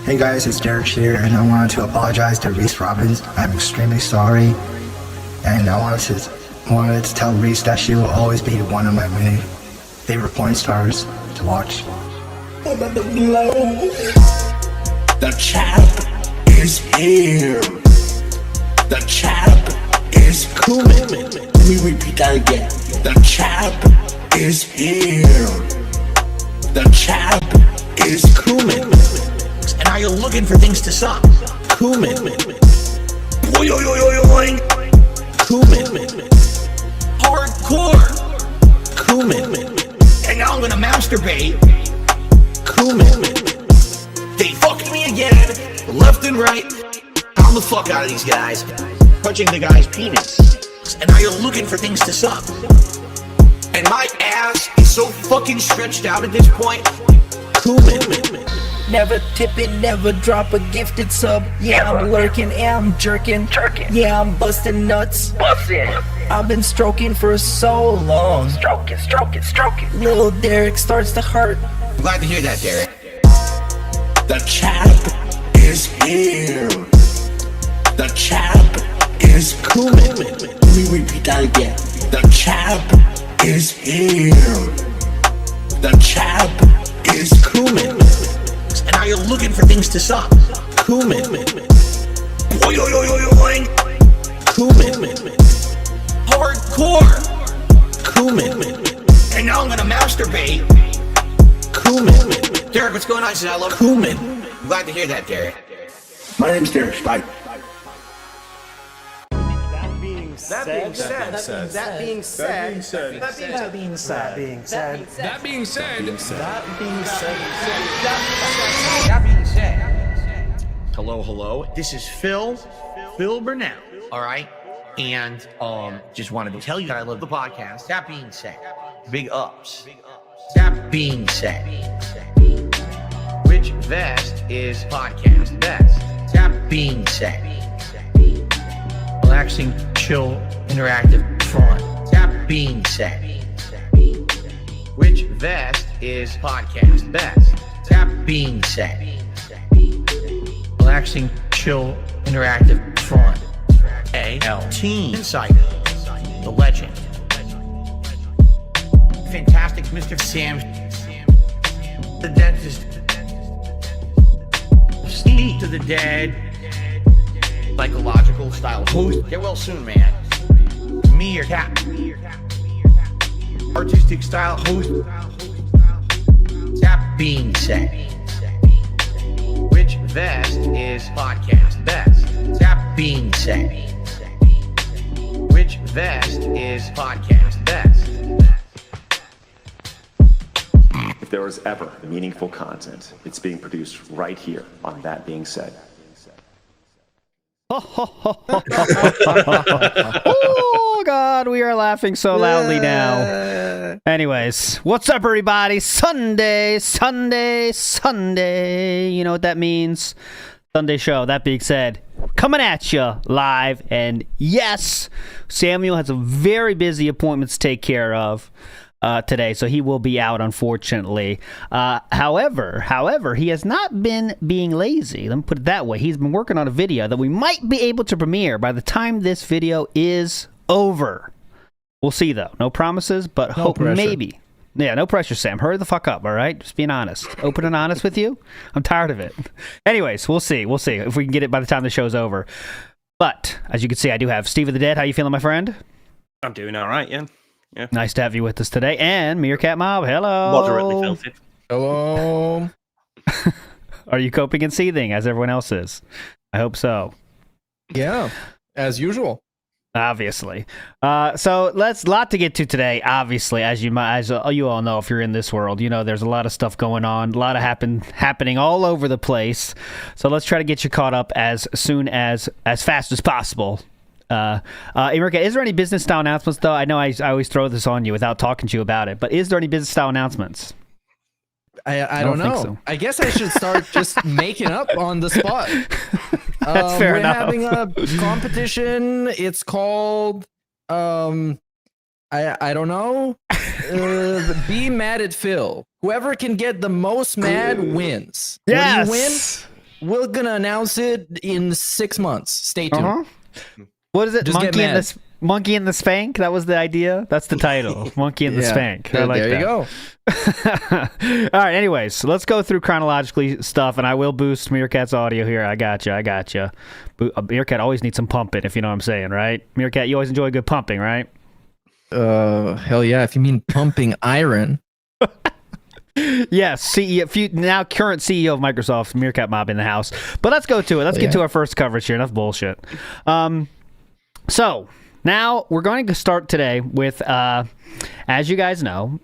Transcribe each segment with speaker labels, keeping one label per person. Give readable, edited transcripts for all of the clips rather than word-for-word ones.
Speaker 1: Hey guys, it's Derek here, and I wanted to apologize to Reese Robbins. I'm extremely sorry, and I wanted to tell Reese that she will always be one of my many favorite porn stars to watch.
Speaker 2: The champ is here. The champ is coming. Let me repeat that again. The champ is here. The champ is coming. And are you looking for things to suck? Cumin. Boing, boing, Cumin. Hardcore. Cumin. And now I'm gonna masturbate. Cumin. They fucked me again, left and right. I'm the fuck out of these guys. Touching the guy's penis. And now you're looking for things to suck. And my ass is so fucking stretched out at this point. Cumin.
Speaker 3: Never tipping, never drop a gifted sub. Yeah, I'm lurking, yeah, I'm jerking. Yeah, I'm busting nuts. I've been stroking for so long. Stroking. Little Derek starts to hurt.
Speaker 2: I'm glad to hear that, Derek. The champ is here. The champ is coming. Let me repeat that again. The champ is here. The champ is coming. And now you're looking for things to suck. Cumin. Boing, boing, Cumin. Hardcore. Cumin. And now I'm gonna masturbate. Cumin. Derek, what's going on? I love Cumin. I'm glad to hear that, Derek. My name's Derek Spike.
Speaker 4: That being said.
Speaker 2: Hello. This is Phil Burnell. All right. And just wanted to tell you that I love the podcast. That being said, big ups. That being said, which vest is podcast best? That being said, relaxing, chill, interactive, fun. That being said, which vest is podcast best? That being said, relaxing, chill, interactive, fun. Team Insider, the legend, fantastic Mr. Sam, the dentist, Steve to the dead, psychological style host. Get well soon, man. Me, your cat, artistic style host. That being said, which vest is podcast best? That being said, which vest is podcast best?
Speaker 5: If there was ever meaningful content, it's being produced right here on That Being Said.
Speaker 6: Oh God, we are laughing so loudly now. Anyways, what's up, everybody? Sunday. You know what that means? Sunday show. That being said, coming at you live, and yes, Samuel has a very busy appointment to take care of today, so he will be out, unfortunately. However, he has not been being lazy. Let me put it that way. He's been working on a video that we might be able to premiere by the time this video is over. We'll see, though. No promises, but hope maybe. Yeah, no pressure, Sam. Hurry the fuck up, all right? Just being honest. Open and honest with you. I'm tired of it. Anyways, we'll see. We'll see if we can get it by the time the show's over. But, as you can see, I do have Steve of the Dead. How you feeling, my friend?
Speaker 4: I'm doing all right, yeah.
Speaker 6: Nice to have you with us today. And Meerkat Mob, hello.
Speaker 4: Moderately filtered.
Speaker 7: Hello.
Speaker 6: Are you coping and seething as everyone else is? I hope so.
Speaker 7: Yeah, as usual.
Speaker 6: Obviously. So let's lot to get to today. Obviously, as you all know, if you're in this world, you know there's a lot of stuff going on, a lot of happening all over the place. So let's try to get you caught up as fast as possible. America, is there any business style announcements though? I know I always throw this on you without talking to you about it, but is there any business style announcements?
Speaker 7: I don't know.
Speaker 6: So.
Speaker 7: I guess I should start just making up on the spot.
Speaker 6: That's fair enough.
Speaker 7: We're having a competition. It's called I don't know. Be mad at Phil. Whoever can get the most mad wins.
Speaker 6: Yes.
Speaker 7: What do you win? we're gonna announce it in 6 months. Stay tuned.
Speaker 6: What is it?
Speaker 7: Just get mad.
Speaker 6: Monkey and the Spank? That was the idea? That's the title. Monkey and the Spank. I like
Speaker 7: there
Speaker 6: that.
Speaker 7: you go.
Speaker 6: All right, anyways, so let's go through chronologically stuff, and I will boost Meerkat's audio here. I got you. Meerkat always needs some pumping, if you know what I'm saying, right? Meerkat, you always enjoy good pumping, right?
Speaker 7: Hell yeah. If you mean pumping iron.
Speaker 6: Yes, now current CEO of Microsoft, Meerkat Mob in the house. But let's go to it. Let's get to our first coverage here. Enough bullshit. So now we're going to start today with, as you guys know,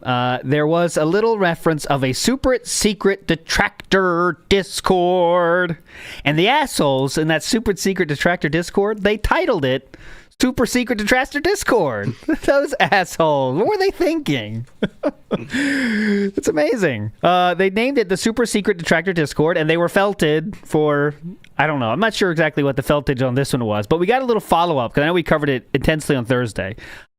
Speaker 6: there was a little reference of a super secret detractor Discord. And the assholes in that super secret detractor Discord, they titled it Super Secret Detractor Discord. Those assholes. What were they thinking? It's amazing. They named it the Super Secret Detractor Discord, and they were felted for, I don't know. I'm not sure exactly what the feltage on this one was, but we got a little follow-up, because I know we covered it intensely on Thursday.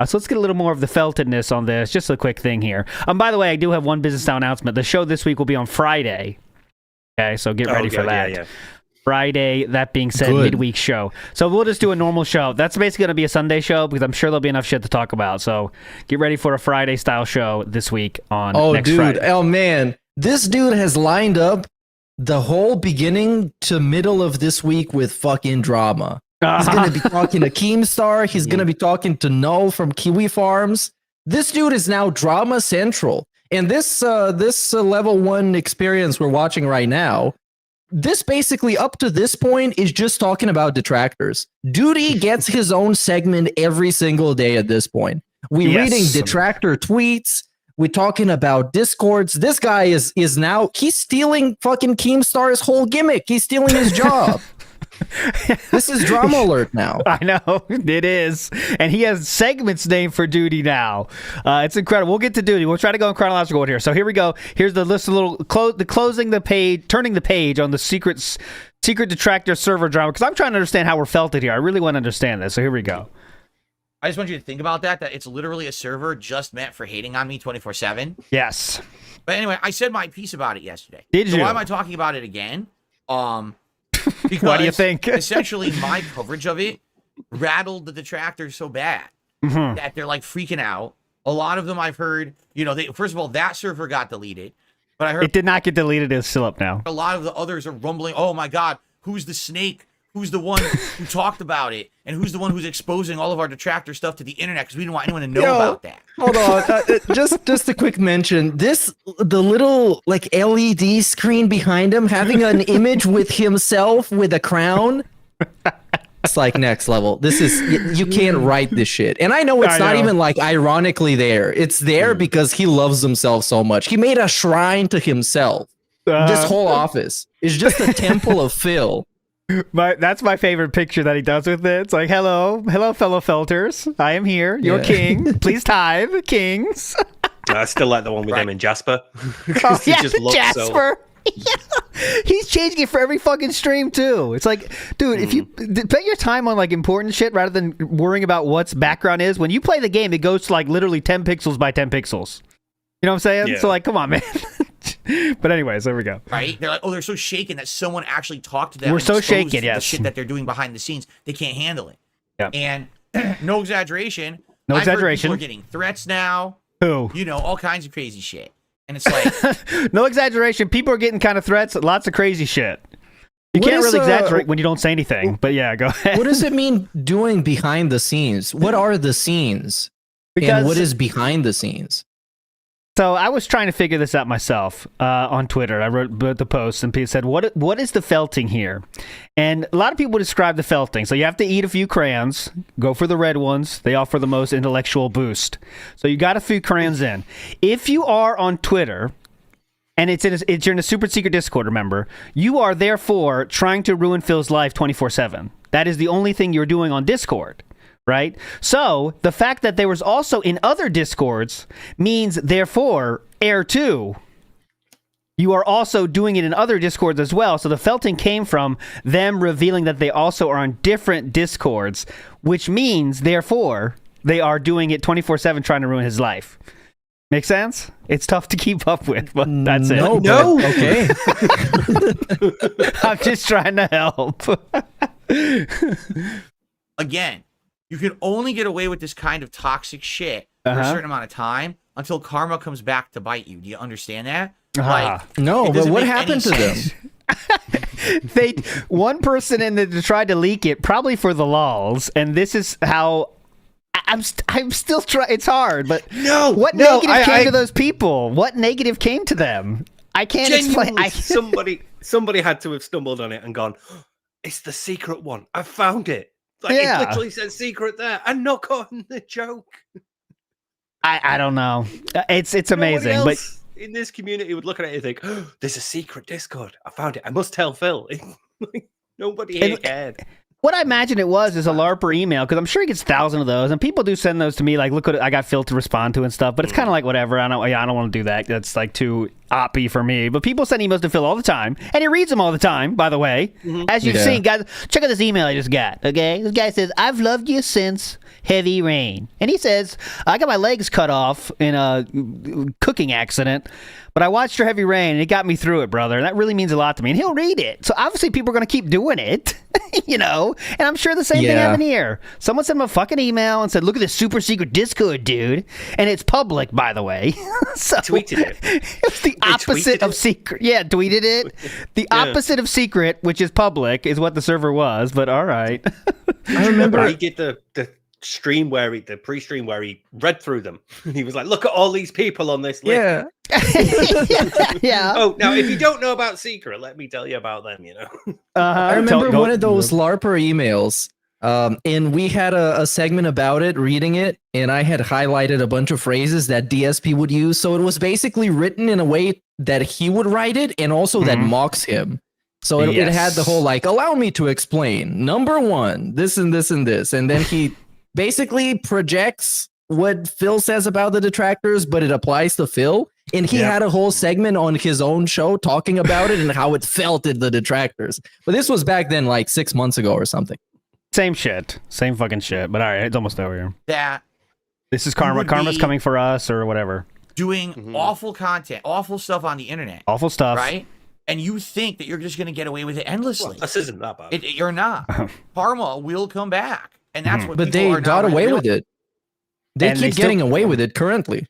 Speaker 6: So let's get a little more of the feltedness on this. Just a quick thing here. By the way, I do have one business style announcement. The show this week will be on Friday. Okay, so get ready for that.
Speaker 4: Yeah.
Speaker 6: Friday, that being said, midweek show. So we'll just do a normal show. That's basically going to be a Sunday show because I'm sure there'll be enough shit to talk about. So get ready for a Friday style show this week on next Friday.
Speaker 7: Oh man, this dude has lined up the whole beginning to middle of this week with fucking drama. He's going to be talking to Keemstar. He's going to be talking to Null from Kiwi Farms. This dude is now drama central. And this level 1 experience we're watching right now, this basically up to this point is just talking about detractors. Duty gets his own segment every single day at this point. We're reading detractor tweets. We're talking about discords. This guy is now, he's stealing fucking Keemstar's whole gimmick. He's stealing his job. This is drama alert now.
Speaker 6: I know it is, and he has segments named for Duty now. It's incredible. We'll get to Duty. We'll try to go in chronological order here. So here we go. Here's the list of closing the page, turning the page on the secret detractor server drama. Because I'm trying to understand how we're felted here. I really want to understand this. So here we go.
Speaker 8: I just want you to think about that it's literally a server just meant for hating on me 24/7.
Speaker 6: Yes.
Speaker 8: But anyway, I said my piece about it yesterday.
Speaker 6: Did you?
Speaker 8: Why am I talking about it again? Because
Speaker 6: what do you think?
Speaker 8: Essentially, my coverage of it rattled the detractors so bad that they're like freaking out. A lot of them I've heard, first of all, that server got deleted, but I heard
Speaker 6: it did not get deleted. It's still up now.
Speaker 8: A lot of the others are rumbling. Oh my God, who's the snake? Who's the one who talked about it? And who's the one who's exposing all of our detractor stuff to the internet? Because we didn't want anyone to know about that.
Speaker 7: Hold on. Just a quick mention. The little like LED screen behind him having an image with himself with a crown. It's like next level. This is, you can't write this shit. And I know it's not even like ironically there. It's there because he loves himself so much. He made a shrine to himself. This whole office is just a temple of Phil.
Speaker 6: That's my favorite picture that he does with it. It's like, hello, fellow felters. I am here, your king. Please tithe, kings.
Speaker 4: I still like the one with him and Jasper.
Speaker 6: Oh, yeah, Jasper. He's changing it for every fucking stream too. It's like, dude, if you bet your time on like important shit rather than worrying about what's background is, when you play the game, it goes to like literally 10 pixels by 10 pixels. You know what I'm saying?
Speaker 4: Yeah.
Speaker 6: So like, come on, man. But anyways, there we go.
Speaker 8: Right? They're like, oh, they're so shaken that someone actually talked to them.
Speaker 6: We're so shaken,
Speaker 8: the
Speaker 6: yes.
Speaker 8: shit that they're doing behind the scenes, they can't handle it.
Speaker 6: Yeah.
Speaker 8: And no exaggeration.
Speaker 6: No
Speaker 8: I've heard
Speaker 6: exaggeration.
Speaker 8: people are getting threats now.
Speaker 6: Who?
Speaker 8: All kinds of crazy shit. And it's like,
Speaker 6: no exaggeration. People are getting kind of threats. Lots of crazy shit. You can't really exaggerate when you don't say anything. But yeah, go ahead.
Speaker 7: What does it mean doing behind the scenes? What are the scenes? And what is behind the scenes?
Speaker 6: So I was trying to figure this out myself on Twitter. I wrote the post and people said, what is the felting here? And a lot of people describe the felting. So you have to eat a few crayons. Go for the red ones. They offer the most intellectual boost. So you got a few crayons in. If you are on Twitter, and you're in a super secret Discord, remember, you are therefore trying to ruin Phil's life 24/7. That is the only thing you're doing on Discord. Right? So the fact that there was also in other Discords means, therefore, Air 2, you are also doing it in other Discords as well. So the felting came from them revealing that they also are on different Discords, which means, therefore, they are doing it 24/7 trying to ruin his life. Make sense? It's tough to keep up with, but that's it.
Speaker 7: No. Okay.
Speaker 6: I'm just trying to help.
Speaker 8: Again, you can only get away with this kind of toxic shit for a certain amount of time until karma comes back to bite you. Do you understand that?
Speaker 7: No,
Speaker 8: it
Speaker 7: but
Speaker 8: doesn't
Speaker 7: what
Speaker 8: make any
Speaker 7: happened to them?
Speaker 8: sense.
Speaker 6: One person in the tried to leak it, probably for the lulz, and this is how I'm still trying. It's hard, but what negative came to those people? What negative came to them? I can't explain.
Speaker 4: Somebody had to have stumbled on it and gone, it's the secret one. I found it. Like, it literally says secret there. I'm not caught in the joke.
Speaker 6: I don't know. It's amazing, but
Speaker 4: in this community would look at it and think, oh, there's a secret Discord. I found it. I must tell Phil. Nobody here cared.
Speaker 6: What I imagine it was is a LARPer email, because I'm sure he gets 1,000 of those, and people do send those to me, like, look what I got Phil to respond to and stuff, but it's kind of like, whatever, I don't want to do that. That's, like, too oppy for me. But people send emails to Phil all the time, and he reads them all the time, by the way. As you've seen, guys, check out this email I just got, okay? This guy says, I've loved you since heavy rain. And he says, I got my legs cut off in a cooking accident, but I watched your heavy rain, and it got me through it, brother. And that really means a lot to me. And he'll read it. So obviously people are going to keep doing it, you know? And I'm sure the same thing happened here. Someone sent him a fucking email and said, look at this super secret Discord, dude. And it's public, by the way. So
Speaker 4: tweeted it.
Speaker 6: It's the opposite of secret. Yeah, tweeted it. The opposite of secret, which is public, is what the server was. But all right.
Speaker 4: I remember he did the stream the pre-stream where he read through them. He was like, look at all these people on this list.
Speaker 6: Yeah.
Speaker 4: Oh, now if you don't know about secret, let me tell you about them, you know.
Speaker 7: I remember one of those LARPer emails, and we had a segment about it, reading it, and I had highlighted a bunch of phrases that DSP would use. So it was basically written in a way that he would write it, and also that mocks him. So it had the whole, like, allow me to explain. Number one, this and this and this. And then he basically projects what Phil says about the detractors, but it applies to Phil. And he had a whole segment on his own show talking about it and how it felt at the detractors. But this was back then, like 6 months ago or something.
Speaker 6: Same shit. Same fucking shit. But all right, it's almost over here. This is karma. Karma's coming for us or whatever.
Speaker 8: Doing awful content, awful stuff on the internet.
Speaker 6: Awful stuff.
Speaker 8: Right? And you think that you're just going to get away with it endlessly.
Speaker 4: Well, this isn't that bad.
Speaker 8: You're not. Karma will come back. And that's what
Speaker 7: But they got away with it. They keep getting away with it currently.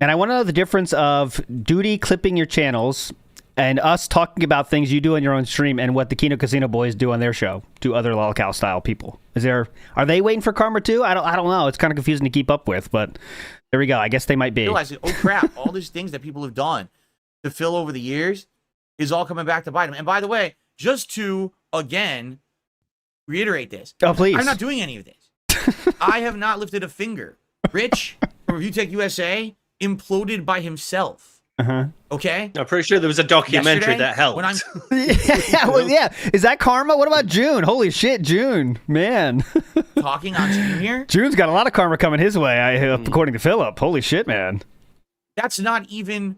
Speaker 6: And I want to know the difference of Duty clipping your channels and us talking about things you do on your own stream and what the Kino Casino boys do on their show to other lolcow style people. Are they waiting for karma too? I don't know. It's kind of confusing to keep up with, but there we go. I guess they might be.
Speaker 8: Realizing, oh crap, all these things that people have done to Phil over the years is all coming back to bite him. And by the way, just to again reiterate this.
Speaker 6: Oh, please.
Speaker 8: I'm not doing any of this. I have not lifted a finger. Rich from Review Tech USA imploded by himself. Okay?
Speaker 4: I'm pretty sure there was a documentary that helped.
Speaker 8: When I'm
Speaker 6: Is that karma? What about June? Holy shit, June. Man.
Speaker 8: talking on stream here.
Speaker 6: June's got a lot of karma coming his way, according to Philip. Holy shit, man.
Speaker 8: That's not even,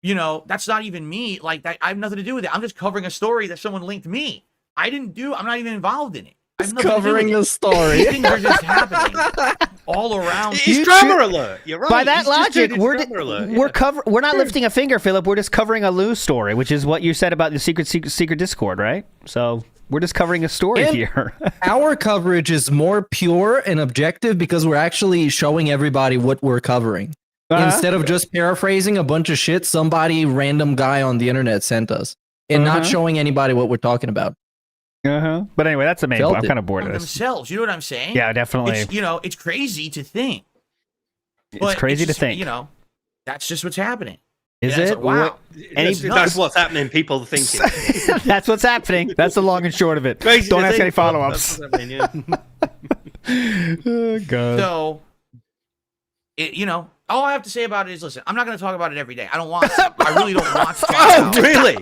Speaker 8: that's not even me. Like, that, I have nothing to do with it. I'm just covering a story that someone linked me. I'm not even involved in it. I'm
Speaker 7: covering the story.
Speaker 8: These things are just happening all around.
Speaker 4: It's drama alert. You're right.
Speaker 6: By that logic, we're not lifting a finger, Philip. We're just covering a loose story, which is what you said about the secret Discord, right? So we're just covering a story here.
Speaker 7: Our coverage is more pure and objective because we're actually showing everybody what we're covering. Instead of just paraphrasing a bunch of shit somebody random guy on the internet sent us and not showing anybody what we're talking about.
Speaker 6: But anyway, that's the main point. I'm kind of bored of this.
Speaker 8: Themselves, you know what I'm saying?
Speaker 6: Yeah, definitely.
Speaker 8: It's crazy to think.
Speaker 6: It's crazy to think.
Speaker 8: That's just what's happening.
Speaker 6: Is it?
Speaker 8: Wow.
Speaker 4: That's what's happening. People thinking.
Speaker 6: That's what's happening. That's the long and short of it.
Speaker 4: Crazy
Speaker 6: Don't ask any follow-ups.
Speaker 8: Oh, God. So, all I have to say about it is, listen, I'm not going to talk about it every day. I don't want to. I really don't want to talk about it.
Speaker 4: Really?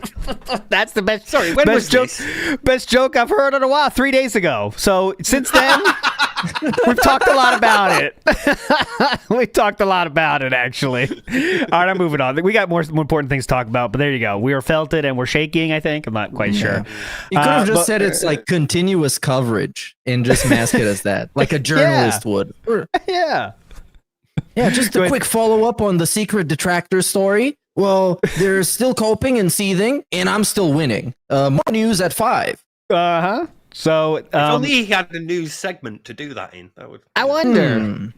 Speaker 6: That's the best. Sorry, best joke I've heard in a while. 3 days ago. So since then, we've talked a lot about it. We talked a lot about it, actually. All right, I'm moving on. We got more important things to talk about, but there you go. We are felted and we're shaking, I think. I'm not quite sure.
Speaker 7: You could have just said it's like continuous coverage and just mask it as that, like a journalist would.
Speaker 6: Yeah.
Speaker 7: Yeah, just a quick follow up on the secret detractor story. Well, they're still coping and seething, and I'm still winning. More news at 5.
Speaker 6: Uh-huh. So
Speaker 4: if only he had a news segment to do that in. That would.
Speaker 6: I wonder.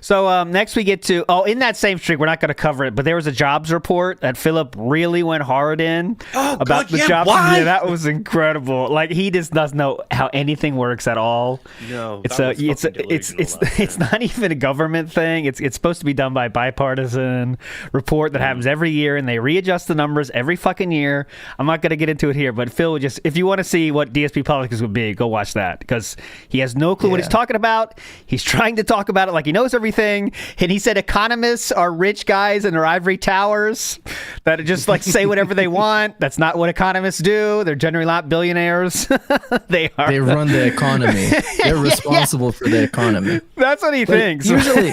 Speaker 6: So next we get to in that same streak, we're not going to cover it, but there was a jobs report that Philip really went hard in about the jobs.
Speaker 4: Why?
Speaker 6: Yeah, that was incredible. Like he just doesn't know how anything works at all.
Speaker 4: No,
Speaker 6: it's not even a government thing. It's supposed to be done by bipartisan report that happens every year, and they readjust the numbers every fucking year. I'm not going to get into it here, but Phil would just, if you want to see what DSP Politics would be, go watch that, because he has no clue what he's talking about. He's trying to talk about it like he knows everything, and he said economists are rich guys in their ivory towers that just like say whatever they want. That's not what economists do. They're generally not billionaires. They
Speaker 7: run the economy. They're responsible for the economy.
Speaker 6: That's what he thinks.
Speaker 7: Usually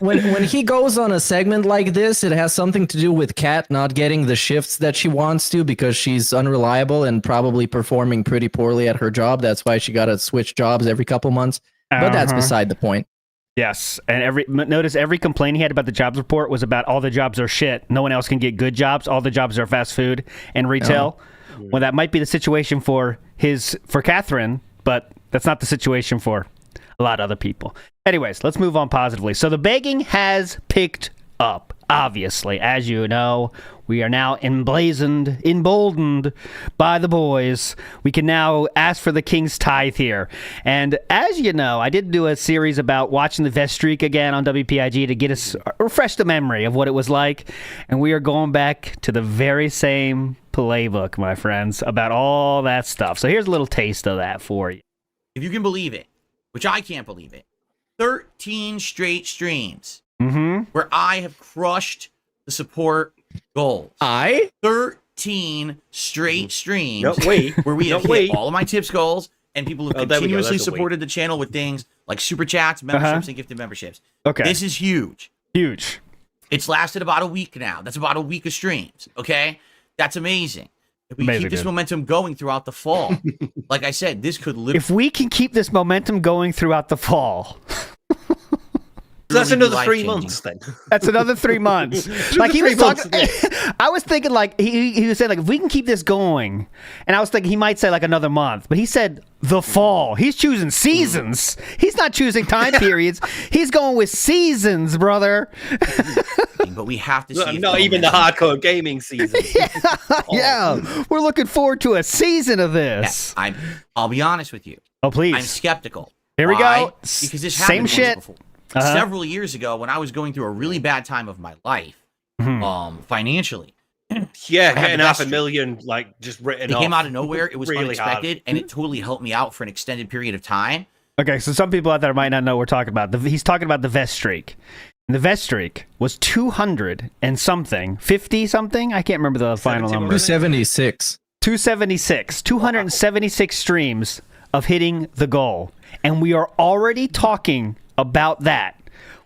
Speaker 7: when he goes on a segment like this, it has something to do with Kat not getting the shifts that she wants to because she's unreliable and probably performing pretty poorly at her job. That's why she got to switch jobs every couple months. But that's beside the point.
Speaker 6: Yes, and notice every complaint he had about the jobs report was about all the jobs are shit. No one else can get good jobs. All the jobs are fast food and retail. Well, that might be the situation for Catherine, but that's not the situation for a lot of other people. Anyways, let's move on positively. So the begging has picked up. Obviously, as you know, we are now emboldened by the boys. We can now ask for the king's tithe here. And as you know, I did do a series about watching the Vest Streak again on WPIG to get us refresh the memory of what it was like. And we are going back to the very same playbook, my friends, about all that stuff. So here's a little taste of that for you.
Speaker 8: If you can believe it, which I can't believe it, 13 straight streams. Where I have crushed the support goals. 13 straight streams where we have hit all of my tips goals, and people have continuously supported the channel with things like super chats, memberships, and gifted memberships.
Speaker 6: Okay.
Speaker 8: This is huge.
Speaker 6: Huge.
Speaker 8: It's lasted about a week now. That's about a week of streams. Okay? That's amazing. If we keep this momentum going throughout the fall, like I said, this could literally...
Speaker 6: If we can keep this momentum going throughout the fall...
Speaker 4: So that's another 3 months then.
Speaker 6: That's another 3 months. Like he was talking, I was thinking like he was saying like if we can keep this going, and I was thinking he might say like another month, but he said the fall. He's choosing seasons. He's not choosing time periods. He's going with seasons, brother.
Speaker 8: But we have to see.
Speaker 4: Not even the hardcore gaming season.
Speaker 6: Yeah, we're looking forward to a season of this.
Speaker 8: Yeah, I'll be honest with you.
Speaker 6: Oh please.
Speaker 8: I'm skeptical.
Speaker 6: Here we go.
Speaker 8: Because this happened
Speaker 6: same shit.
Speaker 8: Before. Several years ago, when I was going through a really bad time of my life, financially.
Speaker 4: Yeah, getting $500,000 like just written off.
Speaker 8: It came out of nowhere. It was
Speaker 4: really
Speaker 8: unexpected,
Speaker 4: hard.
Speaker 8: and it totally helped me out for an extended period of time.
Speaker 6: Okay, so some people out there might not know what we're talking about. He's talking about the Vest Streak. And the Vest Streak was 200 and something, 50 something. I can't remember the final number.
Speaker 7: 276.
Speaker 6: 276 streams of hitting the goal, and we are already talking about that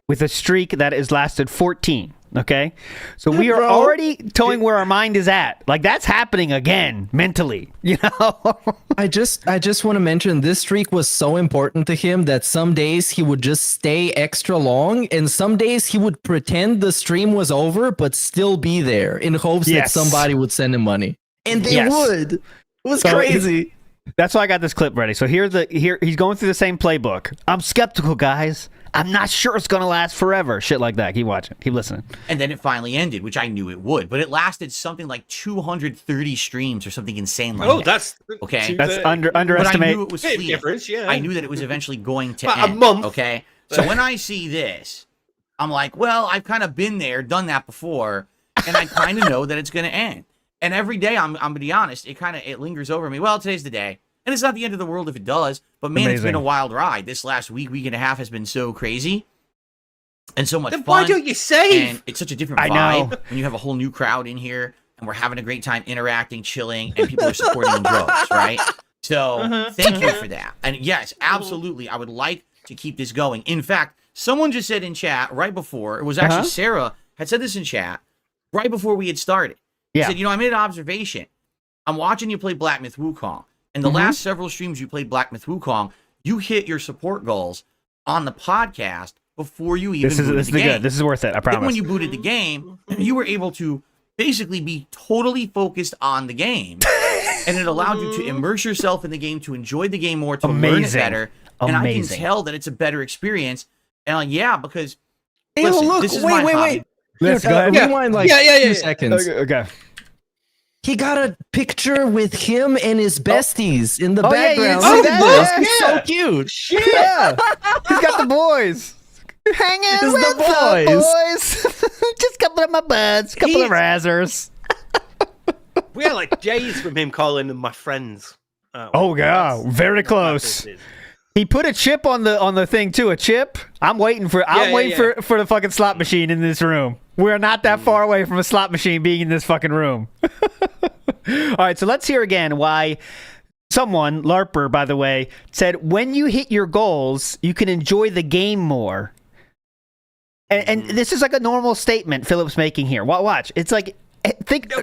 Speaker 6: with a streak that has lasted 14. Okay, so we are already towing where our mind is at. Like that's happening again mentally, you know.
Speaker 7: I just want to mention this streak was so important to him that some days he would just stay extra long, and some days he would pretend the stream was over but still be there in hopes that somebody would send him money, and they would. It was crazy.
Speaker 6: That's why I got this clip ready. So here he's going through the same playbook. I'm skeptical, guys. I'm not sure it's gonna last forever. Shit like that. Keep watching. Keep listening.
Speaker 8: And then it finally ended, which I knew it would. But it lasted something like 230 streams or something insane like that.
Speaker 4: That's
Speaker 8: okay.
Speaker 6: That's underestimate.
Speaker 8: But I knew it was fleeting.
Speaker 4: Difference, yeah.
Speaker 8: I knew that it was eventually going to
Speaker 4: a
Speaker 8: end.
Speaker 4: month.
Speaker 8: Okay. So when I see this, I'm like, well, I've kind of been there, done that before, and I kind of know that it's gonna end. And every day, I'm gonna be honest, it lingers over me. Well, today's the day. And it's not the end of the world if it does, but man, It's been a wild ride. This last week and a half has been so crazy and so much fun.
Speaker 4: Why don't you save?
Speaker 8: And it's such a different vibe when you have a whole new crowd in here and we're having a great time interacting, chilling, and people are supporting in droves, right? So thank you for that. And yes, absolutely, I would like to keep this going. In fact, someone just said in chat right before, it was actually Sarah had said this in chat right before we had started. She said, I made an observation. I'm watching you play Black Myth Wukong. And the last several streams you played Black Myth Wukong, you hit your support goals on the podcast before you even
Speaker 6: This is
Speaker 8: booted the game.
Speaker 6: good. This is worth it. I
Speaker 8: Then
Speaker 6: promise.
Speaker 8: when you booted the game, you were able to basically be totally focused on the game, and it allowed you to immerse yourself in the game, to enjoy the game more, to learn it better. And I can tell that it's a better experience. And yeah, because listen,
Speaker 7: look,
Speaker 8: this is my hobby.
Speaker 6: Let's go.
Speaker 7: Rewind like 2 seconds.
Speaker 6: Okay.
Speaker 7: He got a picture with him and his besties in the background.
Speaker 6: Yeah,
Speaker 7: Look at this.
Speaker 6: yeah.
Speaker 7: He's so cute.
Speaker 6: Shit. Yeah. He's got the boys. Hanging
Speaker 7: It's
Speaker 6: with
Speaker 7: the
Speaker 6: boys. Just a couple of my buds, couple of razzers.
Speaker 4: We are like J's from him calling them my friends.
Speaker 6: Oh yeah, very close. He put a chip on the thing too. A chip. I'm waiting for the fucking slot machine in this room. We're not that far away from a slot machine being in this fucking room. All right, so let's hear again why someone, LARPer, by the way, said when you hit your goals, you can enjoy the game more. And this is like a normal statement Philip's making here. Watch. It's like,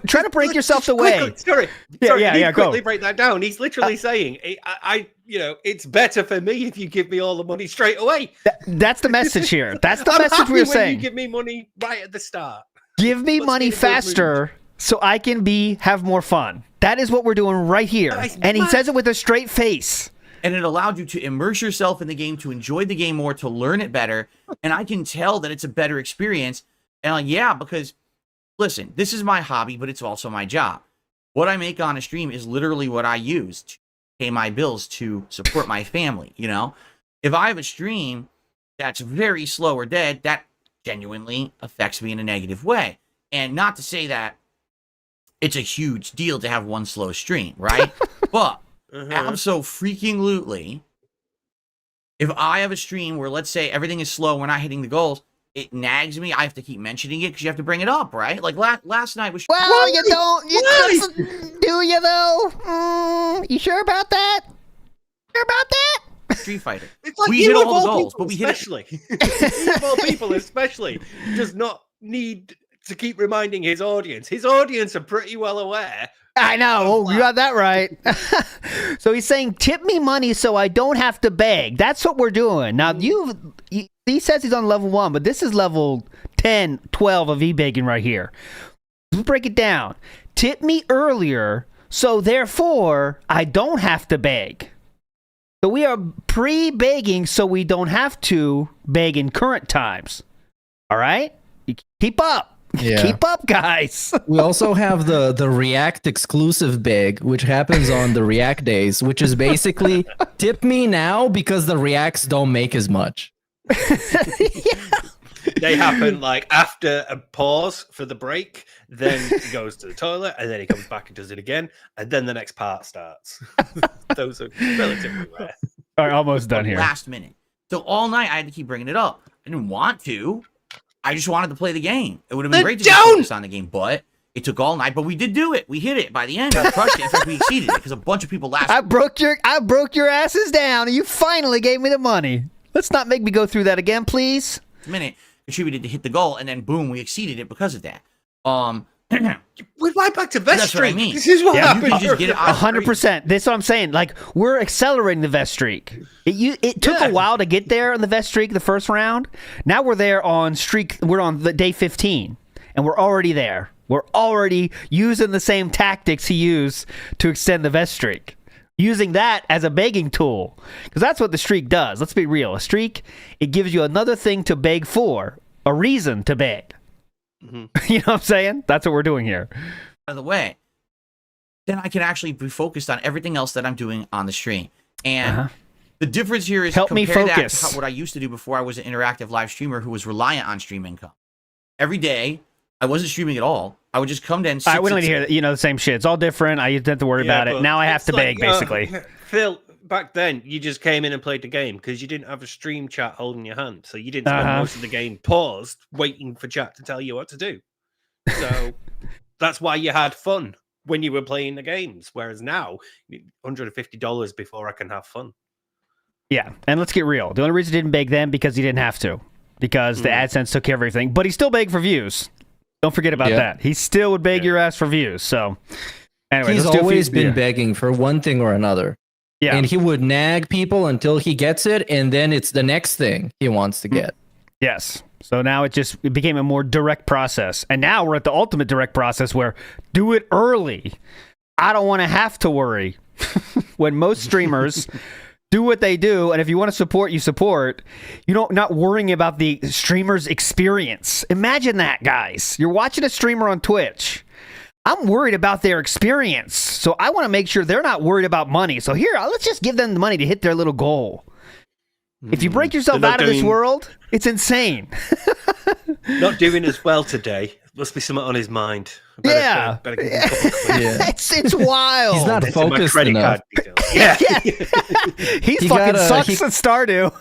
Speaker 6: try to break yourself away.
Speaker 4: Sorry,
Speaker 6: go.
Speaker 4: Quickly break that down. He's literally saying, it's better for me if you give me all the money straight away.
Speaker 6: That's the message here. That's the
Speaker 4: I'm
Speaker 6: message
Speaker 4: happy
Speaker 6: we're
Speaker 4: when
Speaker 6: saying.
Speaker 4: You give me money right at the start.
Speaker 6: Give me money faster so I can have more fun. That is what we're doing right here. And he says it with a straight face.
Speaker 8: And it allowed you to immerse yourself in the game, to enjoy the game more, to learn it better. And I can tell that it's a better experience. And because, listen, this is my hobby, but it's also my job. What I make on a stream is literally what I use to pay my bills, to support my family, If I have a stream that's very slow or dead, that genuinely affects me in a negative way. And not to say that it's a huge deal to have one slow stream, right? But abso-freaking-lutely, if I have a stream where, let's say, everything is slow, we're not hitting the goals, it nags me. I have to keep mentioning it because you have to bring it up, right? Like last night was.
Speaker 6: Well, you don't. Do you though? You sure about that? Sure about that?
Speaker 8: Street Fighter.
Speaker 4: It's like
Speaker 8: we hit all the goals, but we hit
Speaker 4: especially. He of all people, especially, does not need to keep reminding his audience. His audience are pretty well aware.
Speaker 6: I know. You got that right. So he's saying, tip me money so I don't have to beg. That's what we're doing. Now, he says he's on level 1, but this is level 10, 12 of e-begging right here. Let's break it down. Tip me earlier, so therefore, I don't have to beg. So we are pre-begging so we don't have to beg in current times. All right? Keep up. Yeah. Keep up, guys.
Speaker 7: We also have the React exclusive beg, which happens on the React days, which is basically tip me now because the Reacts don't make as much.
Speaker 4: They happen like after a pause for the break, then he goes to the toilet, and then he comes back and does it again, and then the next part starts. Those are relatively rare.
Speaker 6: All right, almost done here.
Speaker 8: Last minute. So all night I had to keep bringing it up. I didn't want to. I just wanted to play the game. It would have been great to just focus on the game, but it took all night. But we did do it. We hit it by the end. We crushed it. In fact, we exceeded it because a bunch of people
Speaker 6: I broke your asses down, and you finally gave me the money. Let's not make me go through that again, please.
Speaker 8: Minute contributed to hit the goal, and then boom, we exceeded it because of that.
Speaker 4: We're right back to Vest
Speaker 8: That's
Speaker 4: Streak.
Speaker 8: what I mean.
Speaker 4: This is what happened.
Speaker 8: You can just get it
Speaker 6: 100%. That's what I'm saying. Like, we're accelerating the Vest Streak. It took a while to get there on the Vest Streak the first round. Now we're there on streak. We're on the day 15, and we're already there. We're already using the same tactics he used to extend the Vest Streak. Using that as a begging tool. Because that's what the streak does. Let's be real. A streak, it gives you another thing to beg for. A reason to beg. Mm-hmm. You know what I'm saying? That's what we're doing here.
Speaker 8: By the way, then I can actually be focused on everything else that I'm doing on the stream. And the difference here is
Speaker 6: help me focus.
Speaker 8: That to what I used to do before I was an interactive live streamer who was reliant on stream income. Every day, I wasn't streaming at all. I would just come in.
Speaker 6: We don't need to hear the same shit. It's all different. I didn't have to worry about it. Now I have to beg, basically.
Speaker 4: Phil, back then, you just came in and played the game because you didn't have a stream chat holding your hand. So you didn't spend most of the game paused, waiting for chat to tell you what to do. So that's why you had fun when you were playing the games. Whereas now, $150 before I can have fun.
Speaker 6: Yeah, and let's get real. The only reason he didn't beg then because he didn't have to. Because the AdSense took care of everything. But he still begged for views. Don't forget about that. He still would beg your ass for views. So, anyway,
Speaker 7: he's always been begging for one thing or another. Yeah, and he would nag people until he gets it, and then it's the next thing he wants to get.
Speaker 6: Yes. So now it became a more direct process. And now we're at the ultimate direct process where do it early. I don't want to have to worry. When most streamers do what they do, and if you want to support, you support. Not worrying about the streamer's experience. Imagine that, guys. You're watching a streamer on Twitch. I'm worried about their experience. So I want to make sure they're not worried about money. So here, let's just give them the money to hit their little goal. If you break yourself out of this world, it's insane.
Speaker 4: Not doing as well today. Must be something on his mind.
Speaker 6: Better
Speaker 4: give him a couple of quid.
Speaker 6: It's wild.
Speaker 7: He's not focused enough.
Speaker 6: Yeah. He's fucking sucks at Stardew.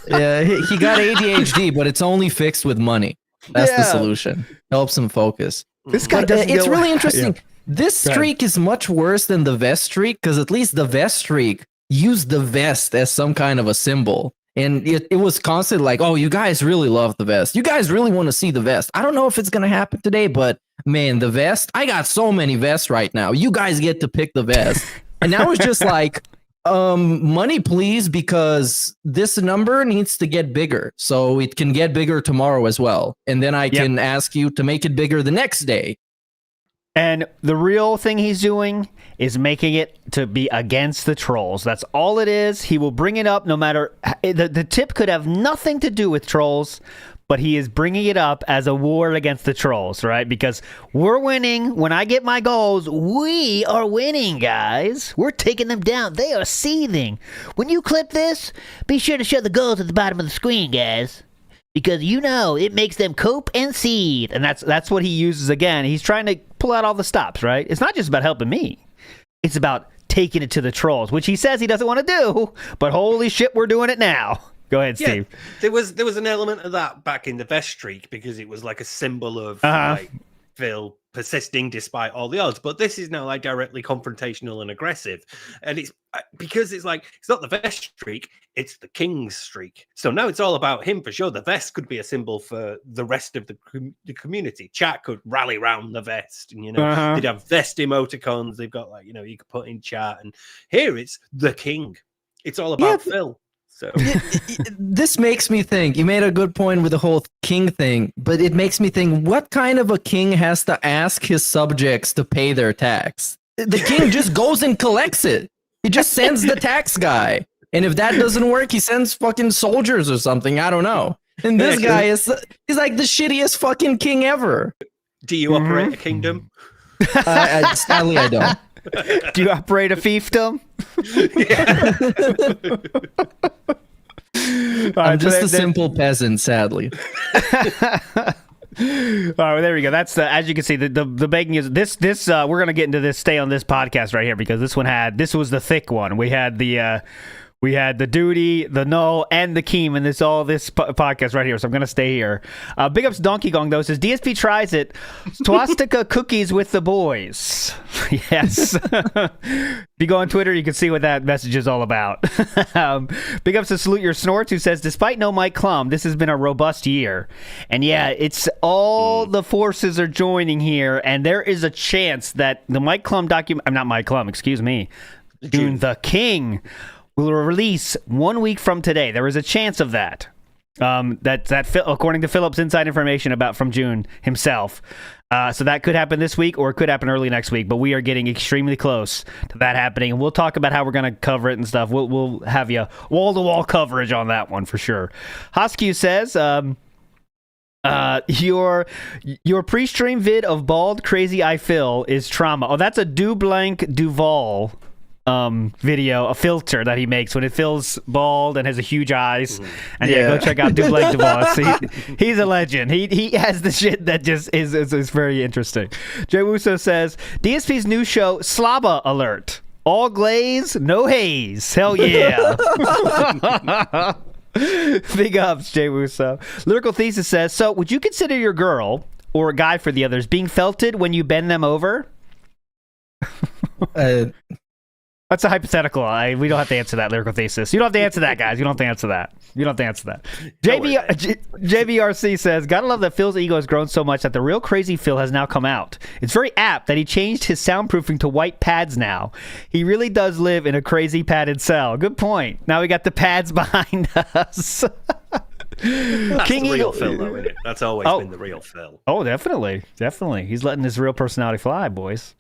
Speaker 7: Yeah, he got ADHD, but it's only fixed with money. That's the solution. Helps him focus.
Speaker 6: This guy
Speaker 7: it's really interesting. This streak is much worse than the vest streak, because at least the vest streak used the vest as some kind of a symbol. And it was constant like, oh, you guys really love the vest. You guys really want to see the vest. I don't know if it's going to happen today, but man, the vest, I got so many vests right now. You guys get to pick the vest. And now it's just like, money, please, because this number needs to get bigger. So it can get bigger tomorrow as well. And then I can ask you to make it bigger the next day.
Speaker 6: And the real thing he's doing is making it to be against the trolls. That's all it is. He will bring it up no matter... The tip could have nothing to do with trolls, but he is bringing it up as a war against the trolls, right? Because we're winning. When I get my goals, we are winning, guys. We're taking them down. They are seething. When you clip this, be sure to show the goals at the bottom of the screen, guys. Because it makes them cope and seethe. And that's what he uses again. He's trying to pull out all the stops, right? It's not just about helping me. It's about taking it to the trolls, which he says he doesn't want to do. But holy shit, we're doing it now. Go ahead, Steve.
Speaker 4: There was an element of that back in the vest streak, because it was like a symbol of like Phil persisting despite all the odds. But this is now like directly confrontational and aggressive. And it's because it's like, it's not the vest streak, it's the king's streak. So now it's all about him for sure. The vest could be a symbol for the rest of the community. Chat could rally around the vest, and they'd have vest emoticons. They've got like, you could put in chat, and here it's the king. It's all about Phil. So
Speaker 7: this makes me think, you made a good point with the whole king thing, but it makes me think, what kind of a king has to ask his subjects to pay their tax? The king just goes and collects it. He just sends the tax guy. And if that doesn't work, he sends fucking soldiers or something. I don't know. And this guy he's like the shittiest fucking king ever.
Speaker 4: Do you operate a kingdom?
Speaker 7: Sadly, I don't.
Speaker 6: Do you operate a fiefdom?
Speaker 7: I'm just a simple peasant, sadly.
Speaker 6: All right, well, there we go. That's as you can see, the begging is this. We're gonna get into this. Stay on this podcast right here, because this was the thick one. We had the duty, the null, and the keem in this podcast right here. So I'm gonna stay here. Big ups Donkey Kong though, says DSP tries it. Swastika cookies with the boys. Yes. If you go on Twitter, you can see what that message is all about. Big ups to Salute Your Snorts, who says, despite no Mike Klum, this has been a robust year. And yeah, it's all the forces are joining here, and there is a chance that the Mike Klum not Mike Klum, excuse me, June the King will release 1 week from today. There is a chance of that. According to Philip's inside information from June himself. So that could happen this week, or it could happen early next week. But we are getting extremely close to that happening, and we'll talk about how we're going to cover it and stuff. We'll have you wall-to-wall coverage on that one for sure. Hoskew says, your pre-stream vid of bald crazy I Phil is trauma. Oh, that's a Duval video, a filter that he makes when it feels bald and has a huge eyes. And go check out Duval. He's a legend. He has the shit that just is very interesting. Jay Wuso says, DSP's new show, Slaba Alert. All glaze, no haze. Hell yeah. Big ups, Jay Wuso. Lyrical Thesis says, so would you consider your girl, or a guy for the others, being felted when you bend them over? That's a hypothetical. We don't have to answer that, Lyrical Thesis. You don't have to answer that, guys. You don't have to answer that. JBRC says, gotta love that Phil's ego has grown so much that the real crazy Phil has now come out. It's very apt that he changed his soundproofing to white pads now. He really does live in a crazy padded cell. Good point. Now we got the pads behind us.
Speaker 4: That's
Speaker 6: King
Speaker 4: the real
Speaker 6: Eagle.
Speaker 4: Phil, though, isn't it? That's always been the real Phil.
Speaker 6: Oh, definitely. He's letting his real personality fly, boys.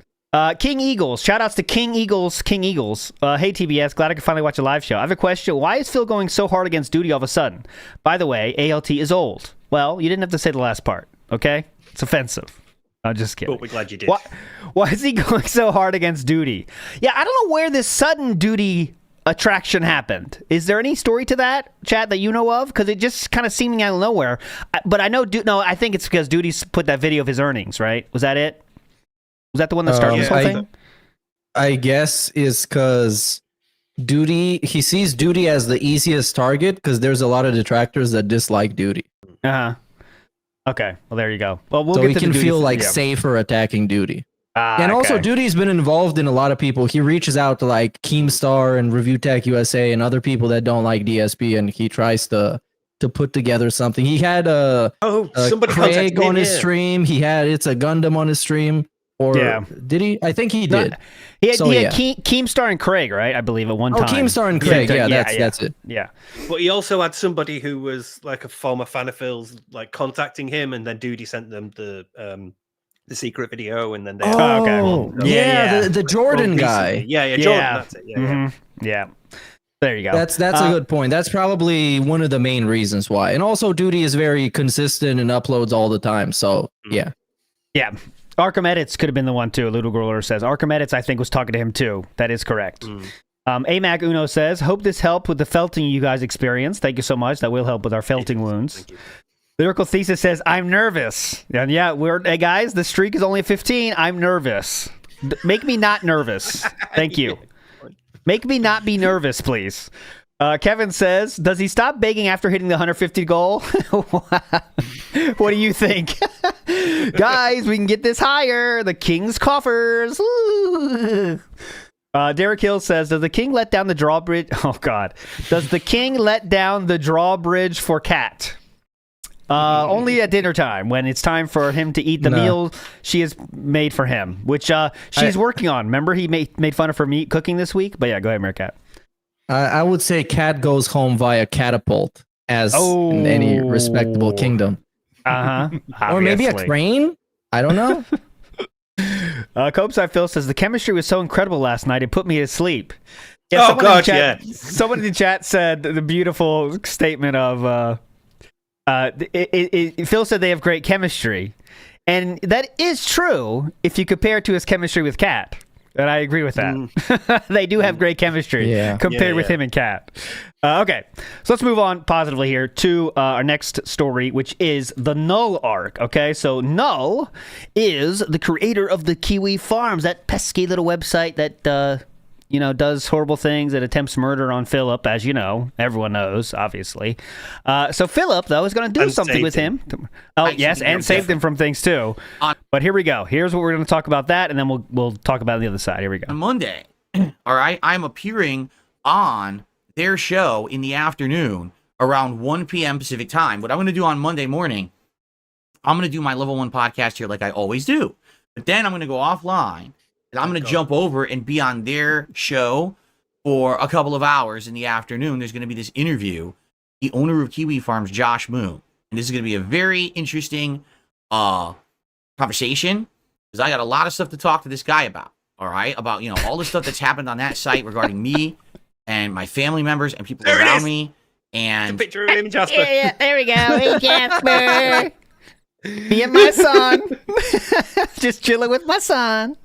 Speaker 6: King Eagles. Shout outs to King Eagles. Hey, TBS. Glad I could finally watch a live show. I have a question. Why is Phil going so hard against Duty all of a sudden? By the way, ALT is old. Well, you didn't have to say the last part, okay? It's offensive. I'm just kidding.
Speaker 4: But we're glad you did.
Speaker 6: Why is he going so hard against Duty? Yeah, I don't know where this sudden Duty attraction happened. Is there any story to that, chat, that you know of? Because it just kind of seeming out of nowhere. But I know, I think it's because Duty put that video of his earnings, right? Was that it? Was that the one that started this whole thing?
Speaker 7: I guess is because he sees Duty as the easiest target because there's a lot of detractors that dislike Duty.
Speaker 6: Uh-huh. Okay, well, there you go. Well,
Speaker 7: so he can feel like safer attacking Duty. And also, Duty's been involved in a lot of people. He reaches out to like Keemstar and Review Tech USA and other people that don't like DSP, and he tries to put together something. He had somebody Craig on his stream. He had It's a Gundam on his stream. Or did he? I think he did.
Speaker 6: He had Keemstar and Craig, right? I believe at one time.
Speaker 7: Oh, Keemstar and Craig. That's it.
Speaker 6: Yeah.
Speaker 4: But he also had somebody who was like a former fan of Phil's, like contacting him, and then Duty sent them the secret video, and then they.
Speaker 7: The Jordan guy.
Speaker 4: Yeah, Jordan. That's it.
Speaker 6: Yeah. There you go.
Speaker 7: That's a good point. That's probably one of the main reasons why. And also, Duty is very consistent and uploads all the time. So yeah.
Speaker 6: Arkham Edits could have been the one too. Ludo Griller says Arkham Edits, I think, was talking to him too. That is correct. Amac Uno says, hope this helped with the felting you guys experienced. Thank you so much. That will help with our felting wounds. Lyrical Thesis says, I'm nervous. And hey guys, the streak is only at 15. I'm nervous. Make me not nervous. Thank you. Make me not be nervous, please. Kevin says, does he stop begging after hitting the 150 goal? What do you think? Guys, we can get this higher. The King's coffers. Derek Hill says, does the King let down the drawbridge? Oh, God. Does the King let down the drawbridge for Cat? Only at dinner time, when it's time for him to eat the meal she has made for him, which she's working on. Remember, he made fun of her meat cooking this week? But yeah, go ahead, Meerkat.
Speaker 7: I would say Cat goes home via catapult, as in any respectable kingdom. Or maybe a train? I don't know.
Speaker 6: Copeside Phil says, the chemistry was so incredible last night, it put me to sleep. Someone in the chat said the beautiful statement of, Phil said they have great chemistry. And that is true if you compare it to his chemistry with Cat. And I agree with that. They do have great chemistry compared with him and Cat. Okay, so let's move on positively here to our next story, which is the Null arc. Okay, so Null is the creator of the Kiwi Farms, that pesky little website that does horrible things and attempts murder on Philip, as you know. Everyone knows, obviously. So Philip, though, is going to do something with him. And saved him from things, too. But here we go. Here's what we're going to talk about that, and then we'll talk about the other side. Here we go.
Speaker 8: On Monday, all right, I'm appearing on their show in the afternoon around 1 p.m. Pacific time. What I'm going to do on Monday morning, I'm going to do my level 1 podcast here like I always do. But then I'm going to go offline. And I'm going to jump over and be on their show for a couple of hours in the afternoon. There's going to be this interview, the owner of Kiwi Farms, Josh Moon. And this is going to be a very interesting conversation, because I got a lot of stuff to talk to this guy about. All right? About, all the stuff that's happened on that site regarding me and my family members and people around me. And
Speaker 4: the picture of him, Jasper.
Speaker 6: Yeah, there we go. Hey, Jasper. Me and my son. Just chilling with my son.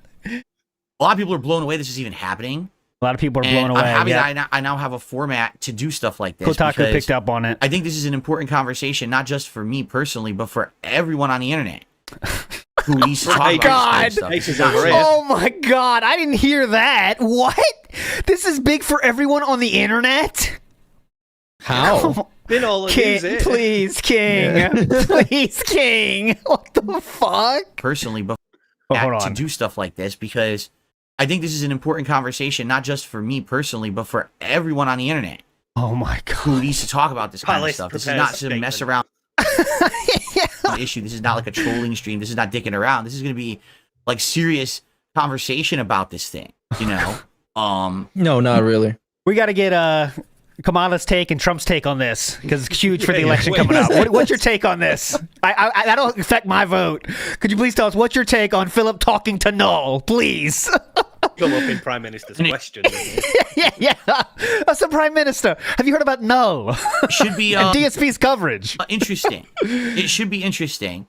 Speaker 8: A lot of people are blown away this is even happening.
Speaker 6: A lot of people are blown away.
Speaker 8: I'm happy that I now have a format to do stuff like this.
Speaker 6: Kotaku picked up on it.
Speaker 8: I think this is an important conversation, not just for me personally, but for everyone on the internet who needs to talk about this kind of stuff.
Speaker 6: Oh my God, I didn't hear that. What? This is big for everyone on the internet?
Speaker 7: How?
Speaker 4: Been all
Speaker 6: King, please, King. Yeah. Please, King. What the fuck?
Speaker 8: Personally, but
Speaker 6: to
Speaker 8: do stuff like this, because I think this is an important conversation, not just for me personally, but for everyone on the internet.
Speaker 6: Oh my God.
Speaker 8: Who needs to talk about this kind of stuff. This is not to mess around issue. This is not like a trolling stream. This is not dicking around. This is going to be like serious conversation about this thing,
Speaker 7: No, not really.
Speaker 6: We got to get Kamala's take and Trump's take on this because it's huge for the election coming up. What's your take on this? That'll affect my vote. Could you please tell us what's your take on Philip talking to Null, please?
Speaker 4: Come up in Prime Minister's question.
Speaker 6: yeah. That's the Prime Minister. Have you heard about Null?
Speaker 8: Should be
Speaker 6: and DSP's coverage.
Speaker 8: Interesting. It should be interesting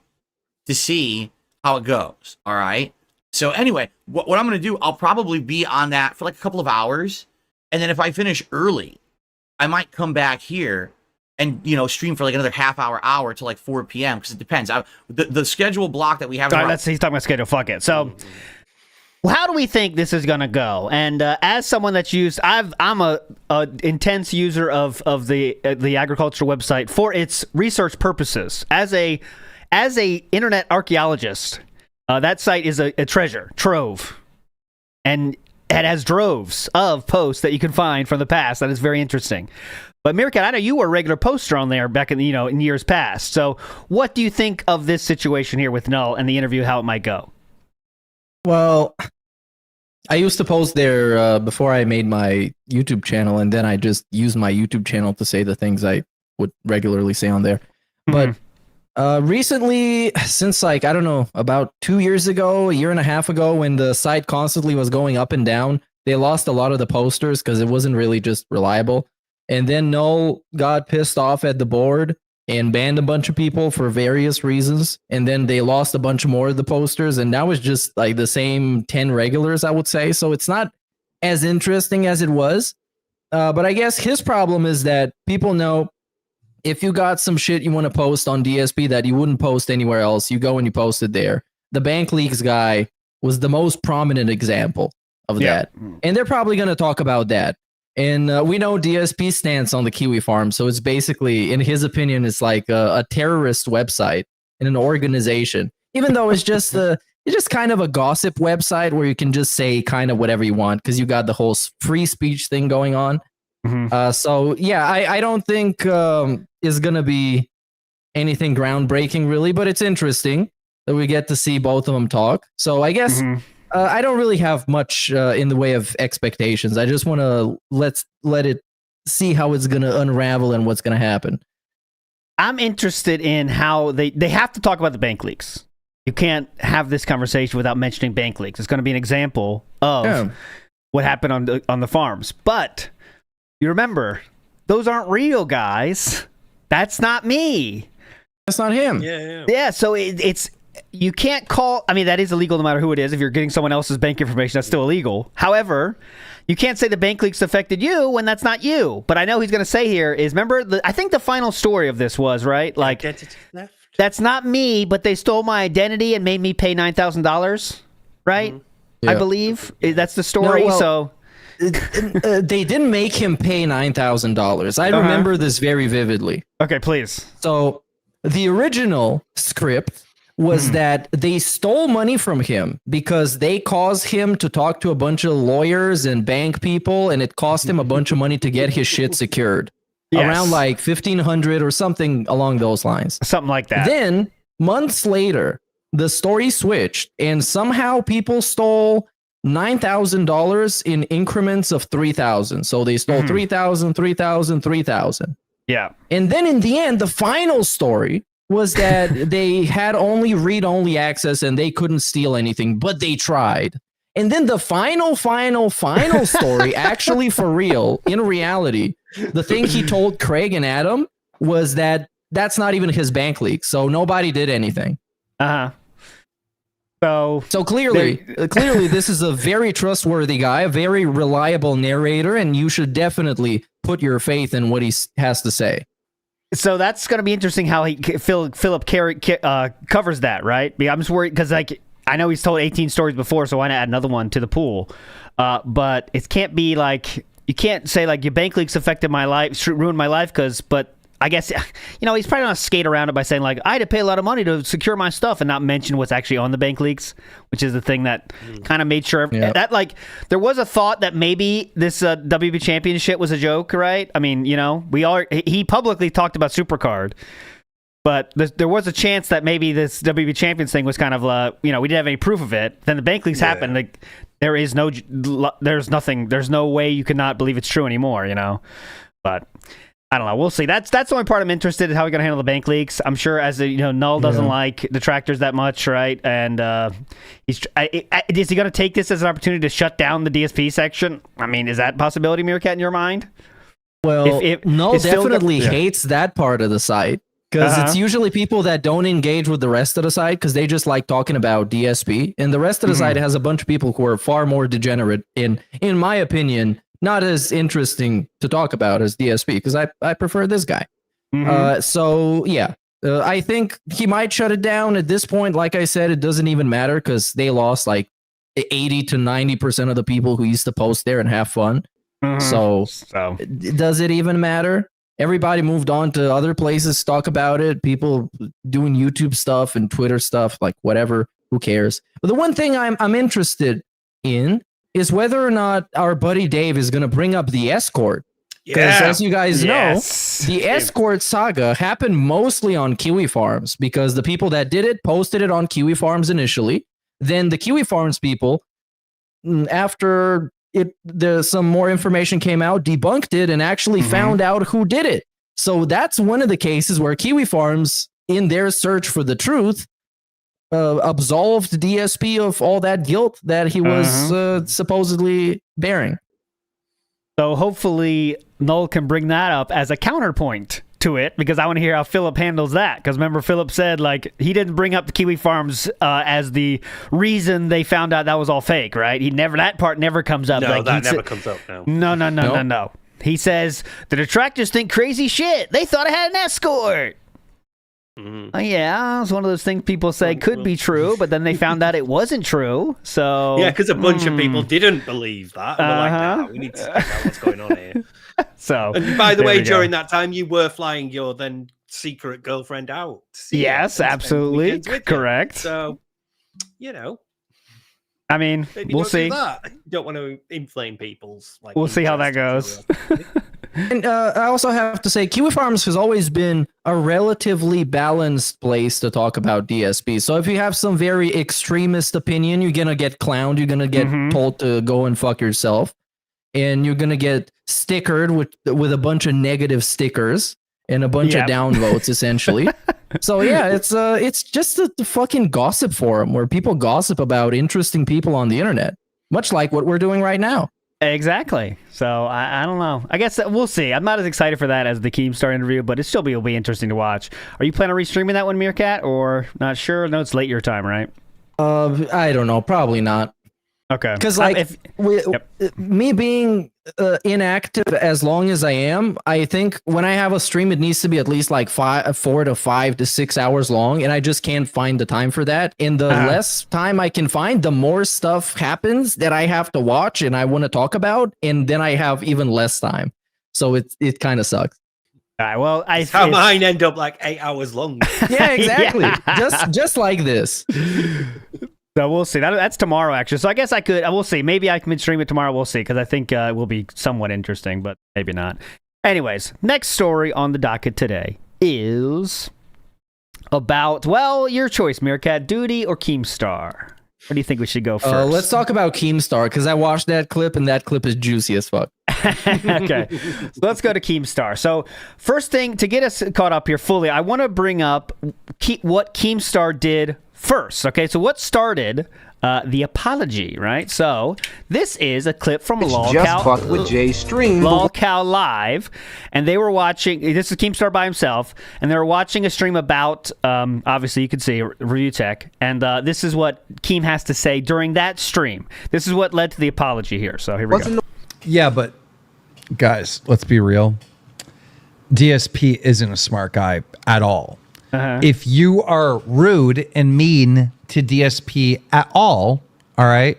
Speaker 8: to see how it goes. All right. So anyway, what I'm going to do, I'll probably be on that for like a couple of hours. And then if I finish early, I might come back here and, stream for like another hour to like 4 p.m. because it depends. The schedule block that we have.
Speaker 6: He's talking about schedule. Fuck it. So how do we think this is going to go? And as someone that's used, I'm a intense user of the agriculture website for its research purposes. As a internet archaeologist, that site is a treasure trove, and it has droves of posts that you can find from the past. That is very interesting. But Meerkat, I know you were a regular poster on there back in in years past. So what do you think of this situation here with Null and the interview? How it might go?
Speaker 7: Well, I used to post there before I made my YouTube channel, and then I just used my YouTube channel to say the things I would regularly say on there. But recently, since I don't know, about 2 years ago, a year and a half ago, when the site constantly was going up and down, they lost a lot of the posters because it wasn't really just reliable. And then Null got pissed off at the board and banned a bunch of people for various reasons. And then they lost a bunch more of the posters. And now it's just like the same 10 regulars, I would say. So it's not as interesting as it was. But I guess his problem is that people know if you got some shit you want to post on DSP that you wouldn't post anywhere else, you go and you post it there. The bank leaks guy was the most prominent example of that. And they're probably going to talk about that. And we know DSP's stance on the Kiwi farm. So it's basically, in his opinion, it's like a terrorist website and an organization, even though it's just kind of a gossip website where you can just say kind of whatever you want because you got the whole free speech thing going on. So yeah, I don't think is going to be anything groundbreaking really, but it's interesting that we get to see both of them talk. So I guess I don't really have much in the way of expectations. I just want to let it see how it's going to unravel and what's going to happen.
Speaker 6: I'm interested in how they have to talk about the bank leaks. You can't have this conversation without mentioning bank leaks. It's going to be an example of what happened on the farms. But you remember, those aren't real, guys. That's not me.
Speaker 7: That's not him.
Speaker 6: Yeah. So it's you can't call. I mean, that is illegal no matter who it is. If you're getting someone else's bank information, that's still illegal. However, you can't say the bank leaks affected you when that's not you. But I know he's going to say here is, remember, I think the final story of this was, right? Like, that's not me, but they stole my identity and made me pay $9,000, right? I believe that's the story. So.
Speaker 7: They didn't make him pay $9,000. I remember this very vividly.
Speaker 6: Okay, please.
Speaker 7: So the original script was that they stole money from him because they caused him to talk to a bunch of lawyers and bank people, and it cost him a bunch of money to get his shit secured. Around like $1,500 or something along those lines.
Speaker 6: Something like that.
Speaker 7: Then months later, the story switched, and somehow people stole $9,000 in increments of 3,000. So they stole 3,000, 3,000, 3,000.
Speaker 6: Yeah.
Speaker 7: And then in the end, the final story was that they had only read-only access and they couldn't steal anything, but they tried. And then the final story, actually for real, in reality, the thing he told Craig and Adam was that that's not even his bank leak. So nobody did anything. So clearly, this is a very trustworthy guy, a very reliable narrator, and you should definitely put your faith in what he has to say.
Speaker 6: So that's going to be interesting how Philip covers that, right? I'm just worried because I know he's told 18 stories before, so why not add another one to the pool? But it can't be like, you can't say like your bank leaks affected my life, ruined my life, but I guess, he's probably going to skate around it by saying, like, I had to pay a lot of money to secure my stuff and not mention what's actually on the bank leaks, which is the thing that kind of made sure that, like, there was a thought that maybe this WB championship was a joke, right? I mean, he publicly talked about SuperCard, but there was a chance that maybe this WB champions thing was kind of, we didn't have any proof of it. Then the bank leaks happened. Like, there's no way you could not believe it's true anymore, But I don't know. We'll see. That's the only part I'm interested in, how we're going to handle the bank leaks. I'm sure, as Null doesn't like detractors that much, right? And is he going to take this as an opportunity to shut down the DSP section? I mean, is that a possibility, Meerkat, in your mind?
Speaker 7: Well, Null definitely hates that part of the site, because it's usually people that don't engage with the rest of the site because they just like talking about DSP, and the rest of the site has a bunch of people who are far more degenerate, in my opinion, not as interesting to talk about as DSP, because I prefer this guy. So yeah, I think he might shut it down at this point. Like I said, it doesn't even matter because they lost like 80 to 90% of the people who used to post there and have fun. So does it even matter? Everybody moved on to other places to talk about it. People doing YouTube stuff and Twitter stuff, like whatever, who cares? But the one thing I'm interested in is whether or not our buddy Dave is going to bring up the escort. Because as you guys know, the escort saga happened mostly on Kiwi Farms, because the people that did it posted it on Kiwi Farms initially. Then the Kiwi Farms people, after some more information came out, debunked it and actually found out who did it. So that's one of the cases where Kiwi Farms, in their search for the truth, absolved DSP of all that guilt that he was supposedly bearing.
Speaker 6: So hopefully Null can bring that up as a counterpoint to it, because I want to hear how Philip handles that. Because remember, Philip said like he didn't bring up the Kiwi Farms as the reason they found out that was all fake, right? That part never comes up.
Speaker 4: No,
Speaker 6: like,
Speaker 4: that never comes up. No.
Speaker 6: He says the detractors think crazy shit. They thought I had an escort. Yeah, it's one of those things people say could be true, but then they found out it wasn't true. So
Speaker 4: yeah, because a bunch of people didn't believe that. And we're like, nah, we need to find out what's going on here.
Speaker 6: So,
Speaker 4: and by the way, during that time, you were flying your then secret girlfriend out.
Speaker 6: Yes, absolutely correct.
Speaker 4: So,
Speaker 6: I mean, we'll see.
Speaker 4: You don't want to inflame people's.
Speaker 6: We'll see how that goes.
Speaker 7: And I also have to say, Kiwi Farms has always been a relatively balanced place to talk about DSP. So if you have some very extremist opinion, you're going to get clowned. You're going to get told to go and fuck yourself. And you're going to get stickered with a bunch of negative stickers and a bunch of downvotes, essentially. So yeah, it's just a fucking gossip forum where people gossip about interesting people on the internet, much like what we're doing right now.
Speaker 6: Exactly. So I don't know. I guess we'll see. I'm not as excited for that as the Keemstar interview, but will be interesting to watch. Are you planning on restreaming that one, Meerkat, or not sure? No, it's late your time, right?
Speaker 7: I don't know. Probably not.
Speaker 6: Okay.
Speaker 7: Because me being inactive as long as I am, I think when I have a stream, it needs to be at least like 4 to 5 to 6 hours long, and I just can't find the time for that. And the less time I can find, the more stuff happens that I have to watch and I want to talk about, and then I have even less time. So it kind of sucks.
Speaker 6: All right, well,
Speaker 4: how mine end up like 8 hours long.
Speaker 7: Yeah, exactly. Just like this.
Speaker 6: So we'll see. That's tomorrow, actually. So I guess we'll see. Maybe I can stream it tomorrow. We'll see, because I think it will be somewhat interesting, but maybe not. Anyways, next story on the docket today is about, your choice, Meerkat, Duty or Keemstar? Where do you think we should go first?
Speaker 7: Let's talk about Keemstar, because I watched that clip, and that clip is juicy as fuck.
Speaker 6: Okay, so let's go to Keemstar. So first thing, to get us caught up here fully, I want to bring up what Keemstar did first. Okay, so what started the apology, right? So this is a clip from
Speaker 9: LolCow with Jay Stream.
Speaker 6: LolCow Live, and they were watching. This is Keemstar by himself, and they were watching a stream about. Obviously, you can see Review Tech, and this is what Keem has to say during that stream. This is what led to the apology here. So here we go.
Speaker 10: Yeah, but guys, let's be real. DSP isn't a smart guy at all. If you are rude and mean to DSP at all right,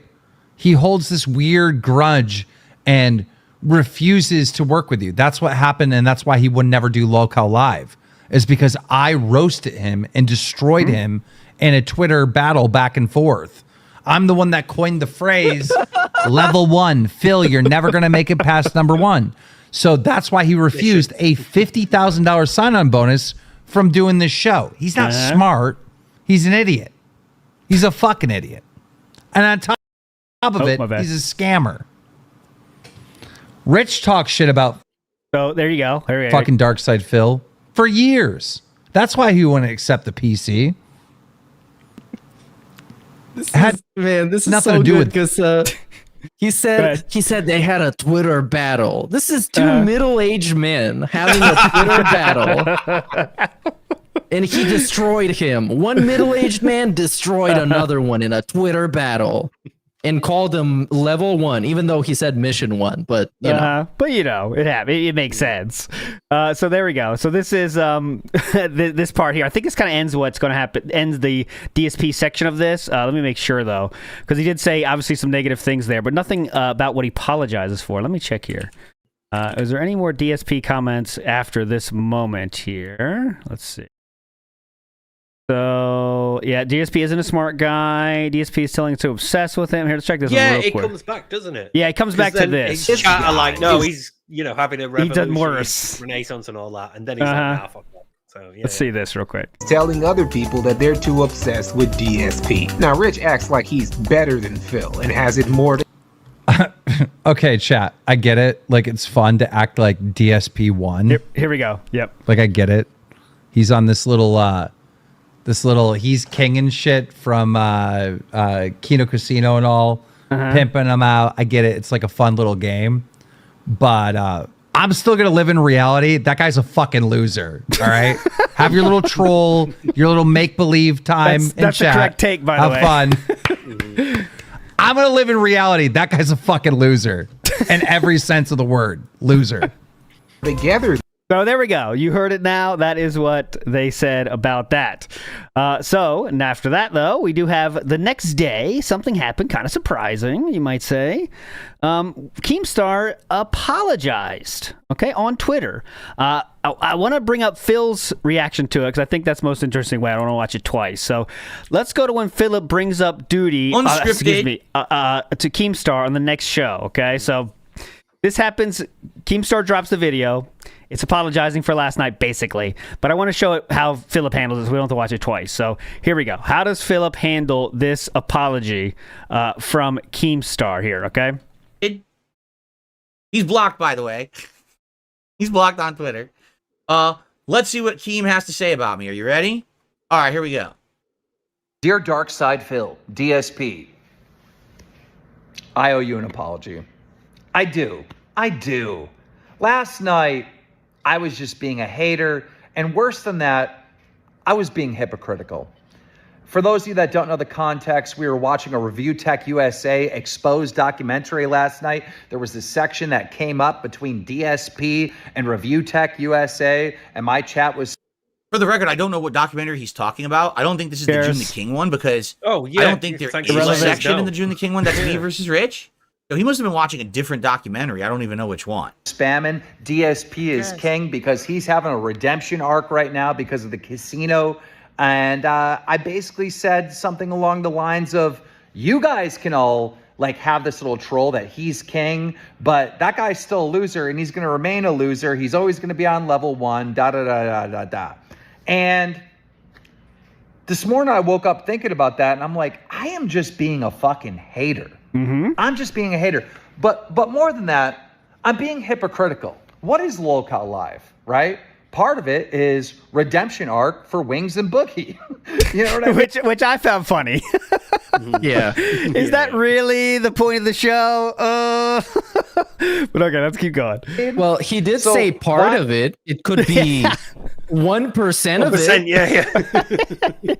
Speaker 10: he holds this weird grudge and refuses to work with you. That's what happened, and that's why he would never do LolCow Live, is because I roasted him and destroyed him in a Twitter battle back and forth. I'm the one that coined the phrase, level 1, Phil, you're never going to make it past number 1. So that's why he refused a $50,000 sign-on bonus from doing this show. He's not smart. He's an idiot. He's a fucking idiot. And on top of it, he's a scammer. Rich talks shit about
Speaker 6: So there you go.
Speaker 10: Fucking Darkside Phil for years. That's why he wouldn't accept the PC.
Speaker 7: This is
Speaker 10: nothing
Speaker 7: so
Speaker 10: to do
Speaker 7: good
Speaker 10: with
Speaker 7: because he said they had a Twitter battle. This is two middle-aged men having a Twitter battle. And he destroyed him. One middle-aged man destroyed another one in a Twitter battle and called him level 1, even though he said mission 1. But you know,
Speaker 6: it makes sense. So there we go. So this is this part here. I think this kind of ends what's going to happen. Ends the DSP section of this. Let me make sure though, because he did say obviously some negative things there, but nothing about what he apologizes for. Let me check here. Is there any more DSP comments after this moment here? Let's see. So, yeah, DSP isn't a smart guy. DSP is telling him to obsess with him. Here, let's check this one real quick.
Speaker 4: Yeah, it comes back, doesn't it?
Speaker 6: Yeah, it comes back to this.
Speaker 4: His chat are like, no, he's, having a revolutionary renaissance and all that. And then he's like, nah, fuck that. So, yeah.
Speaker 6: Let's see this real quick.
Speaker 9: Telling other people that they're too obsessed with DSP. Now, Rich acts like he's better than Phil and has it more than...
Speaker 10: Okay, chat. I get it. Like, it's fun to act like DSP won.
Speaker 6: Here we go. Yep.
Speaker 10: Like, I get it. He's on this little he's king and shit from Kino Casino and all, pimping him out. I get it. It's like a fun little game, but I'm still gonna live in reality. That guy's a fucking loser. All right, have your little troll, your little make believe time.
Speaker 6: That's
Speaker 10: chat.
Speaker 6: the correct take, by the way.
Speaker 10: Have fun. I'm gonna live in reality. That guy's a fucking loser in every sense of the word. Loser.
Speaker 9: Together.
Speaker 6: So there we go. You heard it now. That is what they said about that. And after that, though, we do have the next day. Something happened, kind of surprising, you might say. Keemstar apologized, on Twitter. I want to bring up Phil's reaction to it because I think that's the most interesting way. I don't want to watch it twice. So let's go to when Philip brings up duty to Keemstar on the next show, okay? So this happens. Keemstar drops the video. It's apologizing for last night, basically. But I want to show it how Philip handles this. We don't have to watch it twice. So here we go. How does Philip handle this apology from Keemstar here, okay?
Speaker 8: He's blocked, by the way. He's blocked on Twitter. Let's see what Keem has to say about me. Are you ready? All right, here we go.
Speaker 11: Dear Darkside Phil, DSP, I owe you an apology. I do. Last night, I was just being a hater, and worse than that, I was being hypocritical. For those of you that don't know the context, we were watching a Review Tech USA exposed documentary last night. There was this section that came up between DSP and Review Tech USA, and my chat was...
Speaker 8: For the record, I don't know what documentary he's talking about. I don't think this is the June the King one, because I don't think there is a section in the June the King one that's me versus Rich. So he must have been watching a different documentary. I don't even know which one.
Speaker 11: Spamming DSP is king because he's having a redemption arc right now because of the casino. And I basically said something along the lines of, you guys can all have this little troll that he's king, but that guy's still a loser and he's going to remain a loser. He's always going to be on level 1, da-da-da-da-da-da. And this morning I woke up thinking about that and I'm like, I am just being a fucking hater. I'm just being a hater. But more than that, I'm being hypocritical. What is Lolcow Live, right? Part of it is redemption arc for Wings and Boogie. You know what I mean?
Speaker 6: Which I found funny.
Speaker 7: Yeah.
Speaker 6: Is that really the point of the show? But okay, let's keep going.
Speaker 7: Well, he did say part of it. It could be 1% of it.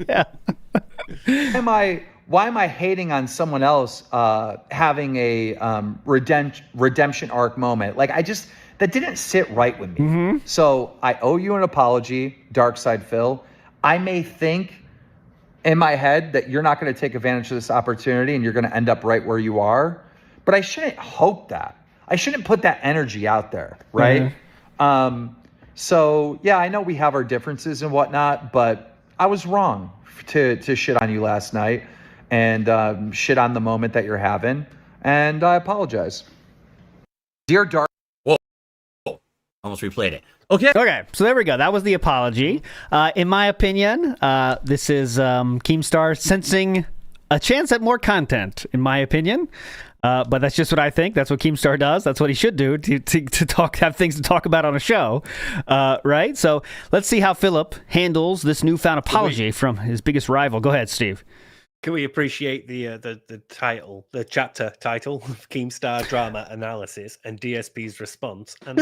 Speaker 6: Yeah.
Speaker 11: Why am I hating on someone else having a redemption arc moment? That didn't sit right with me. So I owe you an apology, Darkside Phil. I may think in my head that you're not going to take advantage of this opportunity and you're going to end up right where you are, but I shouldn't hope that. I shouldn't put that energy out there, right? So yeah, I know we have our differences and whatnot, but I was wrong to shit on you last night and shit on the moment that you're having, and I apologize. Dear Dark.
Speaker 8: Almost replayed it. Okay,
Speaker 6: so there we go. That was the apology. In my opinion, this is Keemstar sensing a chance at more content, in my opinion. But that's just what I think. That's what Keemstar does. That's what he should do to have things to talk about on a show, right? So let's see how Philip handles this newfound apology from his biggest rival. Go ahead, Steve.
Speaker 4: Can we appreciate the title, the chapter title of Keemstar Drama Analysis and DSP's response? And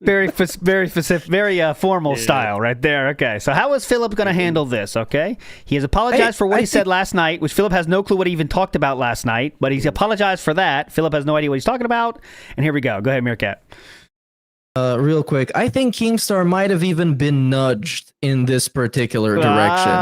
Speaker 6: very specific, very formal style right there. Okay, so how is Philip going to handle this? Okay, he has apologized for what he said last night, which Philip has no clue what he even talked about last night, but he's apologized for that. Philip has no idea what he's talking about, and here we go. Go ahead, Meerkat.
Speaker 7: Real quick, I think Keemstar might have even been nudged in this particular direction.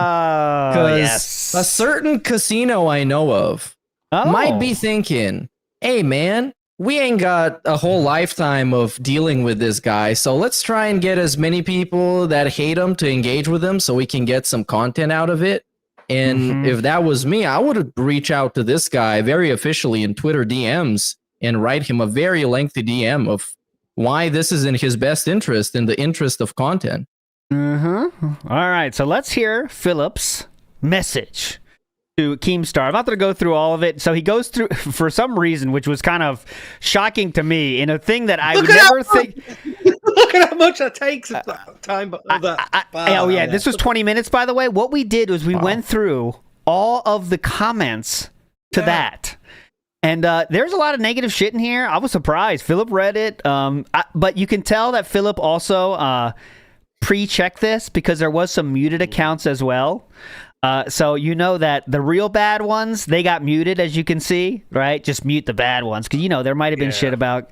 Speaker 7: Because a certain casino I know of might be thinking, hey man, we ain't got a whole lifetime of dealing with this guy, so let's try and get as many people that hate him to engage with him so we can get some content out of it. And if that was me, I would reach out to this guy very officially in Twitter DMs and write him a very lengthy DM of why this is in his best interest, in the interest of content.
Speaker 6: All right, so let's hear Philip's message to Keemstar. I'm not going to go through all of it. So he goes through, for some reason, which was kind of shocking to me, in a thing that I would never think.
Speaker 4: Look at how much that takes time.
Speaker 6: This was 20 minutes, by the way. What we did was we went through all of the comments to that. And there's a lot of negative shit in here. I was surprised. Philip read it. But you can tell that Philip also pre-checked this because there was some muted accounts as well. So you know that the real bad ones, they got muted, as you can see, right? Just mute the bad ones. Because, there might have been shit about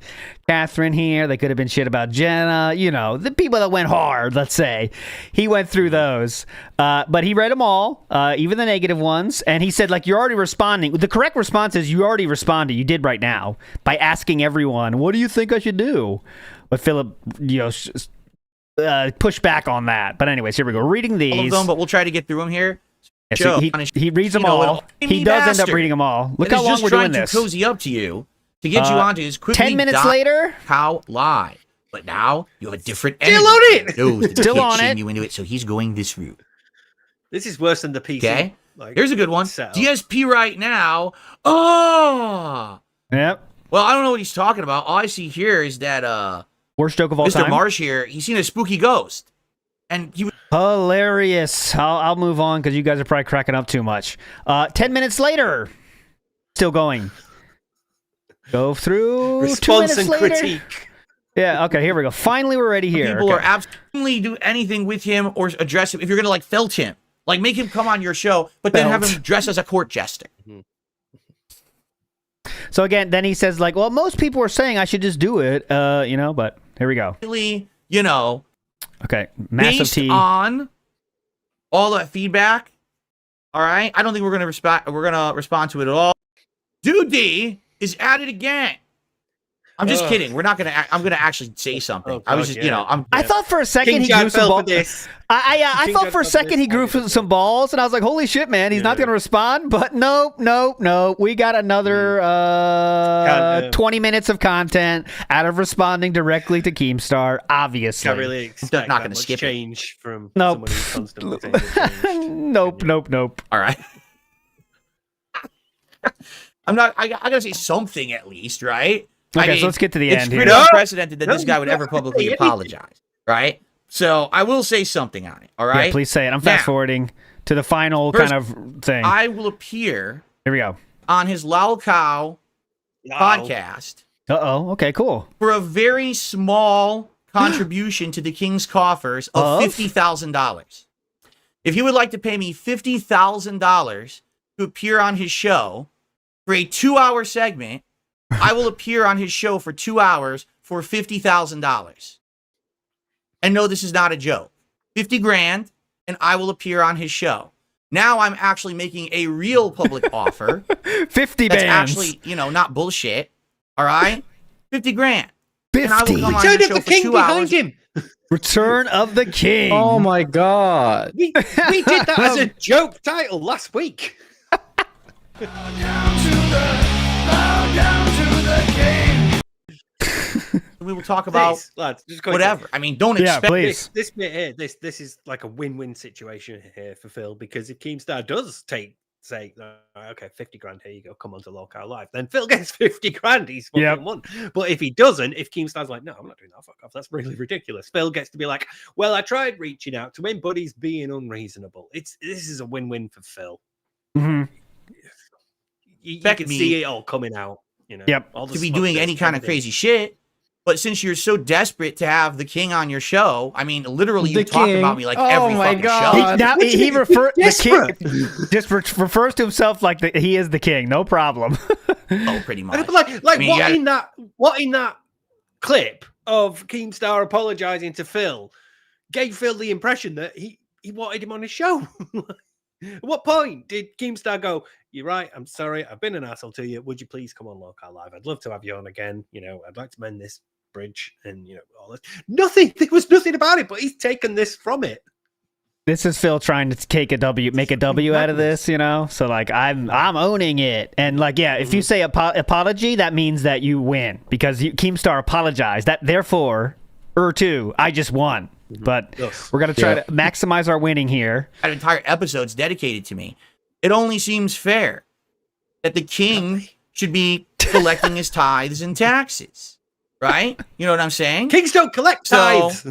Speaker 6: Catherine here. There could have been shit about Jenna. The people that went hard, let's say. He went through those. But he read them all, even the negative ones. And he said, you're already responding. The correct response is you already responded. You did right now by asking everyone, what do you think I should do? But Philip, push back on that. But anyways, here we go. Reading these.
Speaker 8: All of them, but we'll try to get through them here.
Speaker 6: So he reads them all. He does end up reading them all. Look how long we're doing this.
Speaker 8: To cozy up to you to get you onto his quickly
Speaker 6: 10 minutes later.
Speaker 8: How live, but now you have a different.
Speaker 4: Still on it.
Speaker 8: Still on it. You into it, so he's going this route.
Speaker 4: This is worse than the PC.
Speaker 8: Okay, here's a good one. DSP right now. Oh.
Speaker 6: Yep.
Speaker 8: Well, I don't know what he's talking about. All I see here is that
Speaker 6: worst joke of all time.
Speaker 8: Mr. Marsh here. He's seen a spooky ghost. And he was
Speaker 6: hilarious. I'll move on because you guys are probably cracking up too much. 10 minutes later, still going. Go through.
Speaker 4: Response
Speaker 6: 2 minutes
Speaker 4: and
Speaker 6: later.
Speaker 4: critique.
Speaker 6: Yeah. Okay. Here we go. Finally, we're ready here.
Speaker 8: People are absolutely do anything with him or address him if you're gonna felt him, make him come on your show, but then have him dress as a court jester.
Speaker 6: So again, then he says well, most people are saying I should just do it. But here we go.
Speaker 8: Really,
Speaker 6: Okay, massive
Speaker 8: based
Speaker 6: T.
Speaker 8: on all that feedback, all right. I don't think we're gonna respond to it at all. Dude D is at it again. I'm just kidding. We're not gonna. I'm gonna actually say something.
Speaker 4: Oh, God,
Speaker 8: I was just,
Speaker 6: I thought for a second he grew some balls. I thought for a second he grew some balls, and I was like, "Holy shit, man! He's not gonna respond." But no. We got another 20 minutes of content out of responding directly to Keemstar. Obviously,
Speaker 4: Can't really expect
Speaker 8: not gonna
Speaker 4: much
Speaker 8: skip
Speaker 4: change from
Speaker 6: Nope.
Speaker 4: someone who's constantly
Speaker 6: Nope.
Speaker 8: All right. I'm not. I gotta say something at least, right?
Speaker 6: Okay, so let's get to the end
Speaker 8: It's
Speaker 6: here.
Speaker 8: pretty unprecedented that this guy would ever publicly apologize, right? So I will say something on it, all right?
Speaker 6: Yeah, please say it. I'm fast forwarding to the final kind of thing.
Speaker 8: I will appear
Speaker 6: Here we go.
Speaker 8: on his Lol Cow podcast.
Speaker 6: Uh-oh. Okay, cool.
Speaker 8: For a very small contribution to the King's coffers of $50,000. If he would like to pay me $50,000 to appear on his show for a 2-hour segment, I will appear on his show for 2 hours for $50,000. And no, this is not a joke. $50,000, and I will appear on his show. Now I'm actually making a real public offer.
Speaker 6: 50
Speaker 8: That's
Speaker 6: bands.
Speaker 8: actually, not bullshit. All right? $50,000.
Speaker 6: 50.
Speaker 8: And I will come on
Speaker 4: Return
Speaker 8: your
Speaker 4: of
Speaker 8: show
Speaker 4: the
Speaker 8: for
Speaker 4: King
Speaker 8: 2
Speaker 4: behind
Speaker 8: hours.
Speaker 4: him.
Speaker 6: Return of the King.
Speaker 7: Oh my god.
Speaker 4: We did that as a joke title last week.
Speaker 8: We will talk about
Speaker 4: Please, lads, just go
Speaker 8: whatever. I mean, don't
Speaker 6: Yeah,
Speaker 8: expect
Speaker 6: please.
Speaker 4: This bit here, this is like a win-win situation here for Phil, because if Keemstar does take say, okay, 50 grand, here you go, come on to Local Live. Then Phil gets 50 grand, he's fucking won. But if he doesn't, if Keemstar's like, no, I'm not doing that, fuck off, that's really ridiculous. Phil gets to be like, well, I tried reaching out to him, but he's being unreasonable. This is a win-win for Phil.
Speaker 6: Mm-hmm.
Speaker 4: You can see it all coming out. You know, all the
Speaker 8: to be doing any kind of crazy shit. But since you're so desperate to have the king on your show, I mean, literally, you talk about me like every fucking show.
Speaker 6: He refers to himself like he is the king. No problem.
Speaker 8: Oh, pretty much.
Speaker 4: Like I mean, what in that clip of Keemstar apologizing to Phil gave Phil the impression that he wanted him on his show. At what point did Keemstar go, you're right, I'm sorry, I've been an asshole to you. Would you please come on Local Live? I'd love to have you on again. You know, I'd like to mend this bridge and, you know, all this. Nothing. There was nothing about it, but he's taken this from it.
Speaker 6: This is Phil trying to make a W out of this, you know? So, like, I'm owning it. And, like, yeah, if you say apology, that means that you win because Keemstar apologized. That, therefore, I just won. But we're going to try to maximize our winning here.
Speaker 8: An entire episode's dedicated to me. It only seems fair that the king should be collecting his tithes and taxes, right? You know what I'm saying?
Speaker 4: Kings don't collect tithes.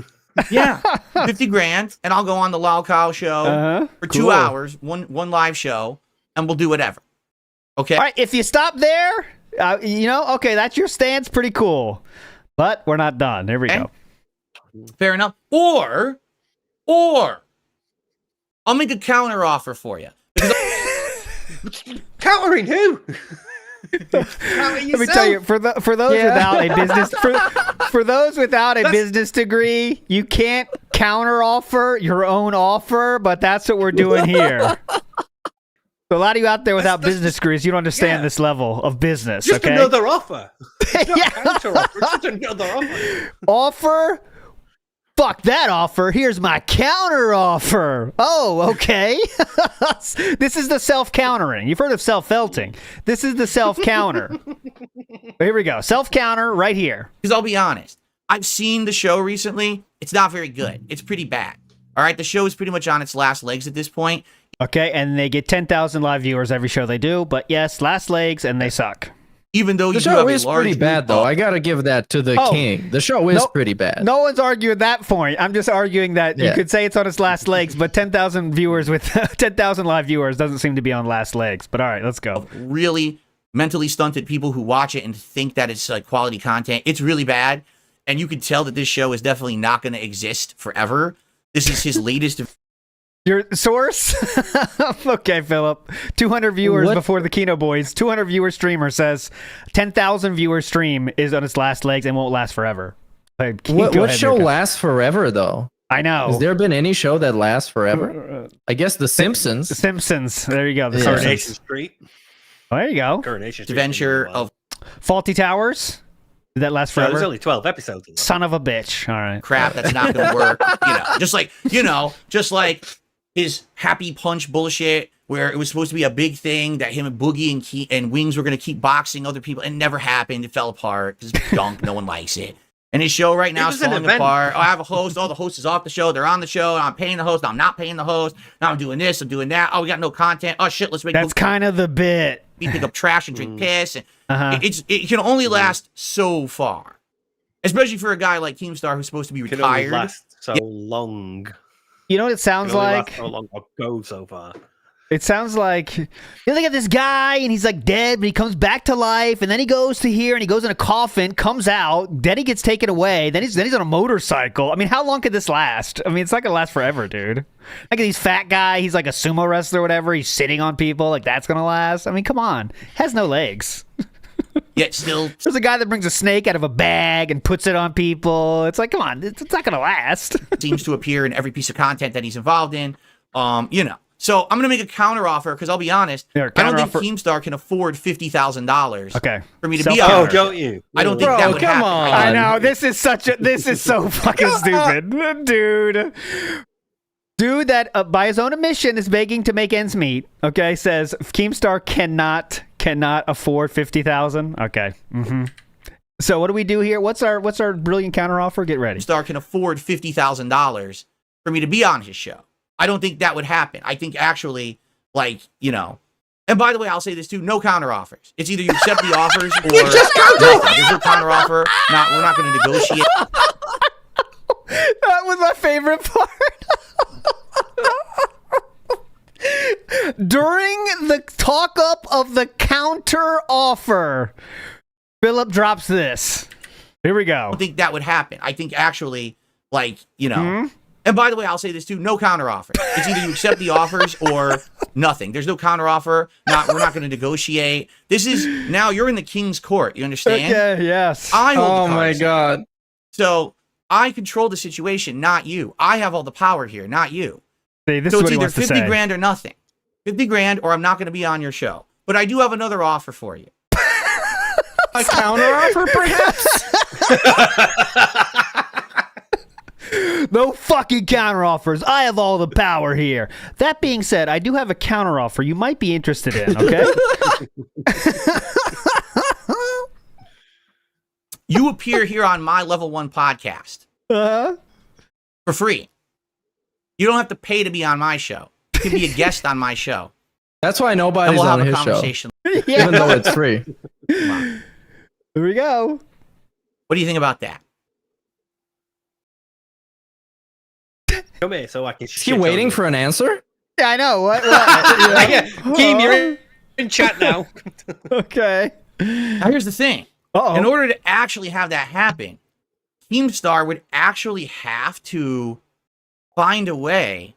Speaker 8: Yeah, 50 grand, and I'll go on the Lal Cow show for 2 hours, one live show, and we'll do whatever. Okay?
Speaker 6: All right, if you stop there, you know, okay, that's your stance, pretty cool. But we're not done. There we go.
Speaker 8: Fair enough. Or I'll make a counter offer for you.
Speaker 4: Countering who?
Speaker 6: Let me tell you, for those without a business for those without a business degree, you can't counter offer your own offer, but that's what we're doing here. So a lot of you out there without business degrees, you don't understand this level of business.
Speaker 4: Just
Speaker 6: okay?
Speaker 4: Another offer. It's not a counter offer. It's just another offer.
Speaker 6: Offer? Fuck that offer. Here's my counter offer. Oh, okay. This is the self-countering. You've heard of self-felting. This is the self-counter. Here we go. Self-counter right here.
Speaker 8: Because I'll be honest, I've seen the show recently. It's not very good. It's pretty bad. All right, the show is pretty much on its last legs at this point.
Speaker 6: Okay, and they get 10,000 live viewers every show they do. But yes, last legs, and they suck.
Speaker 8: Even though
Speaker 7: the show is pretty bad, though. I gotta give that to the king. The show is pretty bad.
Speaker 6: No one's arguing that point. I'm just arguing that you could say it's on its last legs, but 10,000 viewers with 10,000 live viewers doesn't seem to be on last legs. But all right, let's go.
Speaker 8: Really mentally stunted people who watch it and think that it's like quality content. It's really bad, and you can tell that this show is definitely not going to exist forever. This is his latest.
Speaker 6: Your source? Okay, Philip. 200 viewers before the Kino Boys. 200 viewer streamer says 10,000 viewer stream is on its last legs and won't last forever.
Speaker 7: What show lasts forever, though?
Speaker 6: I know.
Speaker 7: Has there been any show that lasts forever? I guess The Simpsons.
Speaker 6: The Simpsons. There you go. The
Speaker 4: Coronation Street.
Speaker 6: Oh, there you go.
Speaker 4: Coronation Street.
Speaker 8: Adventure of
Speaker 6: Faulty Towers. Did that last forever?
Speaker 4: There's only 12 episodes.
Speaker 6: Son of a bitch. All right.
Speaker 8: Crap, that's not going to work. Just like his Happy Punch bullshit, where it was supposed to be a big thing that him and Boogie and Wings were going to keep boxing other people. It never happened. It fell apart. It's junk. No one likes it. And his show right now is falling apart. Oh, I have a host. Oh, the host is off the show. They're on the show. I'm paying the host. I'm not paying the host. Now I'm doing this. I'm doing that. Oh, we got no content. Oh, shit. Let's make
Speaker 6: That's kind of the bit.
Speaker 8: We pick up trash and drink piss. And it can only last so far. Especially for a guy like Keemstar who's supposed to be retired. It can only
Speaker 4: last so long.
Speaker 6: You know what it sounds like?
Speaker 4: How long I've go so far?
Speaker 6: It sounds like you look at this guy and he's like dead, but he comes back to life, and then he goes to here and he goes in a coffin, comes out, then he gets taken away, then he's on a motorcycle. I mean, how long could this last? I mean, it's not gonna last forever, dude. Like he's fat guy, he's like a sumo wrestler or whatever, he's sitting on people, like that's gonna last. I mean, come on. Has no legs.
Speaker 8: Yet still,
Speaker 6: there's a guy that brings a snake out of a bag and puts it on people. It's like, come on, it's not gonna last.
Speaker 8: Seems to appear in every piece of content that he's involved in. So I'm gonna make a counter offer because I'll be honest, I don't think Keemstar can afford $50,000.
Speaker 6: Okay,
Speaker 8: for me to be honest.
Speaker 4: Don't you?
Speaker 8: I don't think that would happen.
Speaker 7: On.
Speaker 6: I know this is so fucking stupid, dude. Dude that by his own admission is begging to make ends meet. Okay, says Keemstar cannot afford $50,000. Okay. Mm-hmm. So what do we do here? What's our brilliant counter offer? Get ready.
Speaker 8: Keemstar can afford $50,000 for me to be on his show. I don't think that would happen. I think actually, And by the way, I'll say this too: no counter offers. It's either you accept the offers or nothing. There's no counter offer. We're not going to negotiate.
Speaker 6: That was my favorite part. During the talk up of the counter offer, Philip drops this. Here we go.
Speaker 8: I don't think that would happen. I think actually, like, you know. And by the way, I'll say this too: no counter offer. It's either you accept the offers or nothing. There's no counter offer. We're not going to negotiate. This is now you're in the king's court. You understand?
Speaker 6: Okay. Yes.
Speaker 8: I hold
Speaker 7: Oh
Speaker 8: the
Speaker 7: my
Speaker 8: cards.
Speaker 7: god.
Speaker 8: So I control the situation, not you. I have all the power here, not you.
Speaker 6: See, this
Speaker 8: So
Speaker 6: is
Speaker 8: it's
Speaker 6: what he
Speaker 8: either
Speaker 6: wants to
Speaker 8: 50
Speaker 6: say.
Speaker 8: grand or nothing. 50 grand or I'm not going to be on your show. But I do have another offer for you.
Speaker 7: A counter offer, perhaps?
Speaker 6: No fucking counter offers. I have all the power here. That being said, I do have a counter offer you might be interested in, okay?
Speaker 8: You appear here on my Level 1 podcast for free. You don't have to pay to be on my show. You can be a guest on my show.
Speaker 7: That's why
Speaker 8: And
Speaker 7: nobody's
Speaker 8: we'll have
Speaker 7: on
Speaker 8: a
Speaker 7: his show,
Speaker 8: conversation.
Speaker 7: even though it's free.
Speaker 6: Here we go.
Speaker 8: What do you think about that?
Speaker 4: Come here so I can.
Speaker 7: Is he waiting for an answer?
Speaker 6: Yeah, I know. What?
Speaker 4: Keem, you're in chat now.
Speaker 6: Okay.
Speaker 8: Now, here's the thing.
Speaker 6: Uh-oh.
Speaker 8: In order to actually have that happen, Keemstar would actually have to find a way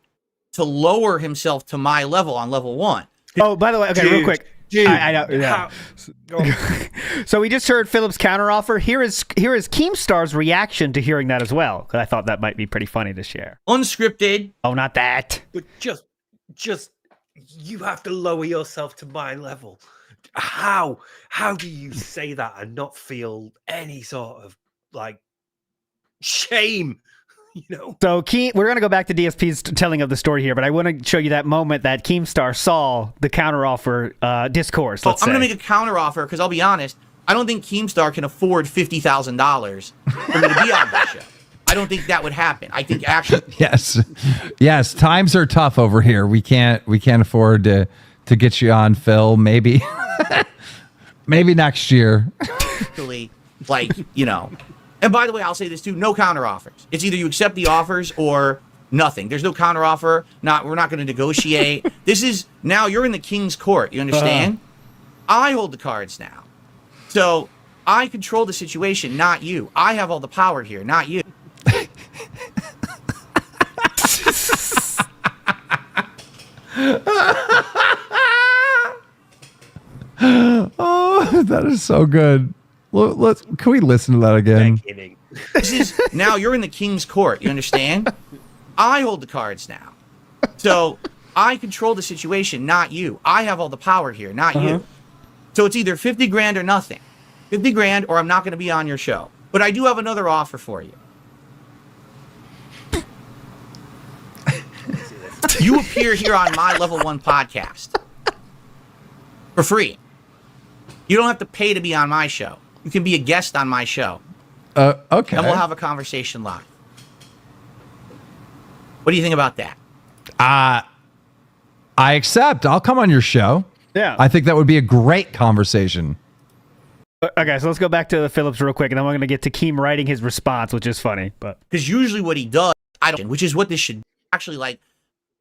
Speaker 8: to lower himself to my level on level 1.
Speaker 6: Oh, by the way, okay, real quick. I know. Yeah. So we just heard Philip's counteroffer. Here is Keemstar's reaction to hearing that as well, because I thought that might be pretty funny to share.
Speaker 8: Unscripted.
Speaker 6: Oh, not that.
Speaker 4: But just you have to lower yourself to my level. How do you say that and not feel any sort of like shame? You know.
Speaker 6: So we're going to go back to DSP's telling of the story here, but I want to show you that moment that Keemstar saw the counteroffer discourse.
Speaker 8: I'm going to make a counteroffer because I'll be honest, I don't think Keemstar can afford $50,000 for me to be on that show. I don't think that would happen. I think actually
Speaker 10: yes, times are tough over here. We can't afford to get you on, Phil. Maybe maybe next year.
Speaker 8: actually, like, you know. And by the way, I'll say this too: no counter offers. It's either you accept the offers or nothing. There's no counter offer. We're not going to negotiate. This is now you're in the king's court. You understand? I hold the cards now, so I control the situation, not you. I have all the power here, not you.
Speaker 10: Oh, that is so good. Can we listen to that again?
Speaker 8: This is now you're in the king's court. You understand? I hold the cards now, so I control the situation, not you. I have all the power here, not you. So it's either 50 grand or nothing. 50 grand or I'm not going to be on your show. But I do have another offer for you. You appear here on my Level 1 podcast for free. You don't have to pay to be on my show. You can be a guest on my show.
Speaker 10: Okay.
Speaker 8: And we'll have a conversation live. What do you think about that?
Speaker 10: I accept. I'll come on your show.
Speaker 6: Yeah.
Speaker 10: I think that would be a great conversation.
Speaker 6: Okay, so let's go back to Phillips real quick, and then we're going to get to Keem writing his response, which is funny. But
Speaker 8: because usually what he does, which is what this should actually like,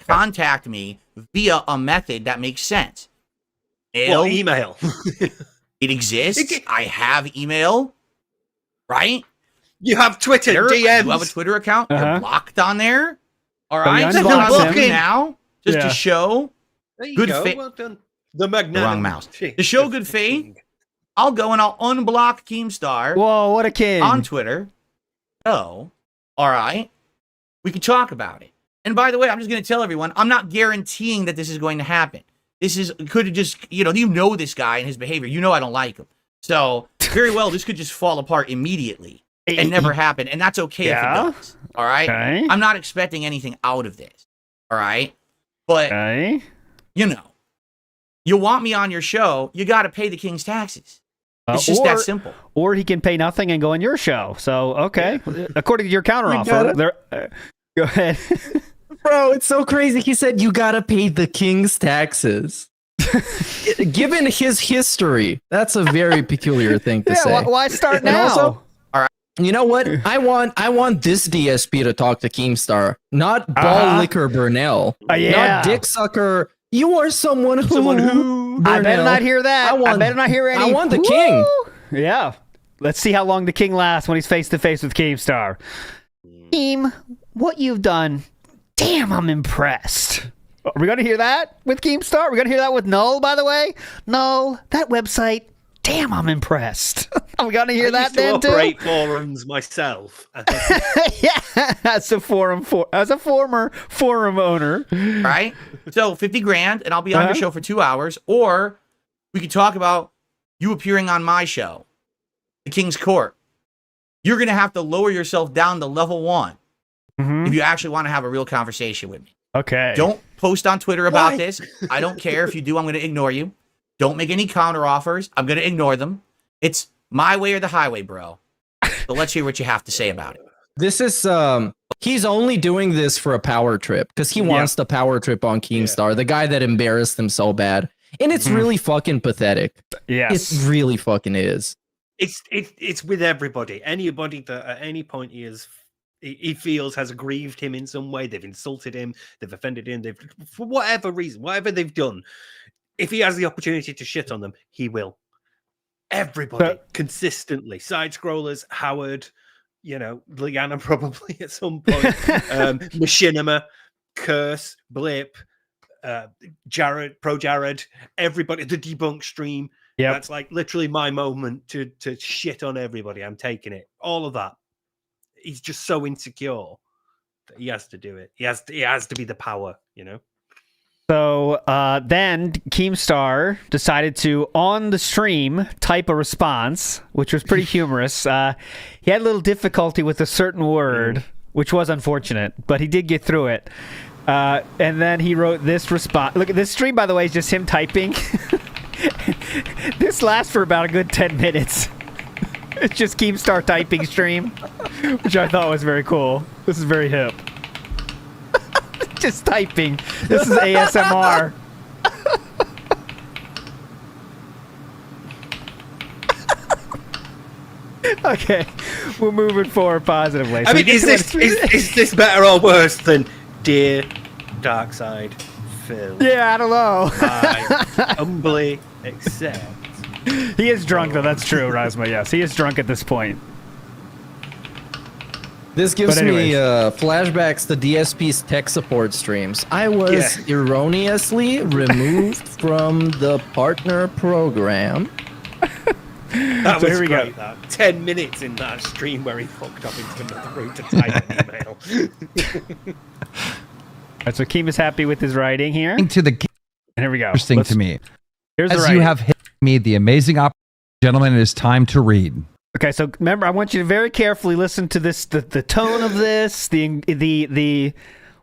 Speaker 8: contact me via a method that makes sense.
Speaker 4: Email.
Speaker 8: It exists. I have email. Right?
Speaker 4: You have Twitter DMs.
Speaker 8: You have a Twitter account. You're blocked on there. All
Speaker 6: So
Speaker 8: right.
Speaker 6: you
Speaker 8: So what I'm
Speaker 6: unblocked
Speaker 8: doing
Speaker 6: him.
Speaker 8: now, just to show
Speaker 4: There you
Speaker 8: good
Speaker 4: go.
Speaker 8: faith.
Speaker 4: Well done. The
Speaker 8: The wrong
Speaker 4: magnanimous.
Speaker 8: mouse. To show good faith, I'll go and I'll unblock Keemstar
Speaker 6: whoa, what a kid!
Speaker 8: on Twitter. Oh, all right. We can talk about it. And by the way, I'm just going to tell everyone, I'm not guaranteeing that this is going to happen. This could have just, you know this guy and his behavior. You know I don't like him. So very well, this could just fall apart immediately and never happen. And that's okay if it does. All right.
Speaker 6: Okay.
Speaker 8: I'm not expecting anything out of this. All right. But, you know, you want me on your show, you got to pay the king's taxes. It's just that simple.
Speaker 6: Or he can pay nothing and go on your show. So, okay. According to your counteroffer, go ahead.
Speaker 7: Bro, it's so crazy. He said you gotta pay the king's taxes. Given his history, that's a very peculiar thing to say.
Speaker 6: Why start
Speaker 7: And
Speaker 6: now?
Speaker 7: also, you know what? I want this DSP to talk to Keemstar, not Ball Licker Burnell, not Dick Sucker. You are someone who
Speaker 6: I better not hear that. I better not hear any.
Speaker 7: I want the king.
Speaker 6: Yeah. Let's see how long the king lasts when he's face to face with Keemstar. Keem, what you've done, damn, I'm impressed. Are we going to hear that with Keemstar? Are we going to hear that with Null, by the way? Null, that website, damn, I'm impressed. Are we going to hear that then, too?
Speaker 4: I used to operate forums myself.
Speaker 6: Yeah, as a former forum owner.
Speaker 8: Right? So 50 grand, and I'll be on your show for 2 hours. Or we could talk about you appearing on my show, The King's Court. You're going to have to lower yourself down to level 1 if you actually want to have a real conversation with me.
Speaker 6: Okay.
Speaker 8: Don't post on Twitter about this. I don't care. If you do, I'm going to ignore you. Don't make any counter offers. I'm going to ignore them. It's my way or the highway, bro. So let's hear what you have to say about it.
Speaker 7: This is he's only doing this for a power trip because he wants the power trip on Keemstar, the guy that embarrassed him so bad. And it's really fucking pathetic.
Speaker 6: Yes.
Speaker 7: It really fucking is.
Speaker 4: It's with everybody. Anybody that at any point he feels has aggrieved him in some way, they've insulted him, they've offended him, they've, for whatever reason, whatever they've done, if he has the opportunity to shit on them, he will. Everybody, consistently. Side scrollers, Howard, Leanna probably at some point, Machinima, Curse, Blip, Jared, Pro Jared, everybody, the debunk stream.
Speaker 6: Yeah,
Speaker 4: that's like literally my moment to shit on everybody. I'm taking it. All of that. He's just so insecure that he has to do it. He has to be the power,
Speaker 6: So then Keemstar decided to, on the stream, type a response, which was pretty humorous. He had a little difficulty with a certain word, which was unfortunate, but he did get through it. And then he wrote this response. Look, this stream, by the way, is just him typing. This lasts for about a good 10 minutes. It's just Keemstar typing stream, which I thought was very cool. This is very hip. Just typing. This is ASMR. Okay, we're moving forward positively. So
Speaker 4: I mean, is this better or worse than Dear Darkside Phil?
Speaker 6: Yeah, I don't know.
Speaker 4: I humbly accept.
Speaker 6: He is drunk, though. That's true, Razma. Yes, he is drunk at this point.
Speaker 7: This gives me flashbacks to DSP's tech support streams. I was erroneously removed from the partner program.
Speaker 4: That was great. That 10 minutes in that stream where he fucked up into another room to type an email.
Speaker 6: Alright, so Keem is happy with his writing here.
Speaker 10: And
Speaker 6: here we go.
Speaker 10: Interesting to me.
Speaker 6: Here's
Speaker 10: As
Speaker 6: the
Speaker 10: you have hit me the amazing opportunity, gentlemen, it is time to read.
Speaker 6: Okay, so remember, I want you to very carefully listen to this, the tone of this, the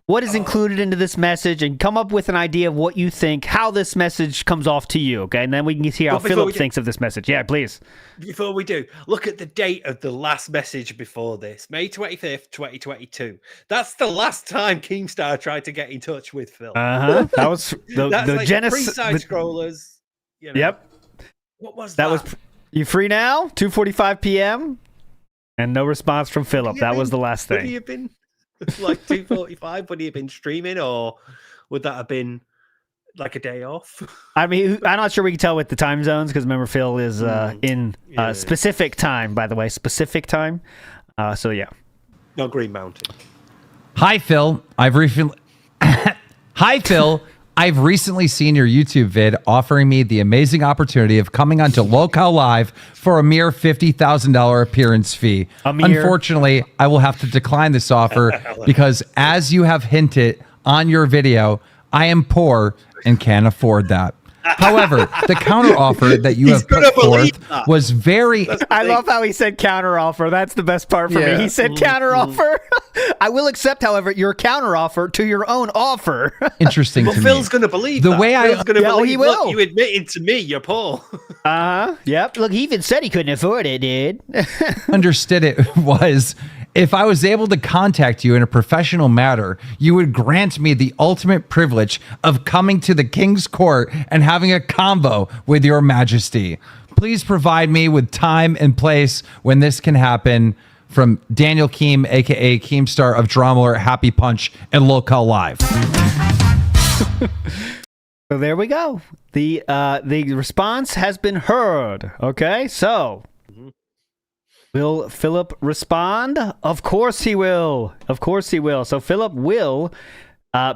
Speaker 6: what is included into this message, and come up with an idea of what you think, how this message comes off to you, okay? And then we can see how Philip thinks of this message. Yeah, please.
Speaker 4: Before we do, look at the date of the last message before this, May 25th, 2022. That's the last time Keemstar tried to get in touch with Phil.
Speaker 6: Uh-huh. That was the
Speaker 4: like
Speaker 6: Genesis.
Speaker 4: Pre-side scrollers.
Speaker 6: Yep.
Speaker 4: What was that?
Speaker 6: That was... You free now? 2:45 p.m. And no response from Philip. That was the last thing.
Speaker 4: Would he have been like 2:45? Would he have been streaming, or would that have been like a day off?
Speaker 6: I mean, I'm not sure we can tell with the time zones because remember Phil is in specific time. By the way, specific time. So yeah.
Speaker 4: No, Green Mountain.
Speaker 10: Hi Phil. Hi Phil. I've recently seen your YouTube vid offering me the amazing opportunity of coming onto Locale Live for a mere $50,000 appearance fee. Unfortunately, I will have to decline this offer because, as you have hinted on your video, I am poor and can't afford that. However, the counter offer that you have put forth was very...
Speaker 6: I love how he said counter offer. That's the best part for me. He said counter offer. I will accept, however, your counter offer to your own offer.
Speaker 10: Interesting to me.
Speaker 4: Phil's going to believe
Speaker 10: the
Speaker 4: that.
Speaker 10: way
Speaker 4: Phil's going to believe
Speaker 6: he will.
Speaker 4: Look, you admitted to me you're poor.
Speaker 6: Yep. Look, he even said he couldn't afford it, dude.
Speaker 10: Understood it was If I was able to contact you in a professional matter, you would grant me the ultimate privilege of coming to the King's Court and having a convo with your majesty. Please provide me with time and place when this can happen. From Daniel Keem, aka Keemstar of Drama Alert, Happy Punch, and Local Live.
Speaker 6: So there we go. The response has been heard. Okay, so will Philip respond? Of course he will. Of course he will. So Philip will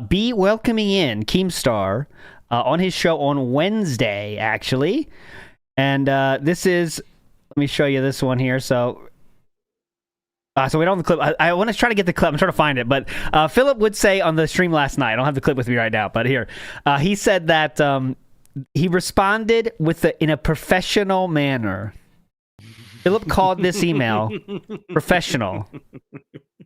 Speaker 6: be welcoming in Keemstar on his show on Wednesday, actually. And this is, let me show you this one here. So we don't have the clip. I want to try to get the clip. I'm trying to find it. But Philip would say on the stream last night, I don't have the clip with me right now, but here. He said that he responded in a professional manner. Philip called this email professional,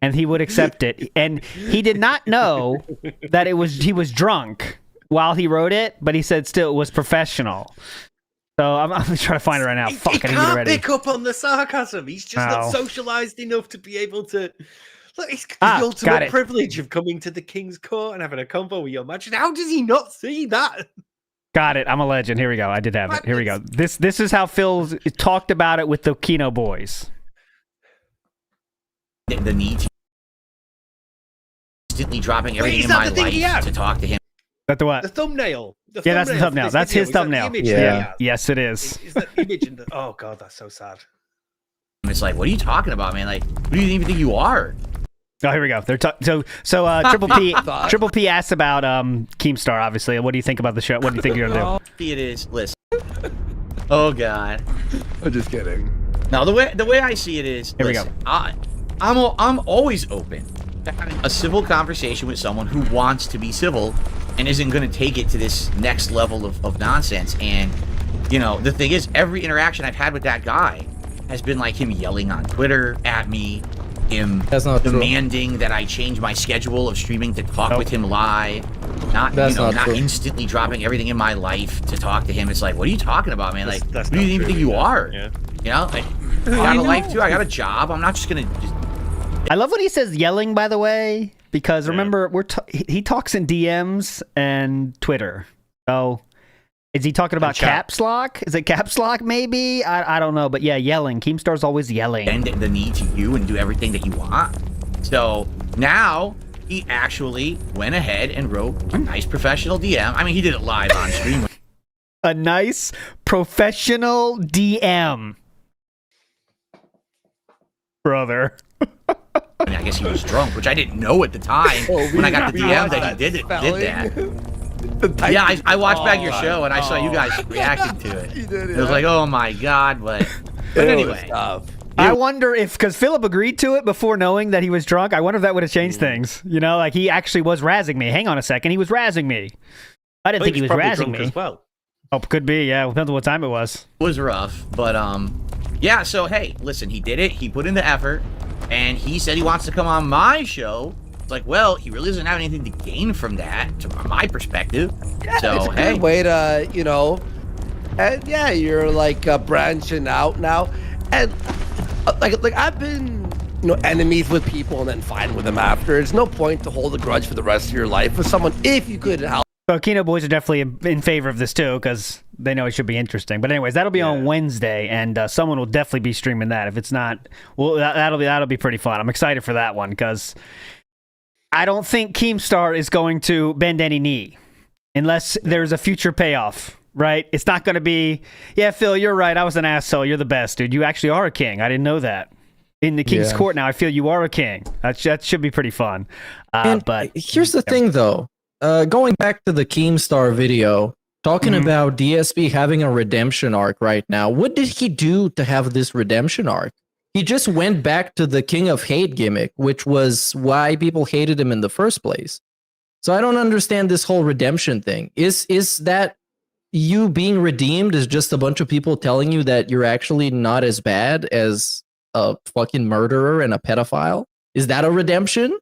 Speaker 6: and he would accept it. And he did not know that he was drunk while he wrote it, but he said still it was professional. So I'm trying to find it right now. Fuck, I need to get ready.
Speaker 4: He can't pick up on the sarcasm. He's just not socialized enough to be able to. Look, it's the ultimate privilege of coming to the King's Court and having a convo with your majesty. How does he not see that?
Speaker 6: Got it. I'm a legend. Here we go. I did have it. Here we go. This is how Phil talked about it with the Kino boys.
Speaker 8: The need to instantly dropping everything in my life to talk to him.
Speaker 6: That's the what?
Speaker 4: The thumbnail.
Speaker 6: That's the thumbnail. That's his thumbnail.
Speaker 4: Yeah.
Speaker 6: Yes, it is.
Speaker 4: Is that image in the... Oh, God, that's so sad.
Speaker 8: It's like, what are you talking about, man? Like, who do you even think you are?
Speaker 6: Oh, here we go. They're Triple P asked about Keemstar, obviously. What do you think about the show? What do you think you're going to do?
Speaker 8: It is. Listen. Oh, God.
Speaker 12: I'm just kidding.
Speaker 8: No, the way I see it is...
Speaker 6: Here we go.
Speaker 8: I'm always open to having a civil conversation with someone who wants to be civil and isn't going to take it to this next level of nonsense. And, you know, the thing is, every interaction I've had with that guy has been like him yelling on Twitter at me, him demanding that I change my schedule of streaming to talk with him live, not instantly dropping everything in my life to talk to him. It's like, what are you talking about, man? Like, who do you even think you are? Yeah. You know, like, I got a life too. I got a job. I'm not just gonna.
Speaker 6: I love when he says yelling, by the way, because remember he talks in DMs and Twitter. So is he talking about caps lock? Is it caps lock? Maybe I don't know, but yeah, yelling. Keemstar's always yelling.
Speaker 8: And the need to you and do everything that you want. So now he actually went ahead and wrote a nice professional DM. I mean, he did it live on stream.
Speaker 6: A nice professional DM, brother.
Speaker 8: I mean, I guess he was drunk, which I didn't know at the time when I got the DM that he did that. Yeah, I watched back your show and I saw you guys reacting to it. It was like, oh my God, but anyway.
Speaker 6: I wonder if, because Philip agreed to it before knowing that he was drunk, I wonder if that would have changed things. You know, like he actually was razzing me. Hang on a second, he was razzing me. I didn't think he was razzing me.
Speaker 4: As well.
Speaker 6: Oh, could be, yeah. Depends on what time it was.
Speaker 8: It was rough, but yeah, so hey, listen, he did it. He put in the effort. And he said he wants to come on my show. It's like, well, he really doesn't have anything to gain from that, from my perspective.
Speaker 12: Yeah,
Speaker 8: so,
Speaker 12: it's a good way to, you know, and yeah, you're like branching out now. And like I've been, you know, enemies with people and then fine with them after. There's no point to hold a grudge for the rest of your life with someone if you could help.
Speaker 6: So Kino boys are definitely in favor of this too, because they know it should be interesting. But anyways, that'll be on Wednesday, and someone will definitely be streaming that. If it's not, well, that'll be pretty fun. I'm excited for that one because I don't think Keemstar is going to bend any knee unless there's a future payoff. Right? It's not going to be, yeah, Phil, you're right. I was an asshole. You're the best, dude. You actually are a king. I didn't know that. In the King's Court now, I feel you are a king. That should be pretty fun. But
Speaker 7: here's the thing, though. Going back to the Keemstar video, talking about DSP having a redemption arc right now. What did he do to have this redemption arc? He just went back to the King of Hate gimmick, which was why people hated him in the first place. So I don't understand this whole redemption thing. Is that you being redeemed is just a bunch of people telling you that you're actually not as bad as a fucking murderer and a pedophile? Is that a redemption?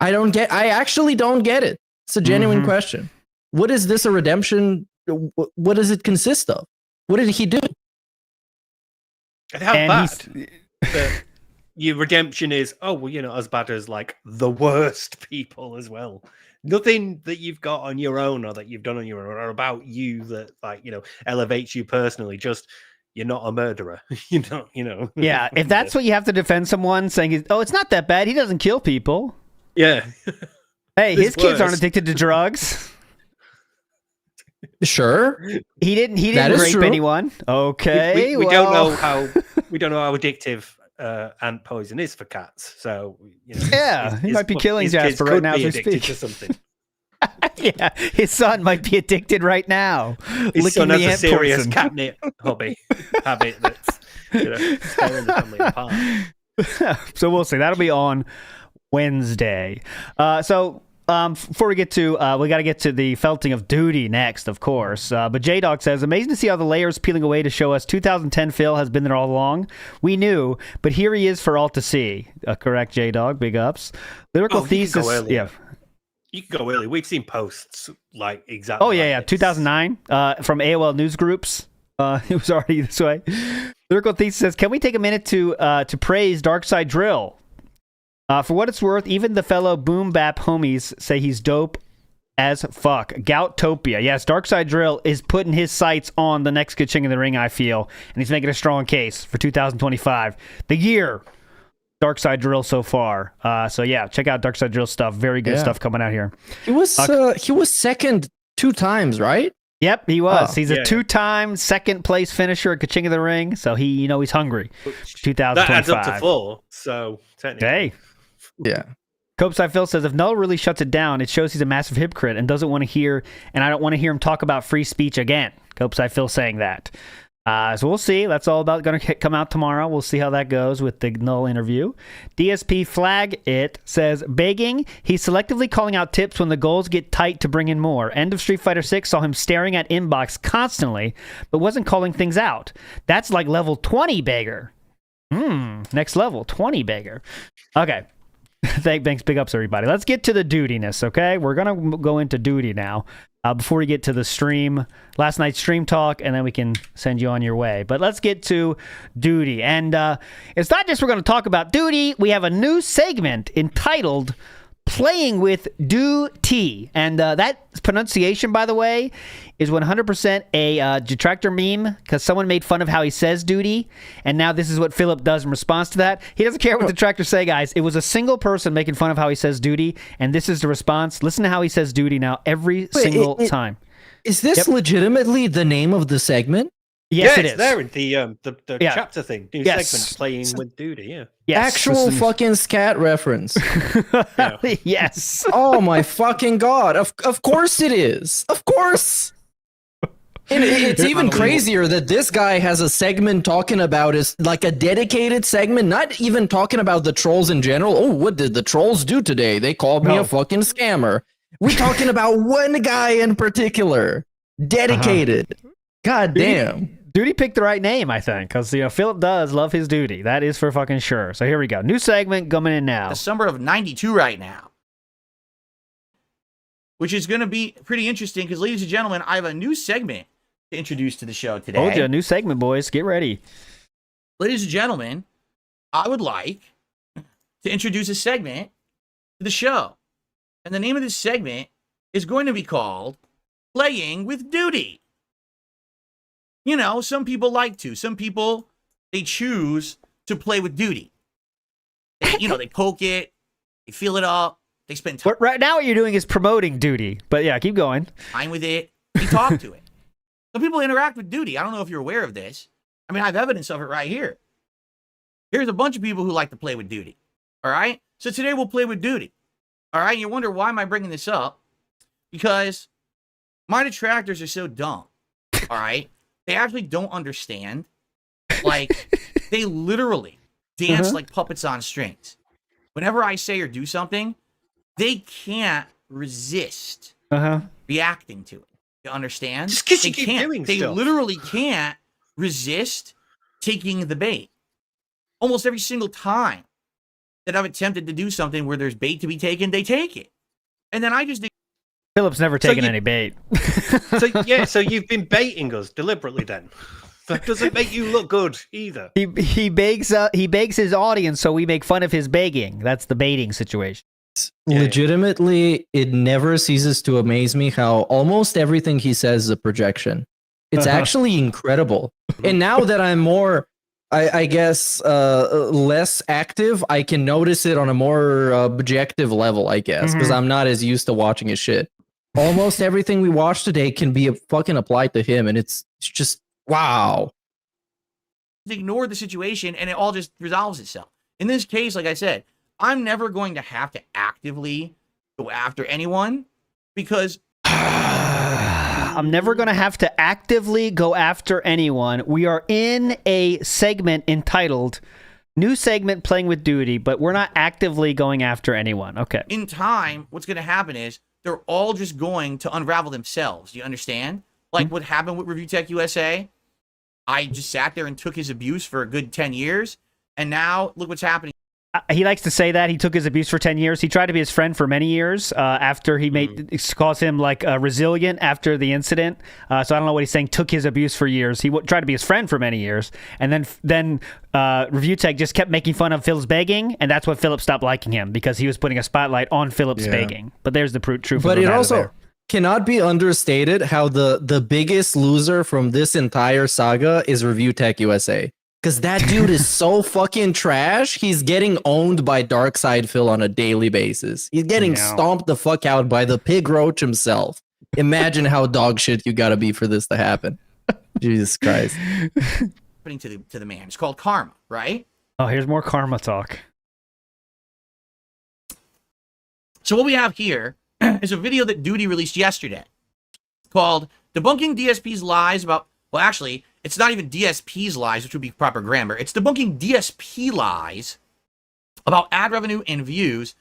Speaker 7: I actually don't get it. It's a genuine question. What is this a redemption? What does it consist of? What did he do?
Speaker 4: And how fast? your redemption is, oh, well, you're not as bad as like the worst people as well. Nothing that you've got on your own or that you've done on your own or about you that like, elevates you personally. Just you're not a murderer.
Speaker 6: Yeah, if that's what you have to defend someone saying, oh, it's not that bad. He doesn't kill people.
Speaker 4: Yeah.
Speaker 6: Hey, his kids aren't addicted to drugs.
Speaker 7: Sure.
Speaker 6: He didn't rape anyone. Okay.
Speaker 4: We don't know how addictive ant poison is for cats. So
Speaker 6: he might be killing Jasper right now as we speak.
Speaker 4: To something.
Speaker 6: Yeah, his son might be addicted right now.
Speaker 4: His son has a serious catnip habit that's tearing the family apart.
Speaker 6: So we'll see. That'll be on Wednesday. Before we get to, we got to get to the felting of duty next, of course. But J-Dog says, amazing to see how the layers peeling away to show us 2010 Phil has been there all along. We knew, but here he is for all to see. Correct, J-Dog. Big ups. Lyrical thesis. Yeah.
Speaker 4: You can go early. We've seen posts like exactly.
Speaker 6: Oh, yeah. 2009 from AOL news groups. It was already this way. Lyrical thesis says, can we take a minute to praise Darkside Drill? For what it's worth, even the fellow Boom Bap homies say he's dope as fuck. Gouttopia. Yes, Darkside Drill is putting his sights on the next good ching in the ring, I feel. And he's making a strong case for 2025. The year Darkside Drill so far. So yeah, check out Darkside Drill stuff. Very good stuff coming out here.
Speaker 7: He was second 2 times, right?
Speaker 6: Yep, he was. He's a 2-time second place finisher at Kaching of the Ring. So he's hungry. 2025.
Speaker 4: That adds up to 4. So technically.
Speaker 6: Hey.
Speaker 7: Yeah.
Speaker 6: Copeside Phil says, if Null really shuts it down, it shows he's a massive hypocrite and doesn't want to hear, and I don't want to hear him talk about free speech again. Copeside Phil saying that. So we'll see. That's all about going to come out tomorrow. We'll see how that goes with the Null interview. DSP Flag It says, begging, he's selectively calling out tips when the goals get tight to bring in more. End of Street Fighter 6 saw him staring at inbox constantly, but wasn't calling things out. That's like level 20 beggar. Next level, 20 beggar. Okay. Thanks, big ups, everybody. Let's get to the dudiness, okay? We're going to go into duty now before we get to the stream, last night's stream talk, and then we can send you on your way. But let's get to duty. And it's not just we're going to talk about duty. We have a new segment entitled Playing with Duty. And that pronunciation, by the way, is 100% a detractor meme because someone made fun of how he says duty. And now this is what Philip does in response to that. He doesn't care what detractors say, guys. It was a single person making fun of how he says duty. And this is the response. Listen to how he says duty now every single time.
Speaker 7: Is this legitimately the name of the segment?
Speaker 6: Yes, it is.
Speaker 4: There in the chapter thing. New segment, Playing with Duty, yeah.
Speaker 6: Yes.
Speaker 7: Actual fucking scat reference.
Speaker 6: Yes.
Speaker 7: Oh my fucking god. Of course it is. Of course. And it's even crazier that this guy has a segment talking about is like a dedicated segment, not even talking about the trolls in general. Oh, what did the trolls do today? They called me a fucking scammer. We're talking about one guy in particular. Dedicated. God damn.
Speaker 6: Duty picked the right name, I think, because Philip does love his duty. That is for fucking sure. So here we go. New segment coming in now.
Speaker 8: The summer of 92 right now. Which is going to be pretty interesting because, ladies and gentlemen, I have a new segment to introduce to the show today.
Speaker 6: Told you, a new segment, boys. Get ready.
Speaker 8: Ladies and gentlemen, I would like to introduce a segment to the show. And the name of this segment is going to be called Playing with Duty. Some people like to. Some people, they choose to play with duty. They poke it, they feel it up, they spend time.
Speaker 6: Right now what you're doing is promoting duty. But yeah, keep going.
Speaker 8: Time with it, they talk to it. Some people interact with duty. I don't know if you're aware of this. I mean, I have evidence of it right here. Here's a bunch of people who like to play with duty. All right? So today we'll play with duty. All right? You wonder, why am I bringing this up? Because my detractors are so dumb. All right? They actually don't understand. Like, they literally dance like puppets on strings. Whenever I say or do something, they can't resist reacting to it. You understand?
Speaker 4: Just because you keep doing
Speaker 8: They
Speaker 4: stuff.
Speaker 8: literally can't resist taking the bait. Almost every single time that I've attempted to do something where there's bait to be taken, they take it. And then I just...
Speaker 6: Philip's never taken any bait.
Speaker 4: So you've been baiting us deliberately then. That doesn't make you look good either.
Speaker 6: He begs his audience, so we make fun of his begging. That's the baiting situation.
Speaker 7: Legitimately, it never ceases to amaze me how almost everything he says is a projection. It's actually incredible. And now that I'm more, I guess, less active, I can notice it on a more objective level, I guess, because I'm not as used to watching his shit. Almost everything we watch today can be fucking applied to him, and it's just, wow.
Speaker 8: Ignore the situation, and it all just resolves itself. In this case, like I said, I'm never going to have to actively go after anyone because
Speaker 6: I'm never going to have to actively go after anyone. We are in a segment entitled New Segment Playing with Duty, but we're not actively going after anyone. Okay.
Speaker 8: In time, what's going to happen is they're all just going to unravel themselves. You understand? Like what happened with Review Tech USA? I just sat there and took his abuse for a good 10 years, and now look what's happening.
Speaker 6: He likes to say that he took his abuse for 10 years. He tried to be his friend for many years after he calls him like resilient after the incident. So I don't know what he's saying. Took his abuse for years. He tried to be his friend for many years, and then Review Tech just kept making fun of Phil's begging, and that's what Philip stopped liking him because he was putting a spotlight on Philip's begging. But there's the truth.
Speaker 7: But it also cannot be understated how the biggest loser from this entire saga is Review Tech USA. Because that dude is so fucking trash. He's getting owned by Darkside Phil on a daily basis. He's getting stomped the fuck out by the pig roach himself. Imagine how dog shit you gotta be for this to happen. Jesus Christ.
Speaker 8: Happening to the man. It's called karma, right?
Speaker 6: Oh, here's more karma talk.
Speaker 8: So what we have here is a video that Duty released yesterday called Debunking DSP's Lies About... Well, actually, it's not even DSP's lies, which would be proper grammar. It's debunking DSP lies about ad revenue and views.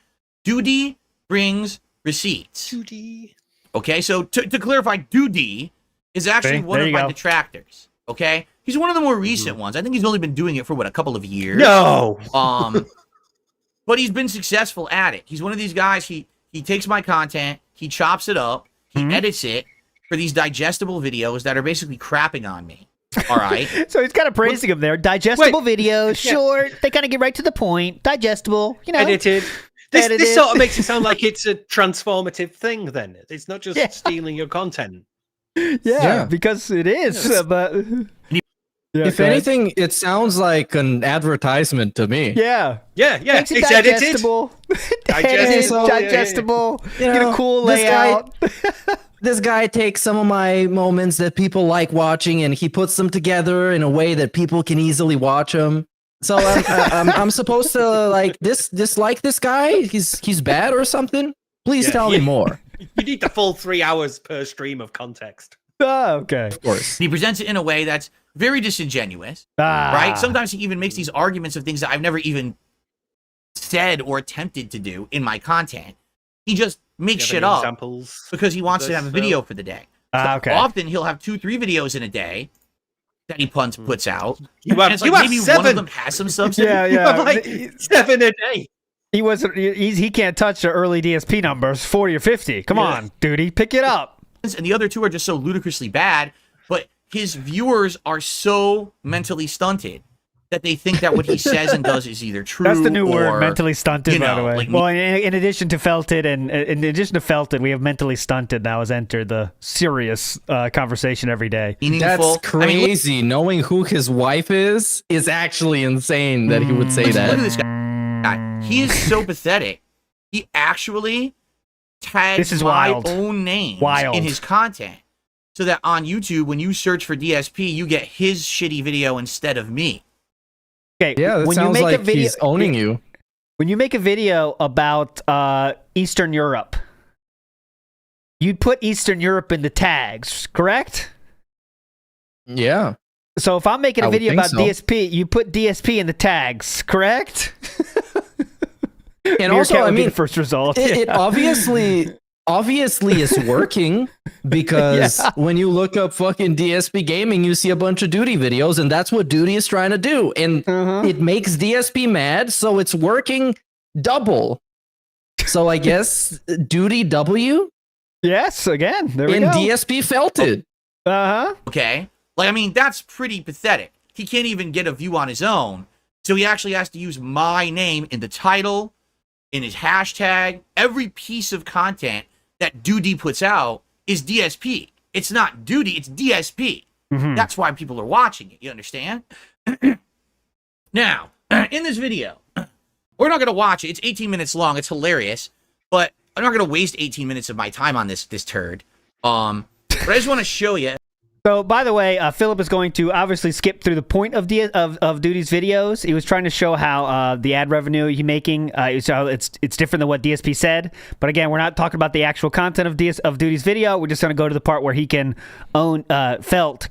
Speaker 8: Duty brings receipts.
Speaker 4: Duty.
Speaker 8: Okay, so to clarify, Duty is actually one of my detractors. Okay, he's one of the more recent ones. I think he's only been doing it for a couple of years.
Speaker 4: No.
Speaker 8: But he's been successful at it. He's one of these guys. He takes my content, he chops it up, he edits it for these digestible videos that are basically crapping on me. All right.
Speaker 6: So he's kind of praising him there. Digestible videos, short. They kind of get right to the point. Digestible,
Speaker 4: edited. This sort of makes it sound like it's a transformative thing. Then it's not just stealing your content.
Speaker 6: Yeah, because it is. But
Speaker 7: if anything, it sounds like an advertisement to me.
Speaker 6: Yeah.
Speaker 4: It's
Speaker 6: digestible. Digestible. Get a cool layout.
Speaker 7: This guy takes some of my moments that people like watching and he puts them together in a way that people can easily watch them. So I'm supposed to dislike this guy? He's bad or something? Please tell me more.
Speaker 4: You need the full 3 hours per stream of context.
Speaker 6: Oh, okay.
Speaker 7: Of course.
Speaker 8: He presents it in a way that's very disingenuous, right? Sometimes he even makes these arguments of things that I've never even said or attempted to do in my content. He just makes shit up because he wants to have a video for the day.
Speaker 6: Okay.
Speaker 8: Often he'll have 2-3 videos in a day that he puts out.
Speaker 4: You have
Speaker 8: maybe
Speaker 4: 7.
Speaker 8: One of them has some substance.
Speaker 6: Yeah.
Speaker 4: You have like 7 a day.
Speaker 6: He can't touch the early DSP numbers, 40 or 50. Come on, Duty, pick it up.
Speaker 8: And the other 2 are just so ludicrously bad, but his viewers are so mentally stunted that they think that what he says and does is either true.
Speaker 6: That's the new
Speaker 8: or,
Speaker 6: word, mentally stunted, by the way.
Speaker 8: Like,
Speaker 6: well, in addition to felted, we have mentally stunted now has entered the serious conversation every day.
Speaker 7: That's crazy. Knowing who his wife is actually insane that he would say that.
Speaker 8: Look at this guy. He is so pathetic. He actually tags my own name in his content. So that on YouTube, when you search for DSP, you get his shitty video instead of me.
Speaker 6: Okay,
Speaker 7: yeah, that sounds like he's owning you.
Speaker 6: When you make a video about Eastern Europe, you'd put Eastern Europe in the tags, correct?
Speaker 7: Yeah.
Speaker 6: So if I'm making a video about DSP, you put DSP in the tags, correct?
Speaker 7: And also, I mean,
Speaker 6: the first result.
Speaker 7: It obviously is working because when you look up fucking DSP gaming, you see a bunch of Duty videos, and that's what Duty is trying to do. And it makes DSP mad, so it's working double. So I guess Duty W?
Speaker 6: Yes, again. There we
Speaker 7: and
Speaker 6: go.
Speaker 7: DSP felt it.
Speaker 6: Uh-huh.
Speaker 8: Okay. Like, I mean, that's pretty pathetic. He can't even get a view on his own. So he actually has to use my name in the title, in his hashtag. Every piece of content that Duty puts out is DSP. It's not Duty, it's DSP. That's why people are watching it. You understand? Now, in this video, we're not going to watch it. It's 18 minutes long. It's hilarious. But I'm not going to waste 18 minutes of my time on this turd. But I just want to show you.
Speaker 6: So, by the way, Philip is going to obviously skip through the point of Duty's videos. He was trying to show how the ad revenue he's making, it's different than what DSP said. But again, we're not talking about the actual content of Duty's video. We're just going to go to the part where he can felt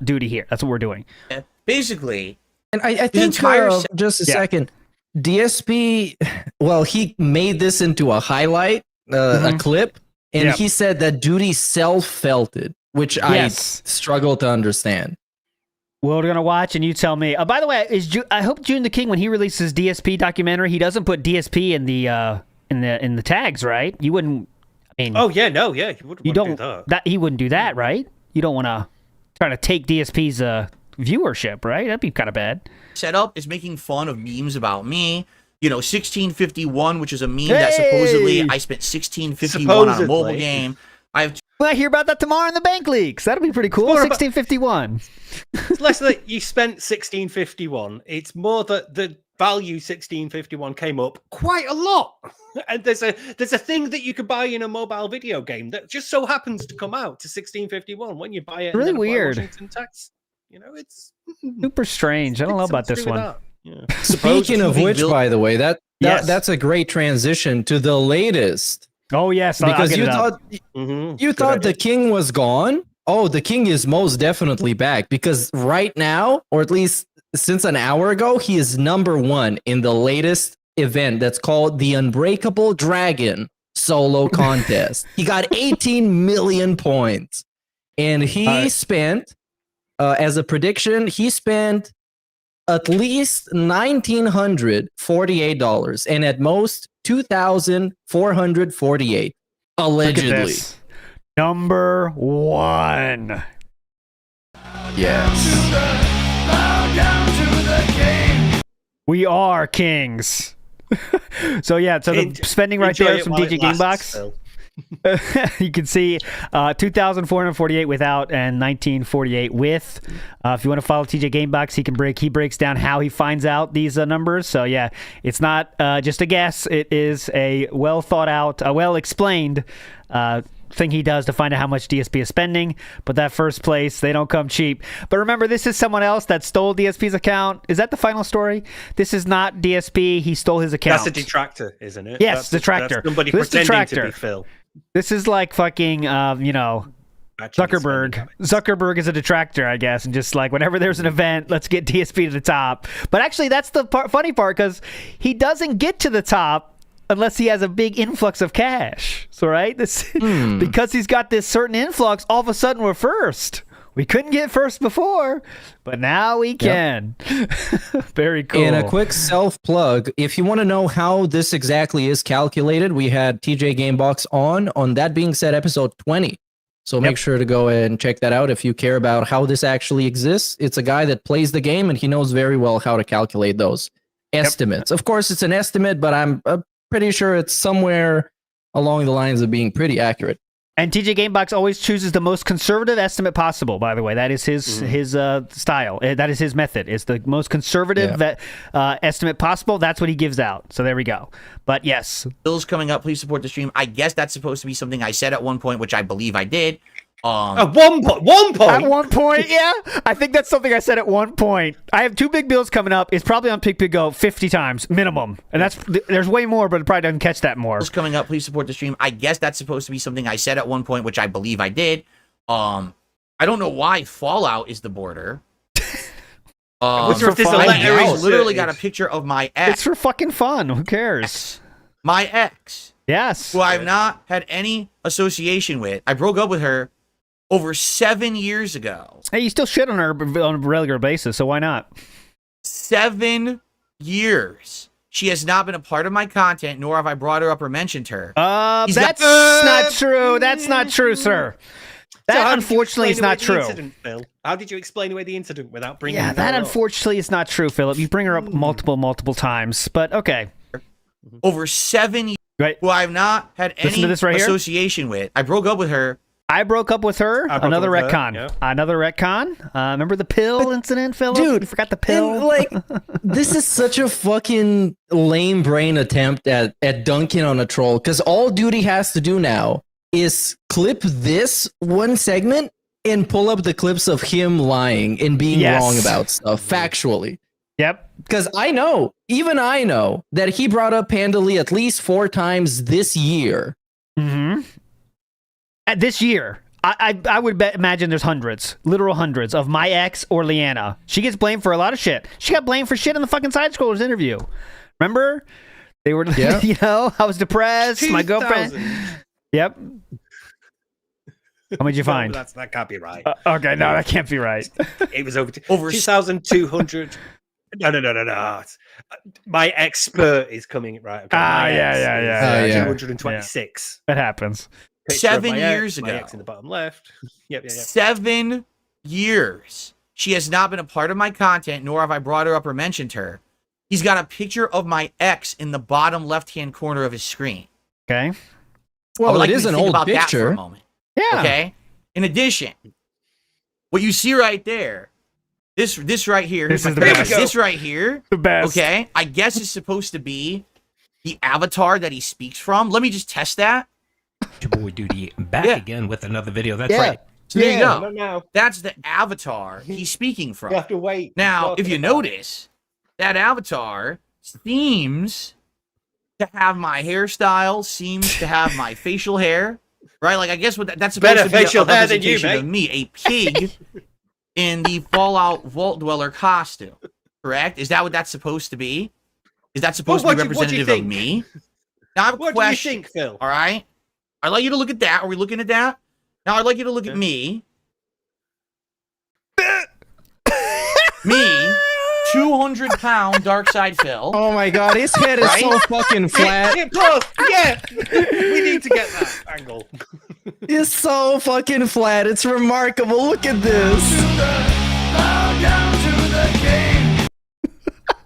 Speaker 6: Duty here. That's what we're doing.
Speaker 8: Basically,
Speaker 7: and I think just a second. DSP, well, he made this into a highlight, a clip, and he said that Duty self-felt it, which I struggle to understand.
Speaker 6: Well, we're gonna watch, and you tell me. By the way, I hope June the King, when he releases DSP documentary, he doesn't put DSP in the tags, right? You wouldn't. I mean,
Speaker 4: you
Speaker 6: don't
Speaker 4: do
Speaker 6: that. He wouldn't do that, right? You don't want to try to take DSP's viewership, right? That'd be kind of bad.
Speaker 8: Setup is making fun of memes about me. 1651, which is a meme that supposedly I spent 1651 on a mobile game. I
Speaker 6: hear about that tomorrow in the bank leaks. That'll be pretty cool. 1651.
Speaker 4: It's less that you spent 1651. It's more that the value 1651 came up quite a lot. And there's a thing that you could buy in a mobile video game that just so happens to come out to 1651 when you buy it.
Speaker 6: Really weird.
Speaker 4: Washington tax. It's
Speaker 6: super strange. I don't know about this one.
Speaker 4: Yeah.
Speaker 7: Speaking of which, by the way, that's a great transition to the latest.
Speaker 6: Oh yes,
Speaker 7: because you thought the king was gone. Oh, the king is most definitely back, because right now, or at least since an hour ago, he is #1 in the latest event that's called the Unbreakable Dragon solo contest. He got 18 million points, and he spent, as a prediction, he spent at least $1,948 and at most $2,448 allegedly.
Speaker 6: #1.
Speaker 7: Yes.
Speaker 6: We are kings. So the spending right there is from DJ Gamebox. You can see 2,448 without and 1,948 with. If you want to follow TJ Gamebox, he breaks down how he finds out these numbers. So it's not just a guess. It is a well thought out, well explained thing he does to find out how much DSP is spending. But that first place, they don't come cheap. But remember, this is someone else that stole DSP's account. Is that the final story? This is not DSP. He stole his account.
Speaker 4: That's a detractor, isn't it?
Speaker 6: Yes, detractor.
Speaker 4: That's somebody pretending to be Phil.
Speaker 6: This is like fucking, Zuckerberg. Zuckerberg is a detractor, I guess, and just like whenever there's an event, let's get DSP to the top. But actually, that's the funny part, because he doesn't get to the top unless he has a big influx of cash. So, right? Because he's got this certain influx, all of a sudden we're first. We couldn't get first before, but now we can. Very cool.
Speaker 7: And a quick self-plug. If you want to know how this exactly is calculated, we had TJ Gamebox on That Being Said, episode 20. So make sure to go and check that out if you care about how this actually exists. It's a guy that plays the game, and he knows very well how to calculate those estimates. Of course, it's an estimate, but I'm pretty sure it's somewhere along the lines of being pretty accurate.
Speaker 6: And TJ Gamebox always chooses the most conservative estimate possible, by the way. That is his style. That is his method. It's the most conservative estimate possible. That's what he gives out. So there we go. But yes.
Speaker 8: Bill's coming up. Please support the stream. I guess that's supposed to be something I said at one point, which I believe I did.
Speaker 4: At one point.
Speaker 6: At one point, yeah. I think that's something I said at one point. I have 2 big bills coming up. It's probably on Pick Go 50 times minimum, and there's way more, but it probably doesn't catch that more.
Speaker 8: Coming up, please support the stream. I guess that's supposed to be something I said at one point, which I believe I did. I don't know why Fallout is the border.
Speaker 6: I
Speaker 8: literally got a picture of my ex.
Speaker 6: It's for fucking fun. Who cares?
Speaker 8: My ex.
Speaker 6: Yes.
Speaker 8: Who I've not had any association with. I broke up with her over 7 years ago.
Speaker 6: Hey, you still shit on her on a regular basis, so why not?
Speaker 8: 7 years. She has not been a part of my content, nor have I brought her up or mentioned her.
Speaker 6: That's not true. That's not true, sir. That unfortunately is not true.
Speaker 4: Incident, Phil? How did you explain away the incident without bringing?
Speaker 6: Yeah, that unfortunately is not true, Philip. You bring her up multiple times, but okay.
Speaker 8: Over 7 years,
Speaker 6: right.
Speaker 8: who I've not had any
Speaker 6: right
Speaker 8: association with. I broke up with her.
Speaker 6: I broke up with her. Another retcon. Yeah. Another retcon. Remember the pill incident, Philip?
Speaker 7: Dude,
Speaker 6: you forgot the pill.
Speaker 7: Like, this is such a fucking lame brain attempt at dunking on a troll. Because all Duty has to do now is clip this one segment and pull up the clips of him lying and being wrong about stuff factually.
Speaker 6: Yep.
Speaker 7: Because even I know that he brought up Panda Lee at least 4 times this year.
Speaker 6: Mm-hmm. This year, I would imagine there's literal hundreds of my ex or Leanna. She gets blamed for a lot of shit. She got blamed for shit in the fucking Side Scrollers interview. Remember? They were, I was depressed. My girlfriend. Yep. How much you find?
Speaker 4: No, that can't be right.
Speaker 6: Okay, no, that can't be right.
Speaker 4: It was over 2,200. No. My expert is coming right. Okay,
Speaker 6: yeah.
Speaker 4: 226.
Speaker 6: That happens.
Speaker 8: 7 years ago.
Speaker 4: My ex in the bottom left. Yep.
Speaker 8: 7 years. She has not been a part of my content, nor have I brought her up or mentioned her. He's got a picture of my ex in the bottom left-hand corner of his screen.
Speaker 6: Okay.
Speaker 7: Well, it is an old picture.
Speaker 8: That for a moment.
Speaker 6: Yeah.
Speaker 8: Okay. In addition, what you see right there, this right here,
Speaker 6: this is the best.
Speaker 8: This right here,
Speaker 6: the best.
Speaker 8: Okay, I guess it's supposed to be the avatar that he speaks from. Let me just test that.
Speaker 13: Your boy Duty back again with another video. That's right.
Speaker 8: So there you go. No. That's the avatar he's speaking from.
Speaker 4: You have to wait.
Speaker 8: Now, if you notice, that avatar seems to have my hairstyle, seems to have my facial hair, right? Like, I guess that's supposed to be a representation of me, a pig in the Fallout Vault Dweller costume, correct? Is that what that's supposed to be? Is that supposed to be representative of me? Now, I have a question.
Speaker 4: What do you think, Phil?
Speaker 8: All right. I'd like you to look at that. Are we looking at that? Now, I'd like you to look at me. Me, 200-pound Darkside Phil.
Speaker 7: Oh my god, his head is so fucking flat.
Speaker 4: Yeah, we need to get that angle.
Speaker 7: It's so fucking flat. It's remarkable. Look at this.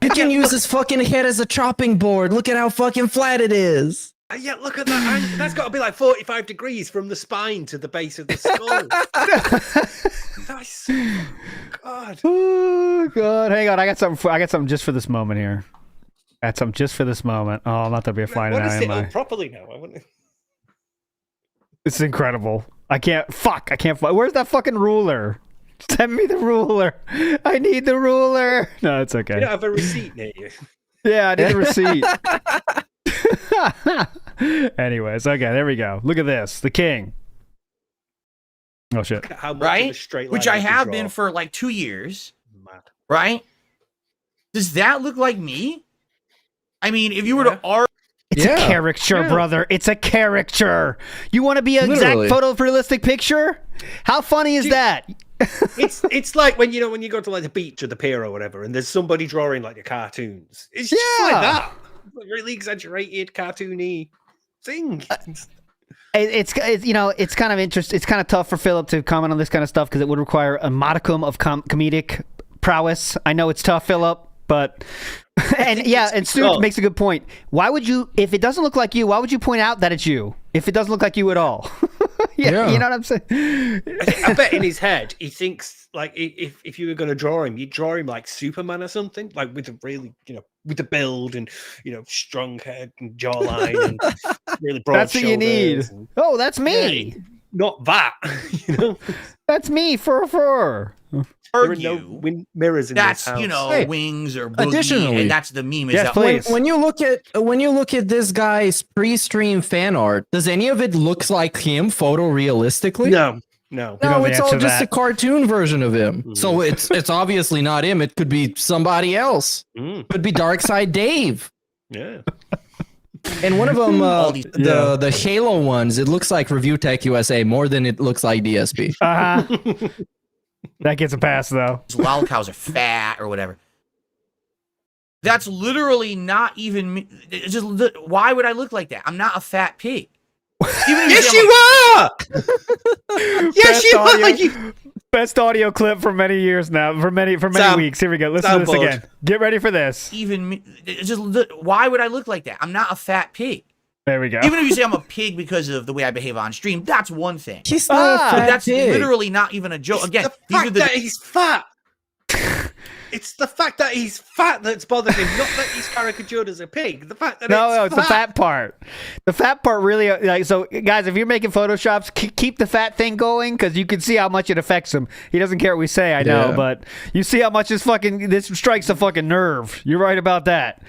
Speaker 7: You can use his fucking head as a chopping board. Look at how fucking flat it is.
Speaker 4: Yeah, look at that. That's got to be like 45 degrees from the spine to the base of the skull. Nice. God.
Speaker 6: Oh god. Hang on, I got something just for this moment here. I got something just for this moment. Oh, I'm not gonna be a flying
Speaker 4: now.
Speaker 6: Am I?
Speaker 4: Properly now.
Speaker 6: It's incredible. I can't. Where's that fucking ruler? Send me the ruler. I need the ruler. No, it's okay.
Speaker 4: You don't have a receipt near you.
Speaker 6: Yeah, I need the receipt. Anyways, okay, there we go. Look at this. The king. Oh shit.
Speaker 4: How much
Speaker 8: right?
Speaker 4: of a straight line
Speaker 8: which I have been for like 2 years.
Speaker 4: Mad.
Speaker 8: Right? Does that look like me? I mean, if you were to argue.
Speaker 6: It's a caricature, brother. It's a caricature. You want to be an exact photorealistic picture? How funny is that?
Speaker 4: It's like when you go to like the beach or the pier or whatever, and there's somebody drawing like your cartoons. It's just like that. Really exaggerated, cartoony thing.
Speaker 6: It's kind of interesting. It's kind of tough for Philip to comment on this kind of stuff because it would require a modicum of comedic prowess. I know it's tough, Philip, but and Stu makes a good point. Why would you, if it doesn't look like you, why would you point out that it's you if it doesn't look like you at all? Yeah, you know what I'm saying?
Speaker 4: I bet in his head he thinks like if you were going to draw him, you'd draw him like Superman or something, like with a really with the build and strong head and jawline and really broad.
Speaker 6: That's what you need. Oh, that's me.
Speaker 4: Yeah, not that.
Speaker 6: That's me. Fur.
Speaker 4: There are no mirrors in
Speaker 8: that's
Speaker 4: this house.
Speaker 8: Wings or boogie,
Speaker 7: additionally,
Speaker 8: and that's the meme.
Speaker 6: Yes, please.
Speaker 7: When you look at this guy's pre-stream fan art, does any of it look like him photorealistically?
Speaker 4: No,
Speaker 7: it's all just a cartoon version of him. So it's obviously not him. It could be somebody else. Could be Darkside Dave.
Speaker 4: Yeah.
Speaker 7: And one of them, the Halo ones, it looks like Review Tech USA more than it looks like DSP.
Speaker 6: That gets a pass, though.
Speaker 8: Wild cows are fat or whatever. That's literally not even me. Why would I look like that? I'm not a fat pig. Even if
Speaker 4: Yes,
Speaker 8: say
Speaker 4: you are. Yes, you are.
Speaker 6: audio, best audio clip for many years now, for many
Speaker 4: Sound-
Speaker 6: weeks. Here we go. Listen to this
Speaker 4: soundboard.
Speaker 6: again. Get ready for this.
Speaker 8: even me- it's just why would I look like that? I'm not a fat pig.
Speaker 6: There we go.
Speaker 8: Even if you say I'm a pig because of the way I behave on stream, that's one thing.
Speaker 7: He's not a
Speaker 8: But
Speaker 7: fat
Speaker 8: that's
Speaker 7: pig.
Speaker 8: literally not even a joke. Again,
Speaker 4: The
Speaker 8: these are
Speaker 4: fact
Speaker 8: the
Speaker 4: that he's fat. It's the fact that he's fat that's bothered him, not that he's caricatured as a pig. The fact that
Speaker 6: No, it's the fat part. The fat part really, like, so guys, if you're making Photoshops, keep the fat thing going because you can see how much it affects him. He doesn't care what we say, I know,
Speaker 7: Yeah.
Speaker 6: but you see how much this strikes a fucking nerve. You're right about that.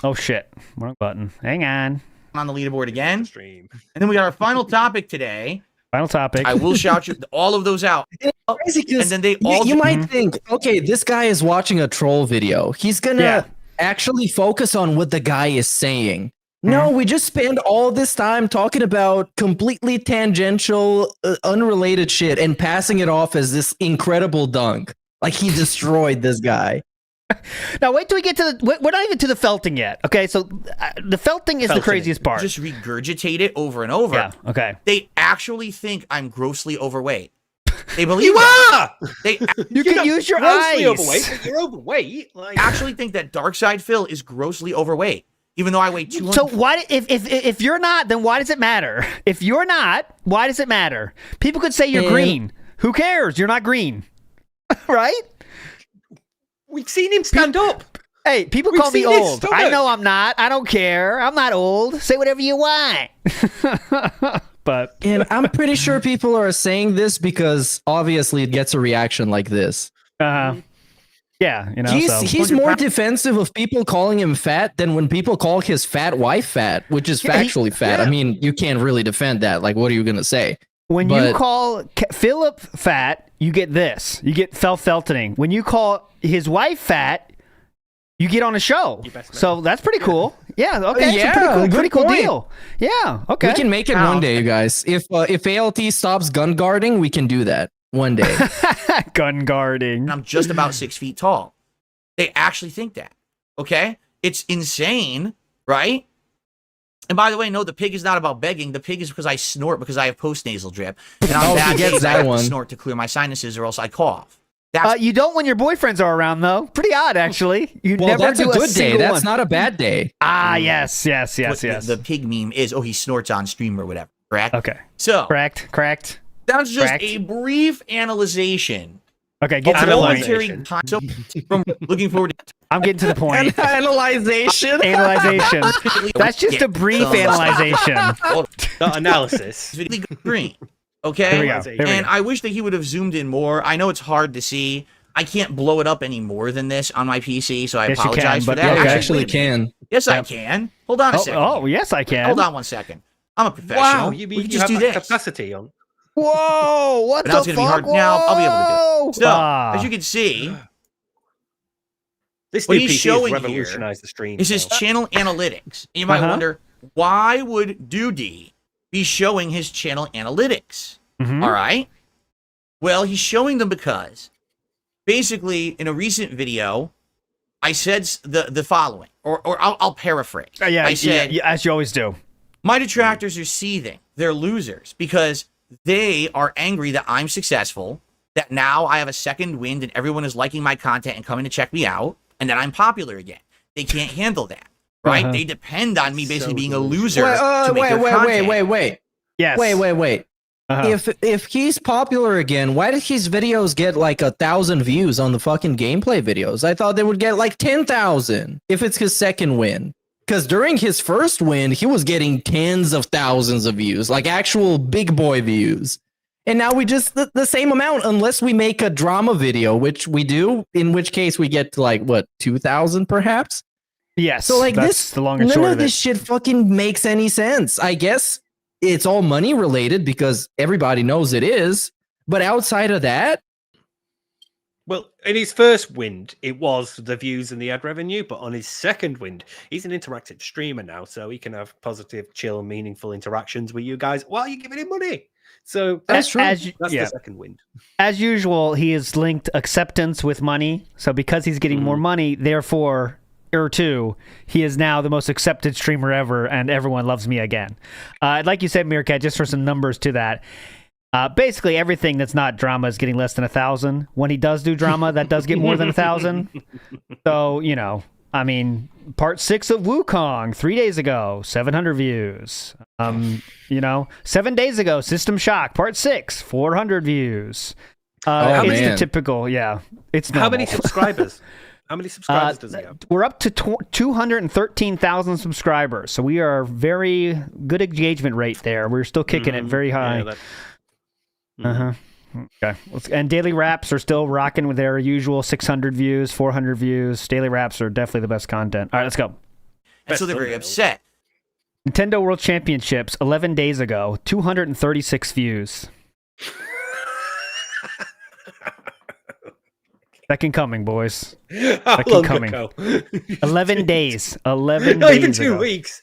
Speaker 6: Oh shit, wrong button. Hang on.
Speaker 8: on the leaderboard again.
Speaker 4: Stream.
Speaker 8: And then we got our final topic today.
Speaker 6: Final topic.
Speaker 8: I will shout you all of those out.
Speaker 7: Crazy 'cause
Speaker 8: And then they
Speaker 7: you,
Speaker 8: all
Speaker 7: you might think, okay, this guy is watching a troll video. He's gonna
Speaker 6: Yeah.
Speaker 7: actually focus on what the guy is saying. No, we just spend all this time talking about completely tangential, unrelated shit and passing it off as this incredible dunk. Like he destroyed this guy.
Speaker 6: Now wait till we get to the. We're not even to the felting yet. Okay, so the felting is the craziest part.
Speaker 8: Just regurgitate it over and over.
Speaker 6: Yeah. Okay.
Speaker 8: They actually think I'm grossly overweight. They believe
Speaker 4: You
Speaker 8: that.
Speaker 4: are.
Speaker 8: They
Speaker 6: You can use your
Speaker 4: grossly
Speaker 6: eyes.
Speaker 4: overweight, but you're overweight. Like,
Speaker 8: actually think that Darkside Phil is grossly overweight, even though I weigh 200.
Speaker 6: So why, if you're not, then why does it matter? If you're not, why does it matter? People could say you're
Speaker 7: And-
Speaker 6: green. Who cares? You're not green, right?
Speaker 4: we've seen him stand up.
Speaker 6: Hey, people
Speaker 4: We've
Speaker 6: call me
Speaker 4: seen his
Speaker 6: old. I
Speaker 4: stomach.
Speaker 6: know I'm not. I don't care. I'm not old. Say whatever you want. But
Speaker 7: And I'm pretty sure people are saying this because obviously it gets a reaction like this.
Speaker 6: yeah, you know. so.
Speaker 7: He's more defensive of people calling him fat than when people call his fat wife fat, which is
Speaker 6: Yeah,
Speaker 7: factually fat. I mean, you can't really defend that. Like, what are you gonna say?
Speaker 6: When you
Speaker 7: But-
Speaker 6: call Philip fat, you get this. You get feltening. When you call his wife fat, you get on a show. So that's pretty cool. Yeah. Okay.
Speaker 7: Yeah,
Speaker 6: so
Speaker 7: good
Speaker 6: pretty cool
Speaker 7: point.
Speaker 6: deal. Yeah. Okay.
Speaker 7: We can make it one day, you guys. If ALT stops gun guarding, we can do that one day.
Speaker 6: Gun guarding.
Speaker 8: And I'm just about 6 feet tall. They actually think that. Okay? It's insane, right? And by the way, no, the pig is not about begging. The pig is because I snort because I have post-nasal drip. And on
Speaker 7: Oh,
Speaker 8: bad
Speaker 7: he gets
Speaker 8: days, I
Speaker 7: that
Speaker 8: have
Speaker 7: one.
Speaker 8: to snort to clear my sinuses or else I cough. That's
Speaker 6: You don't when your boyfriends are around, though. Pretty odd, actually. You
Speaker 7: Well,
Speaker 6: never
Speaker 7: that's
Speaker 6: do
Speaker 7: a good day.
Speaker 6: single
Speaker 7: That's
Speaker 6: one.
Speaker 7: not a bad day.
Speaker 6: Yes.
Speaker 8: what the pig meme is. Oh, he snorts on stream or whatever. Correct?
Speaker 6: Okay.
Speaker 8: So,
Speaker 6: Correct.
Speaker 8: that's just
Speaker 6: Correct.
Speaker 8: a brief analyzation
Speaker 6: Okay, get
Speaker 8: of
Speaker 6: to the point.
Speaker 8: military time. So, from looking forward to
Speaker 6: I'm getting to the point.
Speaker 7: Analyzation.
Speaker 6: Analyzation. That's just a brief analyzation.
Speaker 4: Not analysis.
Speaker 8: really green. Okay?
Speaker 6: There we go. There we
Speaker 8: And
Speaker 6: go.
Speaker 8: I wish that he would have zoomed in more. I know it's hard to see. I can't blow it up any more than this on my PC, so I
Speaker 6: Yes, you
Speaker 8: apologize
Speaker 6: can,
Speaker 8: for
Speaker 6: but
Speaker 8: that.
Speaker 7: Yeah, you
Speaker 6: Okay.
Speaker 7: actually
Speaker 8: wait a minute.
Speaker 7: can.
Speaker 8: Yes, I can. Hold on a second.
Speaker 6: Oh, yes, I can.
Speaker 8: Hold on 1 second. I'm a professional.
Speaker 4: Wow,
Speaker 8: we
Speaker 4: you
Speaker 8: can
Speaker 4: you
Speaker 8: just
Speaker 4: have
Speaker 8: do
Speaker 4: that
Speaker 8: this.
Speaker 4: capacity on.
Speaker 6: Whoa! What
Speaker 8: But now
Speaker 6: the
Speaker 8: it's gonna
Speaker 6: fuck?
Speaker 8: be hard. Now I'll be able to do it. So,
Speaker 6: Ah.
Speaker 8: as you can see,
Speaker 4: This
Speaker 8: What
Speaker 4: new
Speaker 8: he's
Speaker 4: PC
Speaker 8: showing
Speaker 4: has
Speaker 8: here
Speaker 4: revolutionized the stream.
Speaker 8: this is
Speaker 4: so-
Speaker 8: channel analytics. You might
Speaker 6: Uh-huh.
Speaker 8: wonder, why would Doody be showing his channel analytics?
Speaker 6: Mhm.
Speaker 8: All right. Well, he's showing them because basically in a recent video, I said the following, or I'll paraphrase.
Speaker 6: Yeah,
Speaker 8: I said,
Speaker 6: yeah, as you always do.
Speaker 8: my detractors are seething. They're losers because they are angry that I'm successful, that now I have a second wind and everyone is liking my content and coming to check me out, and that I'm popular again. They can't handle that, right?
Speaker 6: Uh-huh.
Speaker 8: They depend on me basically
Speaker 4: So
Speaker 8: being a loser
Speaker 7: Wait,
Speaker 8: to make their content.
Speaker 7: wait.
Speaker 6: Yes.
Speaker 7: Wait.
Speaker 6: Uh-huh.
Speaker 7: If he's popular again, why did his videos get like 1,000 views on the fucking gameplay videos? I thought they would get like 10,000 if it's his second win. Because during his first win, he was getting tens of thousands of views, like actual big boy views. And now we just the same amount, unless we make a drama video, which we do, in which case we get to like what 2,000 perhaps.
Speaker 6: Yes.
Speaker 7: So like
Speaker 6: that's
Speaker 7: this,
Speaker 6: the long and
Speaker 7: none
Speaker 6: short
Speaker 7: of
Speaker 6: of
Speaker 7: this
Speaker 6: it.
Speaker 7: shit fucking makes any sense. I guess it's all money related because everybody knows it is. But outside of that,
Speaker 4: Well, in his first wind, it was the views and the ad revenue, but on his second wind, he's an interactive streamer now, so he can have positive, chill, meaningful interactions with you guys while you're giving him money. So
Speaker 7: That's true.
Speaker 4: That's
Speaker 6: yeah.
Speaker 4: the second wind.
Speaker 6: As usual, he has linked acceptance with money. So because he's getting more money, therefore or two, he is now the most accepted streamer ever, and everyone loves me again. Like you said, Meerkat, just for some numbers to that, basically everything that's not drama is getting less than 1,000. When he does do drama, that does get more than 1,000. So, you know, I mean, part 6 of Wukong 3 days ago, 700 views. You know, 7 days ago, System Shock part 6, 400 views. It's the typical, yeah. It's normal.
Speaker 4: How many subscribers? How many subscribers does he have?
Speaker 6: We're up to 213,000 subscribers, so we are very good engagement rate there. We're still kicking it very high. Okay. And daily raps are still rocking with their usual 600 views, 400 views. Daily raps are definitely the best content. All right, let's go.
Speaker 8: And so they're very upset.
Speaker 6: Nintendo World Championships 11 days ago, 236 views. Second coming, boys. Second coming. 11 days. 11
Speaker 4: Not
Speaker 6: days
Speaker 4: even 2
Speaker 6: ago.
Speaker 4: weeks.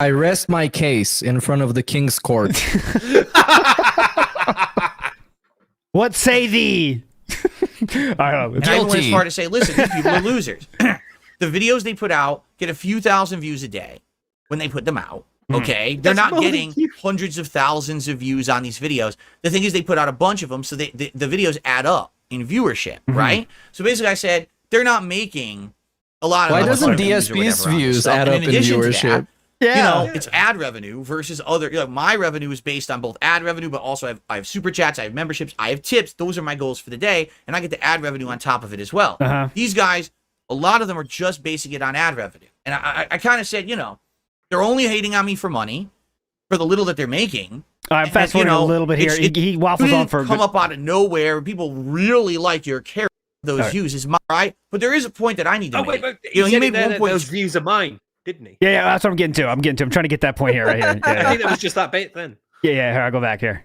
Speaker 7: I rest my case in front of the king's court.
Speaker 6: What say thee? I don't know.
Speaker 8: And I went as far to say, listen, these people are losers. The videos they put out get a few thousand views a day when they put them out. Okay, they're not getting hundreds of thousands of views on these videos. The thing is, they put out a bunch of them, so the videos add up in viewership, right? So basically, I said they're not making a lot of.
Speaker 7: Why doesn't DSP's views add up in viewership?
Speaker 8: You know, it's ad revenue versus other. You know, my revenue is based on both ad revenue, but also I have super chats, I have memberships, I have tips. Those are my goals for the day, and I get the ad revenue on top of it as well. These guys, a lot of them are just basing it on ad revenue, and I kind of said, you know, they're only hating on me for money, for the little that they're making.
Speaker 6: Fast forward a little bit here. He waffles on for
Speaker 8: come up out of nowhere. People really like your character. Those views is my right, but there is a point that I need to make. You know, he made 1 point.
Speaker 4: Those views are mine, didn't he?
Speaker 6: Yeah, that's what I'm getting to. I'm trying to get that point here right here.
Speaker 4: I think that was just that bit then.
Speaker 6: Yeah. Here, I'll go back here.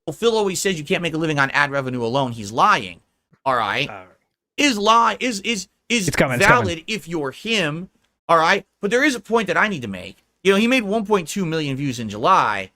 Speaker 8: Well, Phil always says you can't make a living on ad revenue alone. He's lying. All right. Is valid if you're him. All right. But there is a point that I need to make. You know, he made 1.2 million views in July,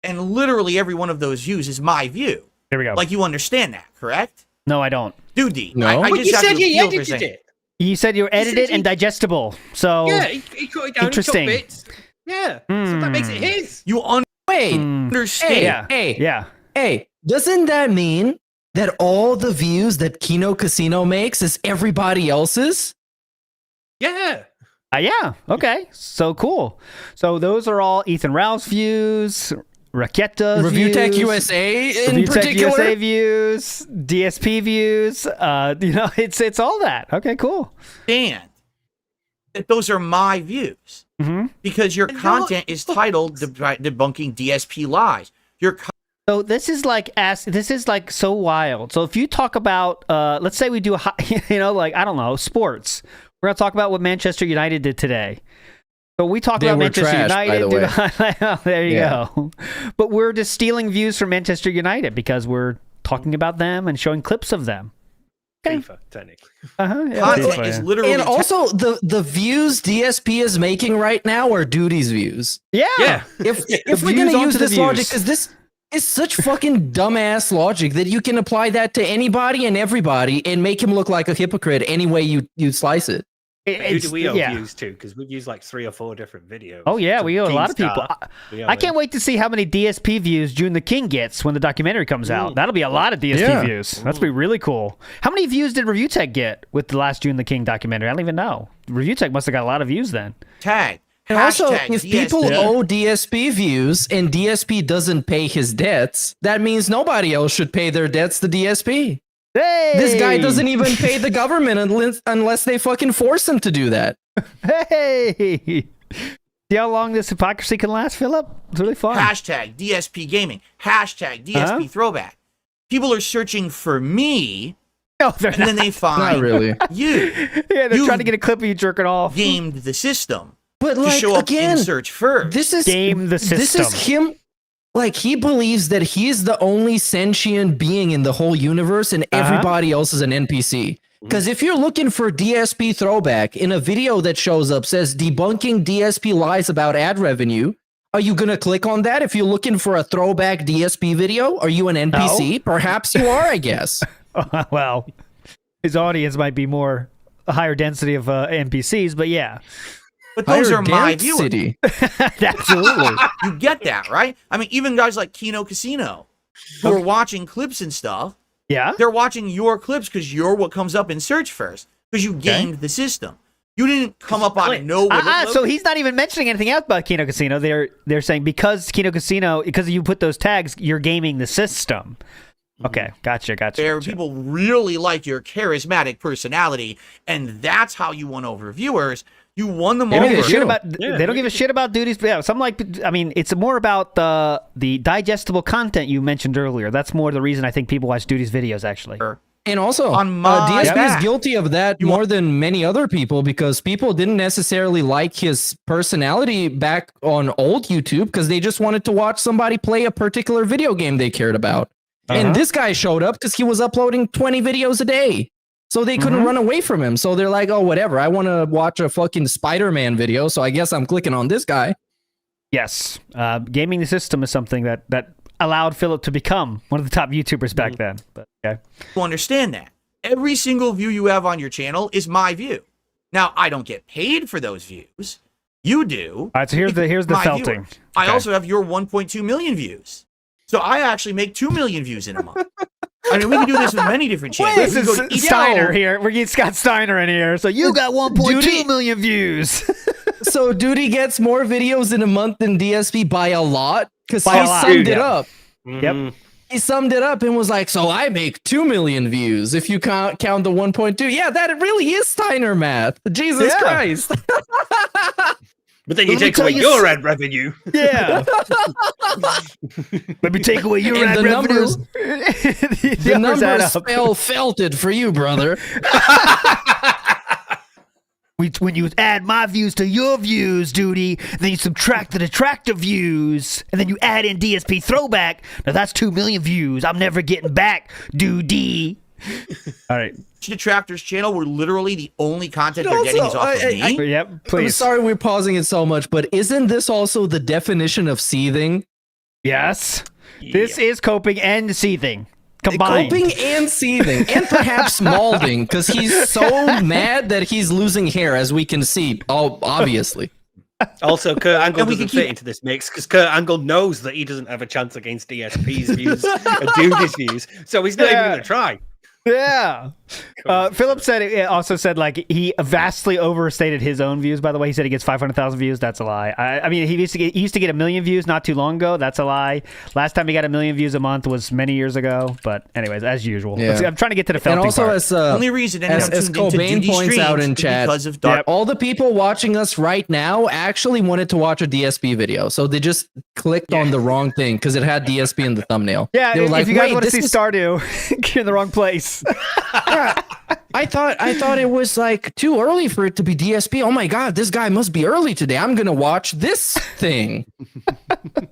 Speaker 8: and literally every one of those views is my view.
Speaker 6: Here we go.
Speaker 8: Like, you understand that, correct?
Speaker 6: No, I don't.
Speaker 8: Dude, D.
Speaker 7: No.
Speaker 8: I just
Speaker 4: You
Speaker 8: have
Speaker 4: said
Speaker 8: to
Speaker 4: you
Speaker 8: appeal for
Speaker 4: edited
Speaker 8: saying-
Speaker 4: it.
Speaker 6: You said you're edited and digestible. So
Speaker 4: Yeah, he cut it down.
Speaker 6: interesting.
Speaker 4: He took bits. Yeah, so that makes it his.
Speaker 8: You understand.
Speaker 7: Hey, doesn't that mean that all the views that Kino Casino makes is everybody else's?
Speaker 4: Yeah.
Speaker 6: Yeah. Okay. So cool. So those are all Ethan Rao's views, Raquetta's
Speaker 7: Review
Speaker 6: views,
Speaker 7: Tech USA in
Speaker 6: Review Tech
Speaker 7: particular.
Speaker 6: USA views, DSP views. You know, it's all that. Okay. Cool.
Speaker 8: Understand that those are my views because your content is titled "Debunking DSP Lies."
Speaker 6: So this is like so wild. So if you talk about, let's say we do like, I don't know, sports. We're gonna talk about what Manchester United did today. So we talk about Manchester United. There you go. But we're just stealing views from Manchester United because we're talking about them and showing clips of them. Okay.
Speaker 4: FIFA, technically.
Speaker 8: Content is literally
Speaker 7: And also, the views DSP is making right now are Duty's views.
Speaker 6: Yeah.
Speaker 7: If we're gonna use this logic, because this is such fucking dumbass logic that you can apply that to anybody and everybody and make him look like a hypocrite any way you slice it.
Speaker 4: Who do we owe views to? Because we've used like 3 or 4 different videos.
Speaker 6: Oh yeah,
Speaker 4: So
Speaker 6: we owe a lot of people.
Speaker 4: Keemstar,
Speaker 6: I can't wait to see how many DSP views June the King gets when the documentary comes out. That'll be a lot of DSP views. That's be really cool. How many views did Review Tech get with the last June the King documentary? I don't even know. Review Tech must have got a lot of views then.
Speaker 8: tag.
Speaker 7: And also,
Speaker 8: Hashtag
Speaker 7: if people
Speaker 8: DSP.
Speaker 7: owe DSP views and DSP doesn't pay his debts, that means nobody else should pay their debts to DSP.
Speaker 6: Hey!
Speaker 7: This guy doesn't even pay the government unless they fucking force him to do that.
Speaker 6: Hey! See how long this hypocrisy can last, Philip? It's really fun.
Speaker 8: Hashtag DSP Gaming. Hashtag DSP Throwback. People are searching for me,
Speaker 6: No, they're
Speaker 8: and then they find
Speaker 7: Not really.
Speaker 8: you.
Speaker 6: Yeah, they're trying to get a clip of you jerking off.
Speaker 8: Gamed the system
Speaker 7: But
Speaker 8: to
Speaker 7: like
Speaker 8: show up
Speaker 7: again,
Speaker 8: in search first.
Speaker 7: this is
Speaker 6: Game the
Speaker 7: This
Speaker 6: system.
Speaker 7: is him. Like, he believes that he's the only sentient being in the whole universe and everybody else is an NPC. Because if you're looking for DSP throwback in a video that shows up says debunking DSP lies about ad revenue, are you going to click on that? If you're looking for a throwback DSP video, are you an NPC?
Speaker 6: No.
Speaker 7: Perhaps you are, I guess.
Speaker 6: Well, his audience might be more a higher density of NPCs, but yeah.
Speaker 8: But those
Speaker 7: Higher
Speaker 8: are my
Speaker 7: density.
Speaker 8: viewers.
Speaker 6: Absolutely.
Speaker 8: You get that, right? I mean, even guys like Kino Casino who are watching clips and stuff,
Speaker 6: Yeah.
Speaker 8: they're watching your clips because you're what comes up in search first because you gamed the system. You didn't come up out of nowhere.
Speaker 6: So he's not even mentioning anything else about Kino Casino. They're saying because Kino Casino, because you put those tags, you're gaming the system. Okay, gotcha.
Speaker 8: Where people really like your charismatic personality, and that's how you won over viewers. You won them
Speaker 6: They don't
Speaker 8: over.
Speaker 6: give a shit about. They don't give a shit about duties. Yeah, I mean, it's more about the digestible content you mentioned earlier. That's more the reason I think people watch Duty's videos actually.
Speaker 7: And also,
Speaker 8: On my
Speaker 7: DSP
Speaker 8: back.
Speaker 7: is guilty of that more than many other people because people didn't necessarily like his personality back on old YouTube because they just wanted to watch somebody play a particular video game they cared about. And this guy showed up because he was uploading 20 videos a day. So they couldn't run away from him. So they're like, oh, whatever. I want to watch a fucking Spider-Man video. So I guess I'm clicking on this guy.
Speaker 6: Yes. Gaming the system is something that allowed Philip to become one of the top YouTubers back then. But okay.
Speaker 8: To understand that. Every single view you have on your channel is my view. Now, I don't get paid for those views. You do.
Speaker 6: All right, so here's the
Speaker 8: My
Speaker 6: felting.
Speaker 8: viewer. I also have your 1.2 million views. So I actually make 2 million views in a month. I mean, we can do this with many different channels.
Speaker 6: This is Steiner here. We're getting Scott Steiner in here. So you got 1.2 million views.
Speaker 7: So Duty gets more videos in a month than DSP by a lot because he
Speaker 6: By a lot.
Speaker 7: summed it up.
Speaker 6: Yep.
Speaker 7: He summed it up and was like, so I make 2 million views if you count the 1.2. Yeah, that really is Steiner math. Jesus Christ.
Speaker 4: But then you take away your ad revenue.
Speaker 6: Yeah. Let me take away your ad revenue.
Speaker 7: The numbers felted for you, brother.
Speaker 6: When you add my views to your views, Duty, then you subtract the detractor views, and then you add in DSP throwback. Now that's 2 million views. I'm never getting back, Duty. All right.
Speaker 8: Detractors channel were literally the only content they're getting is off of me.
Speaker 6: Yep,
Speaker 7: I'm
Speaker 6: please.
Speaker 7: sorry we're pausing it so much, but isn't this also the definition of seething?
Speaker 6: Yes. This is coping and seething combined.
Speaker 7: Coping and seething, and perhaps malding, because he's so mad that he's losing hair, as we can see. Oh, obviously.
Speaker 4: Also, Kurt Angle doesn't fit into this mix because Kurt Angle knows that he doesn't have a chance against DSP's views and Duty's views, so he's not even going to try.
Speaker 6: Yeah. Philip also said like he vastly overstated his own views. By the way, he said he gets 500,000 views. That's a lie. I mean, he used to get 1 million views not too long ago. That's a lie. Last time he got 1 million views a month was many years ago. But anyways, as usual, I'm trying to get to the felting
Speaker 7: And also,
Speaker 6: part.
Speaker 7: as
Speaker 8: only reason
Speaker 7: as Cobain points out in chat,
Speaker 8: because of dark.
Speaker 7: all the people watching us right now actually wanted to watch a DSP video, so they just clicked on the wrong thing because it had DSP in the thumbnail.
Speaker 6: Yeah,
Speaker 7: they were
Speaker 6: if
Speaker 7: like,
Speaker 6: you guys
Speaker 7: "Wait,
Speaker 6: want to
Speaker 7: this
Speaker 6: see
Speaker 7: is
Speaker 6: Stardew, you're in the wrong place.
Speaker 7: I thought it was like too early for it to be DSP. Oh my god, this guy must be early today. I'm gonna watch this thing."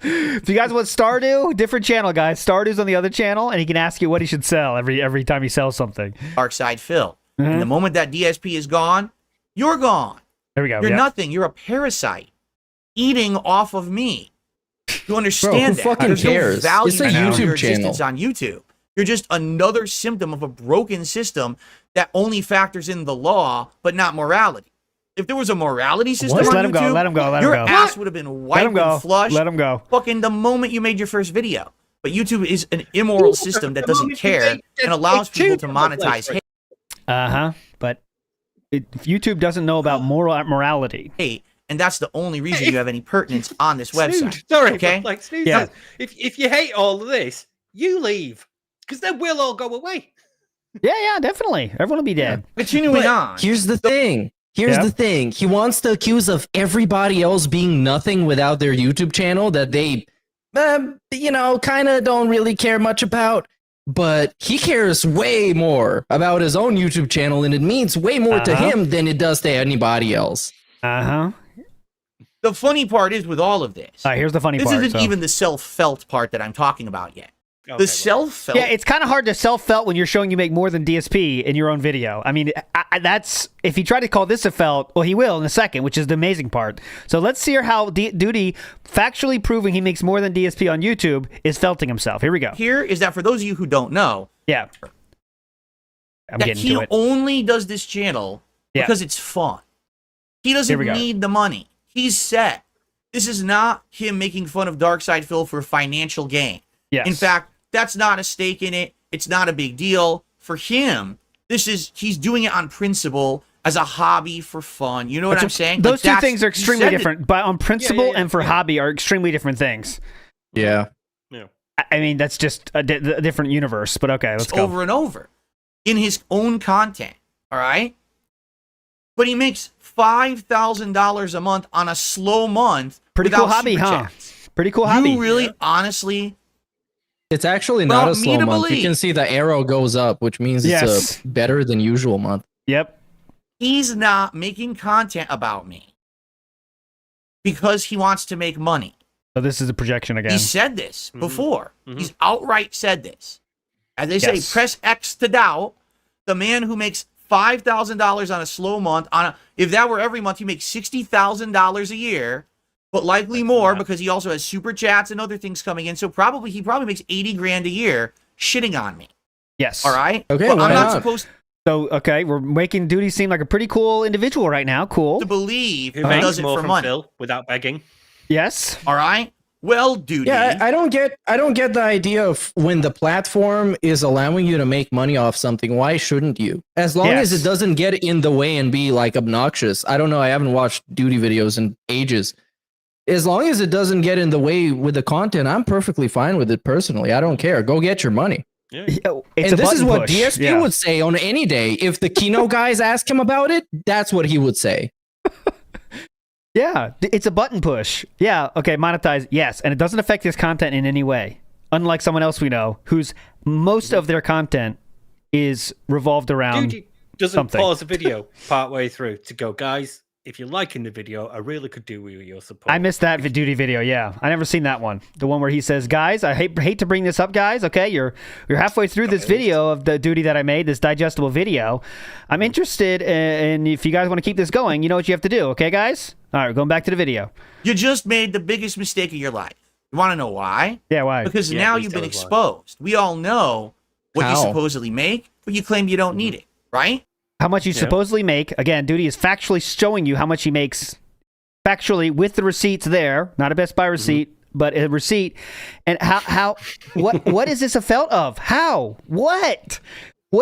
Speaker 6: If you guys want Stardew, different channel, guys. Stardew's on the other channel, and he can ask you what he should sell every time he sells something.
Speaker 8: Dark side Phil. And the moment that DSP is gone, you're gone.
Speaker 6: There we go.
Speaker 8: You're
Speaker 6: yeah.
Speaker 8: nothing. You're a parasite eating off of me. You understand
Speaker 7: who fucking
Speaker 8: There's
Speaker 7: cares?
Speaker 8: No value
Speaker 7: It's a
Speaker 8: to your
Speaker 7: YouTube
Speaker 8: existence
Speaker 7: channel.
Speaker 8: on YouTube. You're just another symptom of a broken system that only factors in the law, but not morality. If there was a morality system
Speaker 6: Just
Speaker 8: on
Speaker 6: let him go,
Speaker 8: YouTube,
Speaker 6: let him go, let him
Speaker 8: your
Speaker 6: go.
Speaker 8: ass would have been
Speaker 6: Let him
Speaker 8: wiped
Speaker 6: go.
Speaker 8: and flushed.
Speaker 6: Let him go.
Speaker 8: Fucking the moment you made your first video. But YouTube is an immoral system that doesn't care and allows people to monetize hate.
Speaker 6: But if YouTube doesn't know about morality.
Speaker 8: And that's the only reason you have any pertinence on this website.
Speaker 4: Sorry,
Speaker 8: okay?
Speaker 4: but like Snood says, if you hate all of this, you leave because then we'll all go away.
Speaker 6: Yeah, definitely. Everyone will be dead.
Speaker 8: Continuing on.
Speaker 7: Here's the thing. The thing. He wants to accuse of everybody else being nothing without their YouTube channel that they, kind of don't really care much about. But he cares way more about his own YouTube channel, and it means way more to him than it does to anybody else.
Speaker 8: The funny part is with all of this.
Speaker 6: Here's the funny part.
Speaker 8: This isn't even the self-felt part that I'm talking about yet. The self-felt.
Speaker 6: Yeah, it's kind of hard to self-felt when you're showing you make more than DSP in your own video. I mean, that's if you try to call this a felt, well, he will in a second, which is the amazing part. So let's see how Duty factually proving he makes more than DSP on YouTube is felting himself. Here we go.
Speaker 8: Here is that for those of you who don't know.
Speaker 6: Yeah. I'm
Speaker 8: that
Speaker 6: getting
Speaker 8: he
Speaker 6: to it.
Speaker 8: only does this channel because it's fun. He doesn't need the money. He's set. This is not him making fun of Darkside Phil for financial gain.
Speaker 6: Yes.
Speaker 8: In fact, that's not a stake in it. It's not a big deal. For him, he's doing it on principle as a hobby for fun. You know what I'm saying?
Speaker 6: Those two things are extremely different. But on principle and for hobby are extremely different things.
Speaker 7: Yeah.
Speaker 6: I mean, that's just a different universe. But okay, let's go.
Speaker 8: Over and over in his own content. All right. But he makes $5,000 a month on a slow month.
Speaker 6: Pretty cool hobby, huh? Pretty cool hobby.
Speaker 8: You really, honestly.
Speaker 7: It's actually not a slow month. You can see the arrow goes up, which means it's a better than usual month.
Speaker 6: Yep.
Speaker 8: He's not making content about me because he wants to make money.
Speaker 6: So this is a projection again.
Speaker 8: He said this before. He's outright said this. As they say, press X to doubt. The man who makes $5,000 on a slow month, if that were every month, he makes $60,000 a year, but likely more because he also has super chats and other things coming in. So he probably makes 80 grand a year shitting on me.
Speaker 6: Yes.
Speaker 8: All right.
Speaker 7: Okay.
Speaker 8: But I'm not supposed.
Speaker 6: So okay, we're making Duty seem like a pretty cool individual right now. Cool.
Speaker 8: To believe
Speaker 4: who
Speaker 8: he
Speaker 4: makes
Speaker 8: does it
Speaker 4: more
Speaker 8: for
Speaker 4: from
Speaker 8: money
Speaker 4: Phil without begging.
Speaker 6: Yes.
Speaker 8: All right. Well, Duty.
Speaker 7: Yeah, I don't get the idea of when the platform is allowing you to make money off something, why shouldn't you? As long as it doesn't get in the way and be like obnoxious. I don't know, I haven't watched Duty videos in ages. As long as it doesn't get in the way with the content, I'm perfectly fine with it personally. I don't care. Go get your money.
Speaker 6: Yeah.
Speaker 7: And this is what DSP would say on any day. If the Kino guys ask him about it, that's what he would say.
Speaker 6: Yeah, it's a button push. Yeah, okay, monetize, yes. And it doesn't affect his content in any way. Unlike someone else we know, whose most of their content is revolved around
Speaker 4: Dude, doesn't
Speaker 6: something.
Speaker 4: Pause the video partway through to go, guys, if you're liking the video, I really could do with your support.
Speaker 6: I missed that Duty video, yeah. I never seen that one. The one where he says, guys, I hate to bring this up, guys, okay? You're halfway through this video of the Duty that I made, this digestible video. I'm interested in if you guys want to keep this going, you know what you have to do, okay, guys? All right, going back to the video.
Speaker 8: You just made the biggest mistake of your life. You want to know why?
Speaker 6: Yeah, why?
Speaker 8: Because now you've been exposed. We all know what you supposedly make, but you claim you don't need it, right?
Speaker 6: How much you supposedly make. Again, Duty is factually showing you how much he makes factually with the receipts there. Not a Best Buy receipt, but a receipt. And what is this a felt of? How? What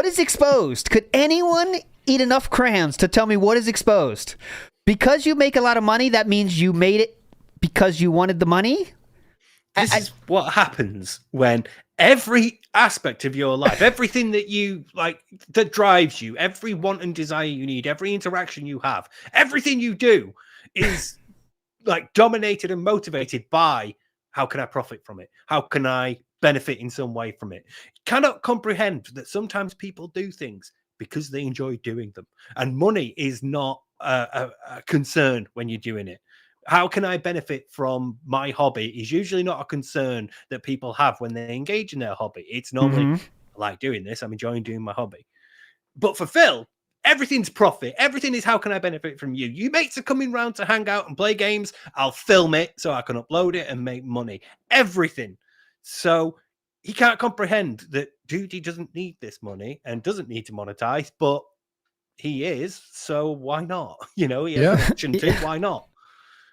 Speaker 6: is exposed? Could anyone eat enough crayons to tell me what is exposed? Because you make a lot of money, that means you made it because you wanted the money?
Speaker 4: This is what happens when every aspect of your life, everything that you like, that drives you, every want and desire you need, every interaction you have, everything you do is like dominated and motivated by how can I profit from it? How can I benefit in some way from it? You cannot comprehend that sometimes people do things because they enjoy doing them. And money is not a concern when you're doing it. How can I benefit from my hobby is usually not a concern that people have when they engage in their hobby. It's normally, I like doing this, I'm enjoying doing my hobby. But for Phil, everything's profit. Everything is how can I benefit from you? You mates are coming round to hang out and play games. I'll film it so I can upload it and make money. Everything. So he can't comprehend that Duty doesn't need this money and doesn't need to monetize, but he is. So why not? You know, he has an option to. Why not?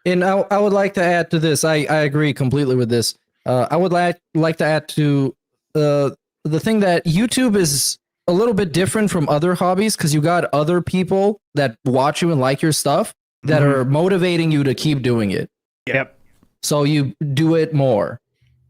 Speaker 7: And I would like to add to this. I agree completely with this. I would like to add to the thing that YouTube is a little bit different from other hobbies because you got other people that watch you and like your stuff that are motivating you to keep doing it.
Speaker 6: Yep.
Speaker 7: So you do it more.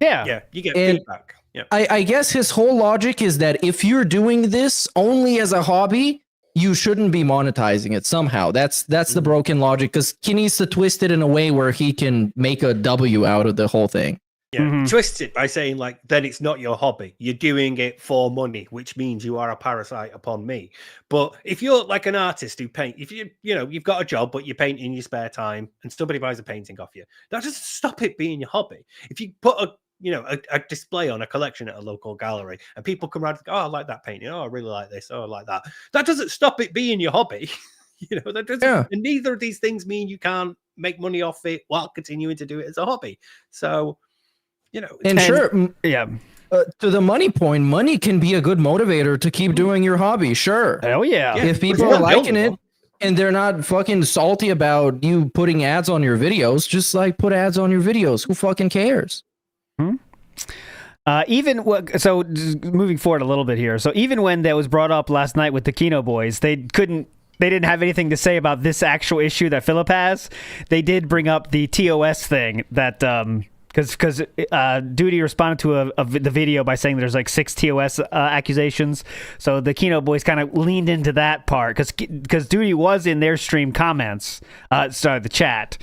Speaker 6: Yeah.
Speaker 4: Yeah, you get feedback. Yeah.
Speaker 7: I guess his whole logic is that if you're doing this only as a hobby, you shouldn't be monetizing it somehow. That's the broken logic because he needs to twist it in a way where he can make a W out of the whole thing.
Speaker 4: Yeah, twist it by saying like, then it's not your hobby. You're doing it for money, which means you are a parasite upon me. But if you're like an artist who paint, if you've got a job, but you paint in your spare time and somebody buys a painting off you, that doesn't stop it being your hobby. If you put a display on a collection at a local gallery and people come around and go, oh, I like that painting. Oh, I really like this. Oh, I like that. That doesn't stop it being your hobby. That doesn't, and neither of these things mean you can't make money off it while continuing to do it as a hobby. So,
Speaker 7: to the money point, money can be a good motivator to keep doing your hobby. Sure.
Speaker 6: Hell yeah.
Speaker 7: If people are liking it, And they're not fucking salty about you putting ads on your videos. Just like put ads on your videos. Who fucking cares?
Speaker 6: So moving forward a little bit here. So even when that was brought up last night with the Kino boys, they didn't have anything to say about this actual issue that Philip has. They did bring up the TOS thing that because Duty responded to the video by saying there's like 6 TOS accusations. So the Kino boys kind of leaned into that part because Duty was in their stream comments, the chat,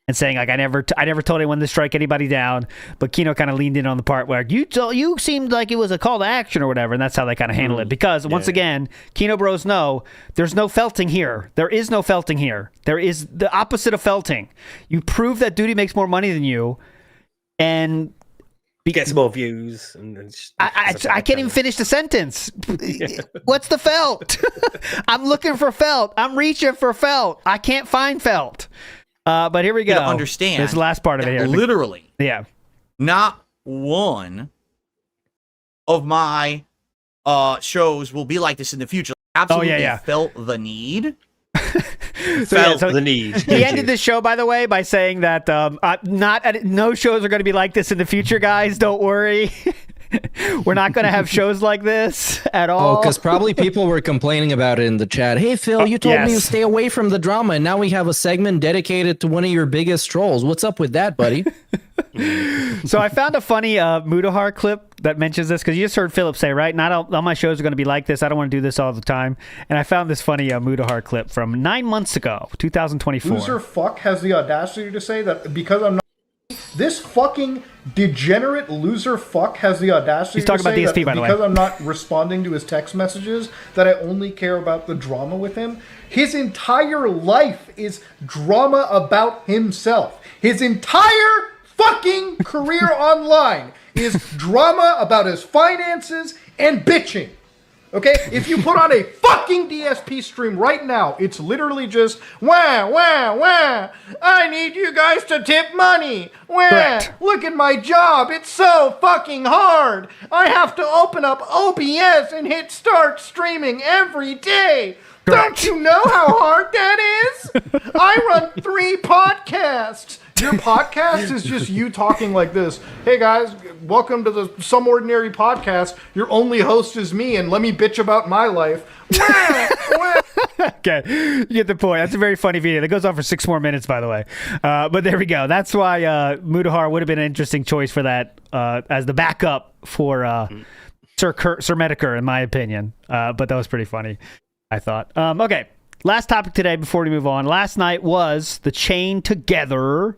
Speaker 6: and saying like I never told anyone to strike anybody down. But Kino kind of leaned in on the part where you seemed like it was a call to action or whatever, and that's how they kind of handle it. Because once again, Kino bros know there's no felting here. There is no felting here. There is the opposite of felting. You prove that Duty makes more money than you. And
Speaker 4: gets more views.
Speaker 6: I can't even finish the sentence. What's the felt? I'm looking for felt. I'm reaching for felt. I can't find felt. But here we go.
Speaker 8: You understand.
Speaker 6: This last part of it here.
Speaker 8: Literally.
Speaker 6: Yeah.
Speaker 8: Not one of my shows will be like this in the future. Absolutely felt the need.
Speaker 4: The need.
Speaker 6: He ended this show, by the way, by saying that no shows are going to be like this in the future, guys. Don't worry. We're not going to have shows like this at all.
Speaker 7: Oh, because probably people were complaining about it in the chat. Hey, Phil, you told me to stay away from the drama, and now we have a segment dedicated to one of your biggest trolls. What's up with that, buddy?
Speaker 6: So I found a funny Mudahar clip that mentions this, because you just heard Philip say, right, not all my shows are going to be like this. I don't want to do this all the time. And I found this funny Mudahar clip from 9 months ago, 2024.
Speaker 14: Loser fuck has the audacity to say that because I'm not... This fucking degenerate loser fuck has the audacity to say that because I'm not responding to his text messages that I only care about the drama with him. His entire life is drama about himself. His entire fucking career online is drama about his finances and bitching. Okay? If you put on a fucking DSP stream right now, it's literally just, wah, wah, wah. I need you guys to tip money. Wah. Correct. Look at my job. It's so fucking hard. I have to open up OBS and hit start streaming every day. Correct. Don't you know how hard that is? I run 3 podcasts. Your podcast is just you talking like this. Hey guys, welcome to the Some Ordinary Podcast. Your only host is me, and let me bitch about my life.
Speaker 6: Okay, you get the point. That's a very funny video. That goes on for 6 more minutes, by the way. But there we go. That's why Mudahar would have been an interesting choice for that as the backup for Sir Mediker, in my opinion. But that was pretty funny, I thought. Okay, last topic today before we move on. Last night was the Chain Together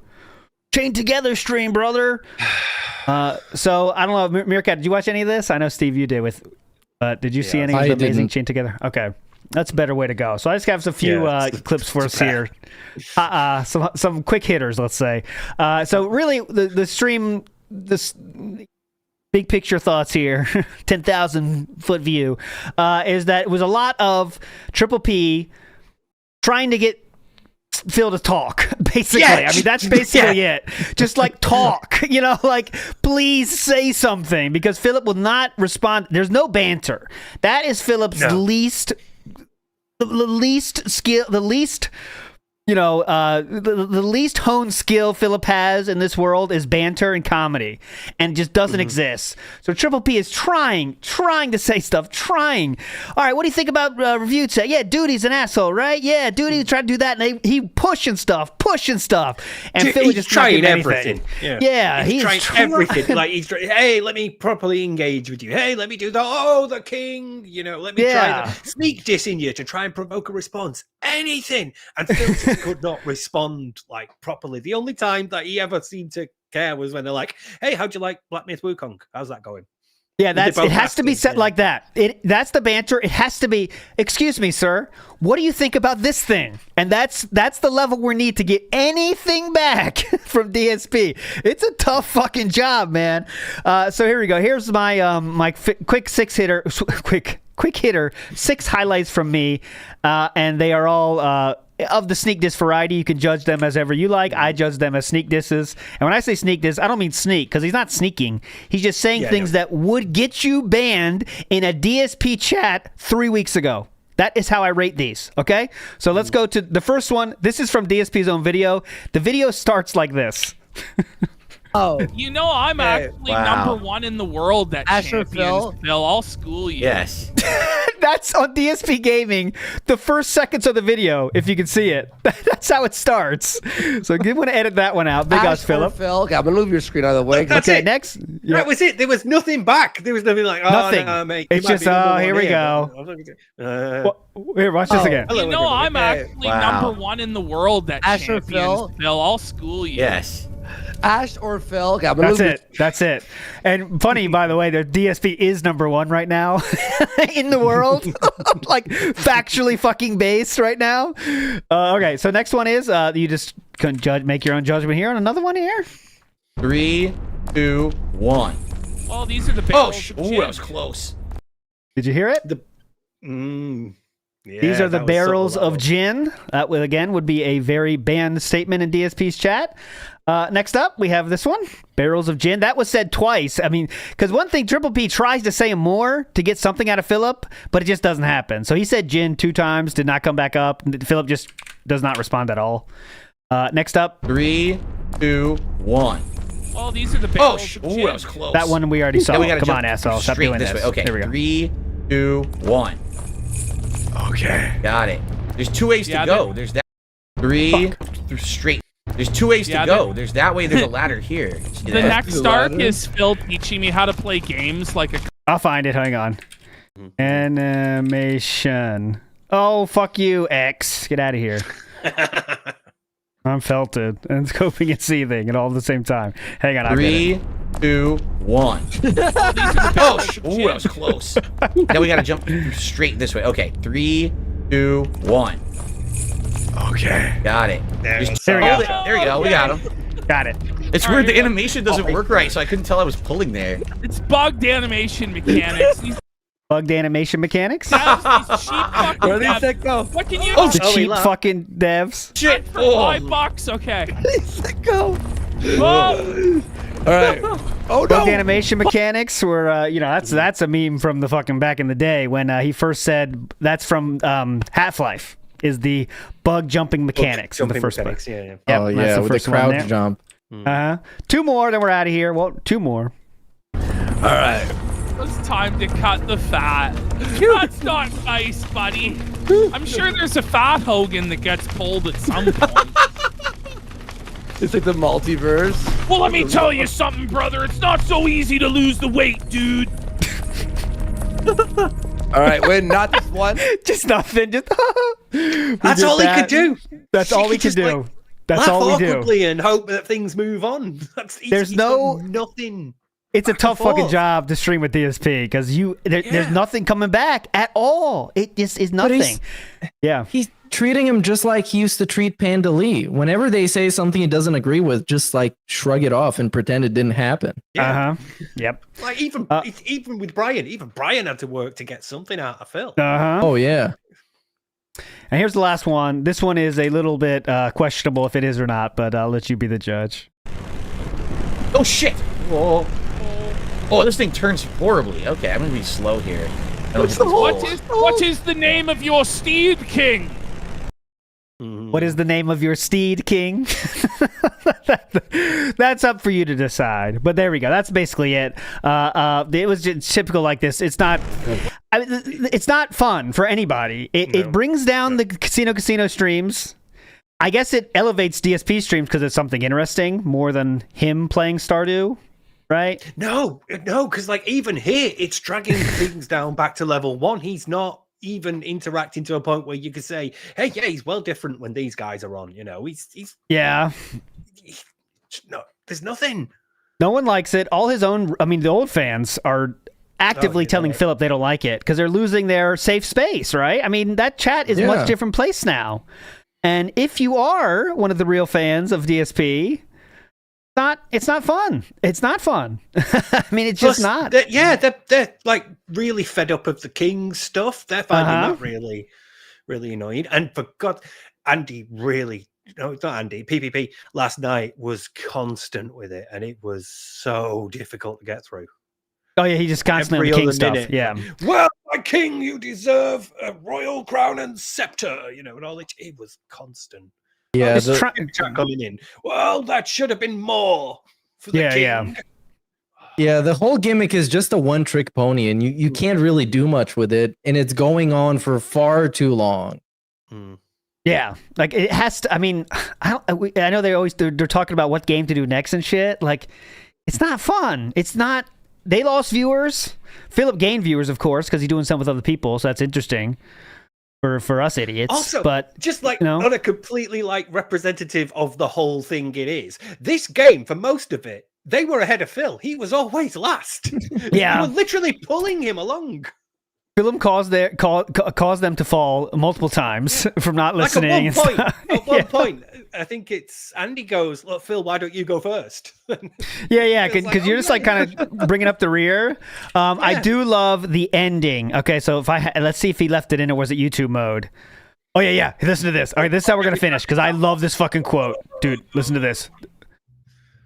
Speaker 6: stream, brother. So I don't know, Meerkat, did you watch any of this? I know, Steve, you did. Did you see any of the amazing Chain Together? Okay, that's a better way to go. So I just have a few clips for us here. Some quick hitters, let's say. So really, the stream, this big picture thoughts here, 10,000 foot view, is that it was a lot of Triple P trying to get Phil to talk, basically. Yes. I mean, that's basically it. Just like talk, like please say something, because Philip will not respond. There's no banter. That is Philip's least skill, the least the least honed skill Philip has in this world is banter and comedy, and it just doesn't exist. So Triple P is trying to say stuff, All right, what do you think about review chat? Yeah, Duty's an asshole, right? Yeah, Duty tried to do that, and he pushing stuff, and Philly just
Speaker 4: trying everything.
Speaker 6: Yeah,
Speaker 4: he's trying everything. Like hey, let me properly engage with you. Hey, let me do the king. Let me try the sneak diss in you to try and provoke a response. Anything, and Phil could not respond like properly. The only time that he ever seemed to care was when they're like, "Hey, how'd you like Black Myth Wukong? How's that going?"
Speaker 6: Yeah, it has to be set like that. That's the banter. It has to be, excuse me, sir, what do you think about this thing? And that's the level we need to get anything back from DSP. It's a tough fucking job, man. So here we go. Here's my quick 6 hitter, quick hitter, 6 highlights from me, and they are all of the sneak diss variety. You can judge them as ever you like. I judge them as sneak disses. And when I say sneak diss, I don't mean sneak, because he's not sneaking. He's just saying things that would get you banned in a DSP chat 3 weeks ago. That is how I rate these. Okay, so let's go to the first one. This is from DSP's own video. The video starts like this.
Speaker 15: You know I'm actually number one in the world at Champions, Phil. I'll school you.
Speaker 8: Yes.
Speaker 6: That's on DSP Gaming. The first seconds of the video, if you can see it. That's how it starts. So you want to edit that one out. Big Ash Philip.
Speaker 12: Phil. Okay, I'm going to move your screen out of the way.
Speaker 4: That's
Speaker 6: okay,
Speaker 4: it.
Speaker 6: Next.
Speaker 4: Yeah. That was it. There was nothing back. There was nothing like, oh,
Speaker 6: nothing.
Speaker 4: No, mate.
Speaker 6: It's just, here we go. Here, watch this again.
Speaker 15: You know I'm actually number one in the world at Champions, Phil. I'll school you.
Speaker 8: Yes.
Speaker 12: Ash or Phil. Okay,
Speaker 6: That's it. And funny, by the way, the DSP is number one right now in the world. Like, factually fucking based right now. Okay, so next one is, you just can make your own judgment here on another one here.
Speaker 8: 3, 2, 1.
Speaker 15: Oh, these are the barrels of gin.
Speaker 8: That was close.
Speaker 6: Did you hear it?
Speaker 4: Yeah,
Speaker 6: these are the barrels of gin. That would, again, would be a very banned statement in DSP's chat. Next up, we have this one. Barrels of gin. That was said twice. I mean, because one thing, Triple P tries to say more to get something out of Philip, but it just doesn't happen. So he said gin 2 times, did not come back up. Philip just does not respond at all. Next up.
Speaker 8: 3, 2, 1.
Speaker 15: Oh, these are the barrels of gin.
Speaker 8: That was close.
Speaker 6: That one we already saw. Come on, asshole. Stop doing
Speaker 8: this
Speaker 6: this.
Speaker 8: way. Okay,
Speaker 6: here we go.
Speaker 8: 3, 2, 1.
Speaker 4: Okay.
Speaker 8: Got it. There's 2 ways to go. There's that. 3, straight. There's 2 ways to go. There's that way. There's a ladder here.
Speaker 15: The next arc is Phil teaching me how to play games like a...
Speaker 6: I'll find it. Hang on. Animation. Oh, fuck you, X. Get out of here. I'm felted and scoping and seething and all at the same time. Hang on.
Speaker 8: 3, 2, 1. That was close. Now we got to jump straight this way. Okay. 3, 2, 1.
Speaker 4: Okay.
Speaker 8: Got it.
Speaker 6: There we go.
Speaker 8: There we go. We got him.
Speaker 6: Got it.
Speaker 8: It's weird. The animation doesn't work right, so I couldn't tell I was pulling there.
Speaker 15: It's bugged animation mechanics.
Speaker 6: Bugged animation mechanics?
Speaker 15: These cheap fucking
Speaker 12: Where did that go?
Speaker 15: What can you...
Speaker 6: The cheap fucking devs.
Speaker 15: Shit. For $5, okay.
Speaker 12: Let go.
Speaker 15: Oh.
Speaker 12: All right. Oh,
Speaker 6: no. The animation mechanics were, that's a meme from the fucking back in the day when he first said that's from Half-Life is the bug jumping mechanics in the first place.
Speaker 7: Yeah.
Speaker 6: Yep,
Speaker 7: oh yeah, with the crowd jump.
Speaker 6: 2 more, then we're out of here. Well, 2 more.
Speaker 12: All right.
Speaker 15: It's time to cut the fat. That's not nice, buddy. I'm sure there's a fat Hogan that gets pulled at some point.
Speaker 12: It's like the multiverse.
Speaker 15: Well, let me tell you something, brother. It's not so easy to lose the weight, dude.
Speaker 12: All right, wait, not this one.
Speaker 6: Just nothing. Just
Speaker 4: that's all he could do.
Speaker 6: That's all we could do. That's all we do.
Speaker 4: Awkwardly and hope that things move on.
Speaker 6: There's
Speaker 4: nothing.
Speaker 6: It's a tough fucking job to stream with DSP because there's nothing coming back at all. It just is nothing. Yeah.
Speaker 7: He's treating him just like he used to treat Panda Lee. Whenever they say something he doesn't agree with, just like shrug it off and pretend it didn't happen.
Speaker 6: Yeah. Yep.
Speaker 4: Like even with Brian, even Brian had to work to get something out of Phil.
Speaker 7: Oh yeah.
Speaker 6: And here's the last one. This one is a little bit questionable if it is or not, but I'll let you be the judge.
Speaker 8: Oh shit! Whoa. Oh, this thing turns horribly. Okay, I'm gonna be slow here.
Speaker 15: What is the name of your steed, King?
Speaker 6: What is the name of your steed, King? That's up for you to decide. But there we go. That's basically it. It was just typical like this. It's not. It's not fun for anybody. It brings down the casino streams. I guess it elevates DSP streams because it's something interesting more than him playing Stardew. Right?
Speaker 4: No, because like even here, it's dragging things down back to level 1. He's not even interacting to a point where you could say, "Hey, yeah, he's well different when these guys are on." You know, he's
Speaker 6: yeah.
Speaker 4: No, there's nothing.
Speaker 6: No one likes it. All his own. I mean, the old fans are actively telling Philip they don't like it because they're losing their safe space. Right? I mean, that chat is a much different place now. And if you are one of the real fans of DSP. It's not fun. It's not fun. I mean, it's just not.
Speaker 4: They're like really fed up of the King stuff. They're finding that really, really annoying. And for God, Andy really, no, it's not Andy. PPP last night was constant with it, and it was so difficult to get through.
Speaker 6: Oh yeah, he just constantly on the King stuff. Yeah.
Speaker 4: Well, My king, you deserve a royal crown and scepter, and all it was constant.
Speaker 7: Yeah,
Speaker 4: coming in. Well, that should have been more for the king.
Speaker 7: Yeah, the whole gimmick is just a one-trick pony, and you can't really do much with it, and it's going on for far too long.
Speaker 6: Yeah, like it has to. I mean, I know they're talking about what game to do next and shit. Like, it's not fun. It's not. They lost viewers. Philip gained viewers, of course, because he's doing something with other people. So that's interesting for us idiots.
Speaker 4: Also,
Speaker 6: but
Speaker 4: just not a completely representative of the whole thing. It is this game for most of it. They were ahead of Phil. He was always last.
Speaker 6: Yeah,
Speaker 4: you were literally pulling him along.
Speaker 6: Philip caused them to fall multiple times from not listening.
Speaker 4: At one point, I think it's Andy goes, "Look, Phil, why don't you go first?"
Speaker 6: Yeah, because you're just kind of bringing up the rear. I do love the ending. Okay, so let's see if he left it in or was it YouTube mode. Oh yeah. Listen to this. All right, this is how we're gonna finish because I love this fucking quote, dude. Listen to this.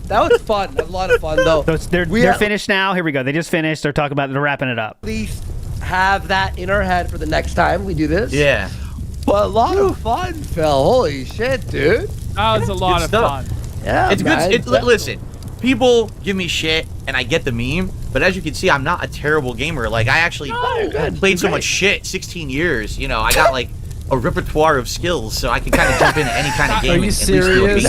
Speaker 12: That was fun. That was a lot of fun, though.
Speaker 6: So they're finished now. Here we go. They just finished. They're talking about. They're wrapping it up.
Speaker 12: At least have that in our head for the next time we do this.
Speaker 8: Yeah.
Speaker 12: But a lot of fun, Phil. Holy shit, dude.
Speaker 15: That was a lot of fun.
Speaker 12: Yeah,
Speaker 8: it's good. Listen, people give me shit, and I get the meme. But as you can see, I'm not a terrible gamer. Like I actually played so much shit. 16 years. I got a repertoire of skills, so I can kind of jump into any kind of game.
Speaker 7: Are you serious?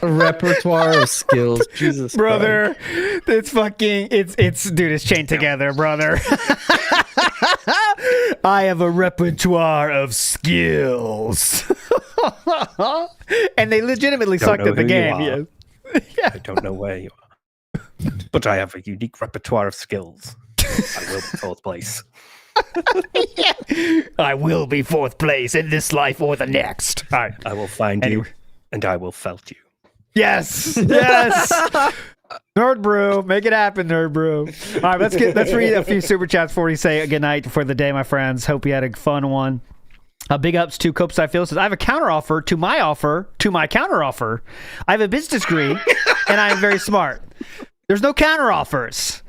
Speaker 7: A repertoire of skills, Jesus,
Speaker 6: brother. Christ. It's fucking. It's dude. It's chained together, brother. I have a repertoire of skills, and they legitimately sucked at the game.
Speaker 4: I don't know where you are, but I have a unique repertoire of skills. I will be fourth place.
Speaker 6: I will be fourth place in this life or the next. All right.
Speaker 4: I will find you, and I will felt you.
Speaker 6: Yes. Nerd Brew, make it happen, Nerd Brew. All right, let's read a few super chats before we say good night for the day, my friends. Hope you had a fun one. Big ups to Copeside Phil says, I have a counter offer to my offer to my counter offer. I have a business degree and I am very smart. There's no counter offers,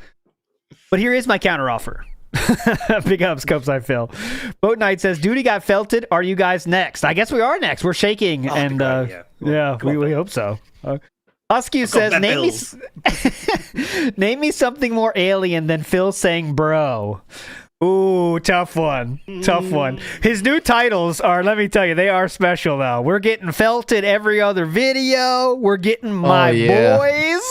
Speaker 6: but here is my counter offer. Big ups, Copeside Phil. Boat Knight says, Duty got felted. Are you guys next? I guess we are next. We're shaking, and we hope so. Husky says, name me something more alien than Phil saying bro. Ooh, tough one. Tough one. His new titles are, let me tell you, they are special, though. We're getting felted every other video. We're getting my boys.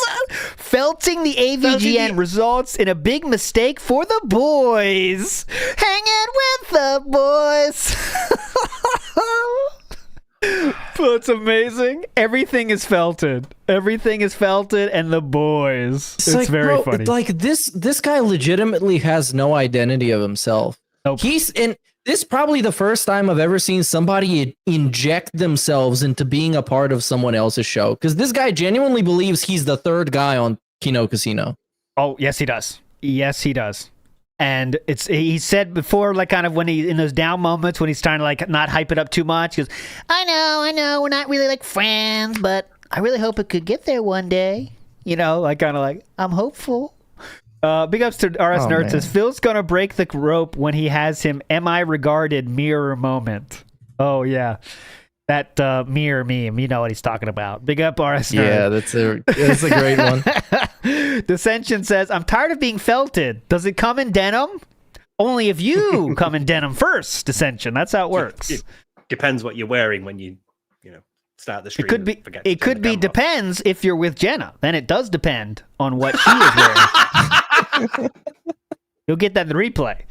Speaker 6: Felting the AVGN results in a big mistake for the boys. Hanging with the boys. It's amazing. Everything is felted. Everything is felted, and the boys. It's very funny.
Speaker 7: This guy legitimately has no identity of himself.
Speaker 6: Nope.
Speaker 7: This is probably the first time I've ever seen somebody inject themselves into being a part of someone else's show. Because this guy genuinely believes he's the third guy on Kino Casino.
Speaker 6: Oh, yes, he does. Yes, he does. And he said before, kind of when he in those down moments when he's trying to not hype it up too much, he goes, I know, we're not really friends, but I really hope it could get there one day. I'm hopeful. Big ups to RS Nerd says, Phil's gonna break the rope when he has him am I regarded mirror moment. Oh yeah. That mirror meme, you know what he's talking about. Big up RS Nerd.
Speaker 7: Yeah, that's a great one.
Speaker 6: Dissension says, I'm tired of being felted. Does it come in denim? Only if you come in denim first, Dissension. That's how it works.
Speaker 4: It depends what you're wearing when you start the stream.
Speaker 6: It could be depends if you're with Jenna. Then it does depend on what she is wearing. You'll get that in the replay.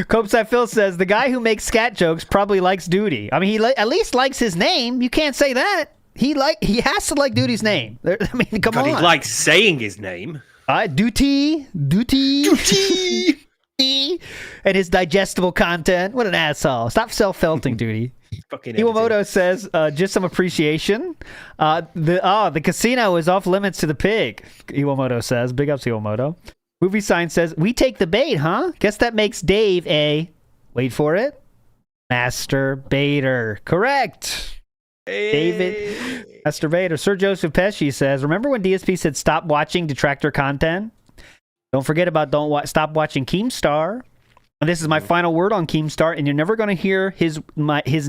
Speaker 6: Copeside Phil says, the guy who makes scat jokes probably likes Duty. I mean, he at least likes his name. You can't say that. He has to like Duty's name. I mean, come on.
Speaker 4: He likes saying his name.
Speaker 6: Duty. And his digestible content. What an asshole. Stop self-felting, Duty. Iwamoto says, just some appreciation. The casino is off limits to the pig. Iwamoto says. Big ups, Iwamoto. Movie Sign says, we take the bait, huh? Guess that makes Dave a, wait for it, masturbator. Correct. David, masturbator. Sir Joseph Pesci says, remember when DSP said stop watching detractor content? Don't forget about stop watching Keemstar. And this is my final word on Keemstar, and you're never going to hear his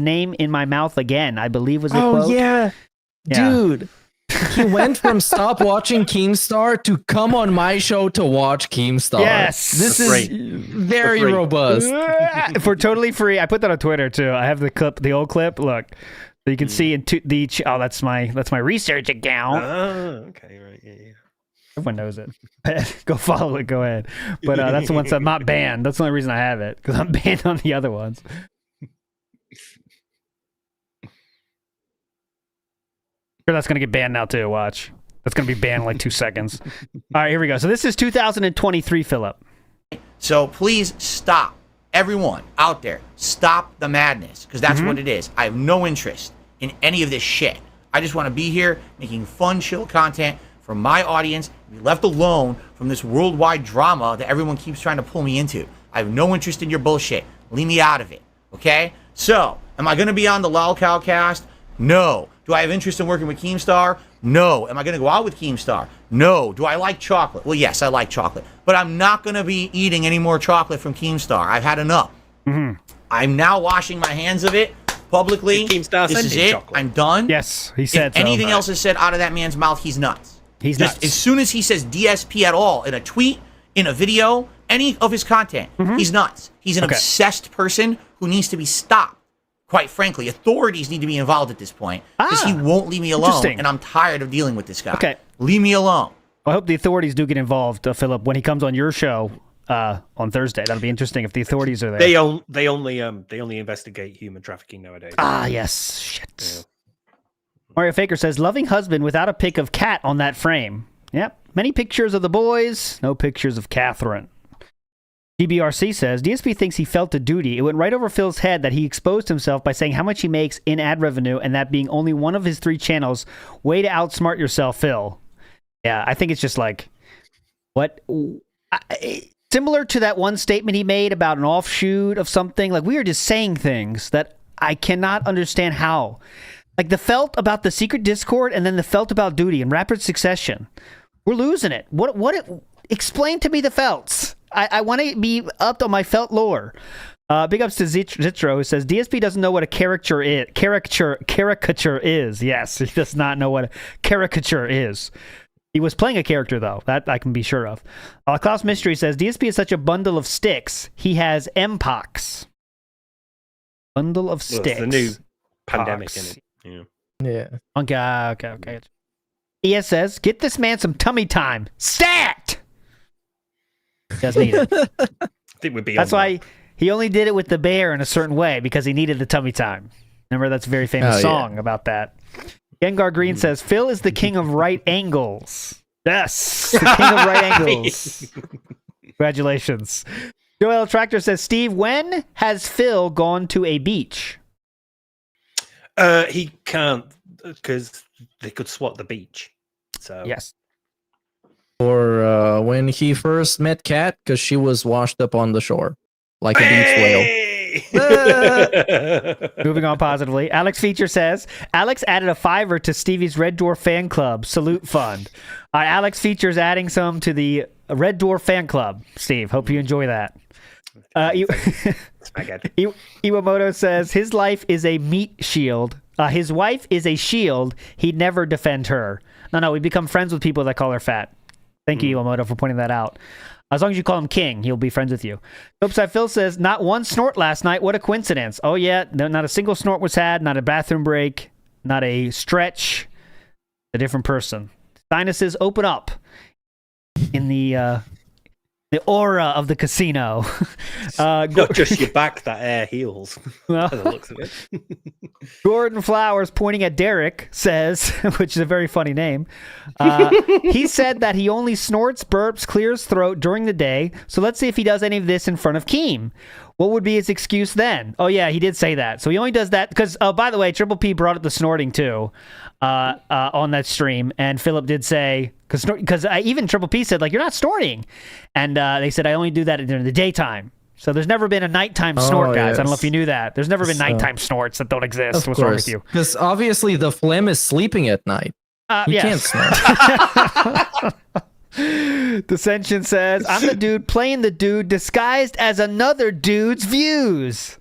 Speaker 6: name in my mouth again, I believe was the quote.
Speaker 7: Oh, yeah. Dude. He went from stop watching Keemstar to come on my show to watch Keemstar.
Speaker 6: Yes.
Speaker 7: This is very robust.
Speaker 6: For totally free. I put that on Twitter too. I have the old clip. Look. So you can see that's my research account.
Speaker 4: Oh, okay, right. Yeah.
Speaker 6: Everyone knows it. Go follow it. Go ahead. But that's the ones I'm not banned. That's the only reason I have it, because I'm banned on the other ones. Sure, that's gonna get banned now too. Watch. That's gonna be banned in like 2 seconds. All right, here we go. So this is 2023, Philip.
Speaker 8: So please stop. Everyone out there, stop the madness, because that's what it is. I have no interest in any of this shit. I just want to be here making fun, chill content for my audience, be left alone from this worldwide drama that everyone keeps trying to pull me into. I have no interest in your bullshit. Leave me out of it, okay? So, am I going to be on the LolCowcast? No. Do I have interest in working with Keemstar? No. Am I going to go out with Keemstar? No. Do I like chocolate? Well, yes, I like chocolate. But I'm not going to be eating any more chocolate from Keemstar. I've had enough. I'm now washing my hands of it publicly.
Speaker 4: Keemstar
Speaker 8: this is it.
Speaker 4: Chocolate.
Speaker 8: I'm done.
Speaker 6: Yes, he said
Speaker 8: if anything else is said out of that man's mouth, he's nuts.
Speaker 6: He's
Speaker 8: Just
Speaker 6: nuts.
Speaker 8: as soon as he says DSP at all in a tweet, in a video, any of his content, he's nuts. He's an obsessed person who needs to be stopped. Quite frankly, authorities need to be involved at this point because he won't leave me alone, and I'm tired of dealing with this guy.
Speaker 6: Okay.
Speaker 8: Leave me alone.
Speaker 6: I hope the authorities do get involved, Philip, when he comes on your show on Thursday. That'll be interesting if the authorities are there.
Speaker 4: They only investigate human trafficking nowadays.
Speaker 6: Ah, yes. Shit. Yeah. Mario Faker says, loving husband without a pic of Kat on that frame. Yep. Many pictures of the boys, no pictures of Catherine. DBRC says, DSP thinks he felt a duty. It went right over Phil's head that he exposed himself by saying how much he makes in ad revenue and that being only one of his 3 channels. Way to outsmart yourself, Phil. Yeah, I think it's just like, similar to that one statement he made about an offshoot of something. Like, we are just saying things that I cannot understand how. Like the felt about the secret Discord and then the felt about duty in rapid succession. We're losing it. Explain to me the felts. I want to be up on my felt lore. Big ups to Zitro, who says DSP doesn't know what a caricature is. Yes, he does not know what a caricature is. He was playing a character, though. That I can be sure of. Klaus Mystery says DSP is such a bundle of sticks. He has Mpox. Bundle of sticks.
Speaker 4: It's the new pandemic in it.
Speaker 7: Yeah.
Speaker 6: Okay. ES says, get this man some tummy time. Stat! Does need it.
Speaker 4: I think we'd be.
Speaker 6: That's why he only did it with the bear in a certain way, because he needed the tummy time. Remember, that's a very famous song about that. Gengar Green says, Phil is the king of right angles. Yes, the king of right angles. Congratulations. Joel Tractor says, Steve, when has Phil gone to a beach?
Speaker 4: He can't, because they could swat the beach. So
Speaker 6: yes.
Speaker 7: Or when he first met Kat, because she was washed up on the shore like a beach whale.
Speaker 6: Moving on positively. Alex Feature says, Alex added a $5 to Stevie's Red Dwarf fan club salute fund. Alex Feature's adding some to the Red Dwarf fan club. Steve, hope you enjoy that. Iwamoto says, his life is a meat shield. His wife is a shield. He'd never defend her. No, we become friends with people that call her fat. Thank you, Iwamoto, for pointing that out. As long as you call him King, he'll be friends with you. Upside Phil says, not one snort last night. What a coincidence. Oh, yeah. No, not a single snort was had. Not a bathroom break. Not a stretch. A different person. Sinuses open up in the aura of the casino.
Speaker 4: Not just your back that air heals. By the looks of it.
Speaker 6: Gordon Flowers, pointing at Derek, says, which is a very funny name, he said that he only snorts, burps, clears throat during the day, so let's see if he does any of this in front of Keem. What would be his excuse then? Oh, yeah, he did say that. So he only does that because, by the way, Triple P brought up the snorting, too, on that stream, and Philip did say, because even Triple P said, like, you're not snorting, and they said, I only do that during the daytime. So there's never been a nighttime snort, guys. Yes. I don't know if you knew that. There's never been nighttime snorts that don't exist. What's wrong with you?
Speaker 7: Because obviously the phlegm is sleeping at night. You can't snort.
Speaker 6: Dissension says, I'm the dude playing the dude disguised as another dude's views.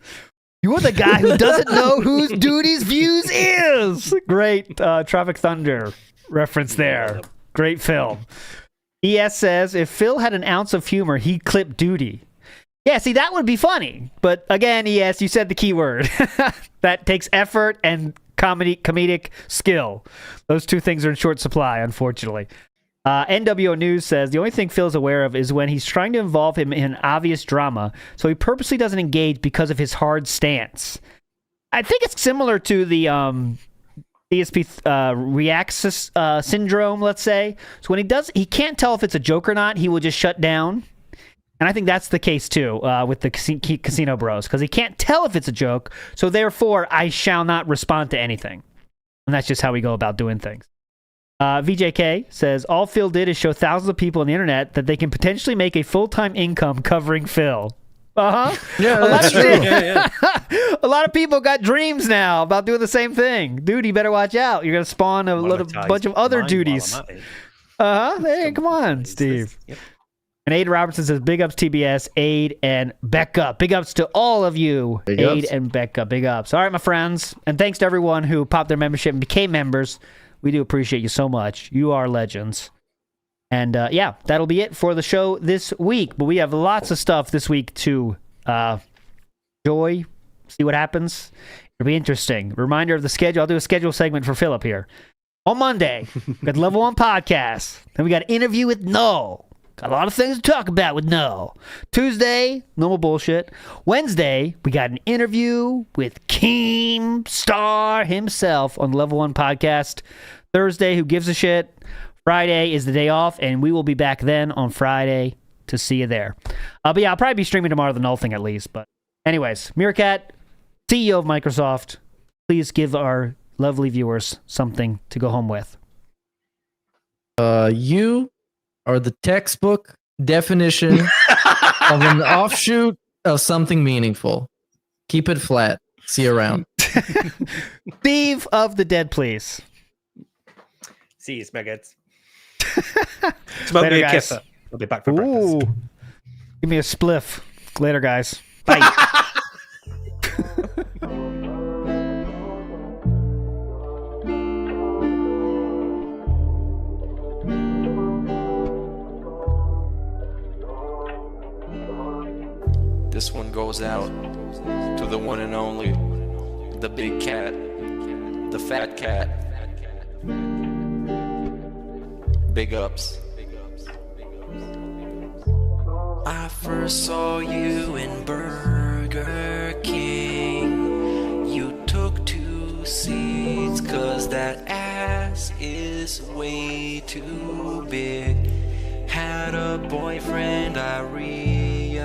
Speaker 6: You're the guy who doesn't know whose duty's views is. Great Tropic Thunder reference there. Great film. ES says, if Phil had an ounce of humor, he'd clip duty. Yeah, see, that would be funny. But again, ES, you said the key word. That takes effort and comedic skill. Those two things are in short supply, unfortunately. NWO News says, the only thing Phil's aware of is when he's trying to involve him in obvious drama, so he purposely doesn't engage because of his hard stance. I think it's similar to the DSP reacts syndrome, let's say. So when he can't tell if it's a joke or not, he will just shut down. And I think that's the case, too, with the Casino Bros, because he can't tell if it's a joke, so therefore I shall not respond to anything. And that's just how we go about doing things. VJK says, all Phil did is show thousands of people on the internet that they can potentially make a full-time income covering Phil. Uh-huh.
Speaker 7: Yeah, that's true.
Speaker 6: A lot of people got dreams now about doing the same thing. Dude, you better watch out. You're going to spawn a bunch of other duties. Uh-huh. Hey, come on, Steve.
Speaker 4: Yep.
Speaker 6: And Aid Robertson says, big ups TBS, Aid, and Becca. Big ups to all of you.
Speaker 7: Big
Speaker 6: Aid
Speaker 7: ups.
Speaker 6: and Becca. Big ups. All right, my friends. And thanks to everyone who popped their membership and became members. We do appreciate you so much. You are legends. And yeah, that'll be it for the show this week. But we have lots of stuff this week to enjoy, see what happens. It'll be interesting. Reminder of the schedule. I'll do a schedule segment for Philip here. On Monday, we got the Level 1 podcast. Then we got an interview with Null. Got a lot of things to talk about with Null. Tuesday, normal bullshit. Wednesday, we got an interview with Keemstar himself on the Level 1 podcast. Thursday, who gives a shit? Friday is the day off, and we will be back then on Friday to see you there. But yeah, I'll probably be streaming tomorrow, the Null thing at least. But anyways, Meerkat, CEO of Microsoft, please give our lovely viewers something to go home with.
Speaker 7: You are the textbook definition of an offshoot of something meaningful. Keep it flat. See you around.
Speaker 6: Steve of the Dead, please.
Speaker 4: See you, Smegheads. Smoke
Speaker 6: Later,
Speaker 4: me a
Speaker 6: guys.
Speaker 4: kipper. I'll be back for breakfast.
Speaker 6: Ooh. Give me a spliff. Later, guys. Bye.
Speaker 16: This one goes out to the one and only, the big cat, the fat cat. Big ups. I first saw you in Burger King. You took 2 seats 'cause that ass is way too big. Had a boyfriend, I realized,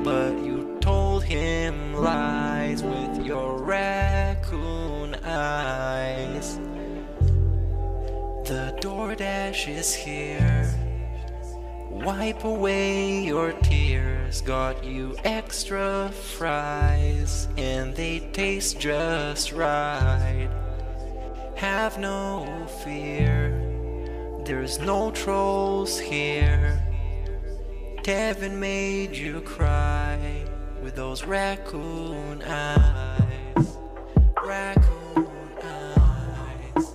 Speaker 16: but you told him lies with your raccoon eyes. The DoorDash is here. Wipe away your tears. Got you extra fries, and they taste just right. Have no fear, there's no trolls here. Tevin made you cry with those raccoon eyes. Raccoon eyes.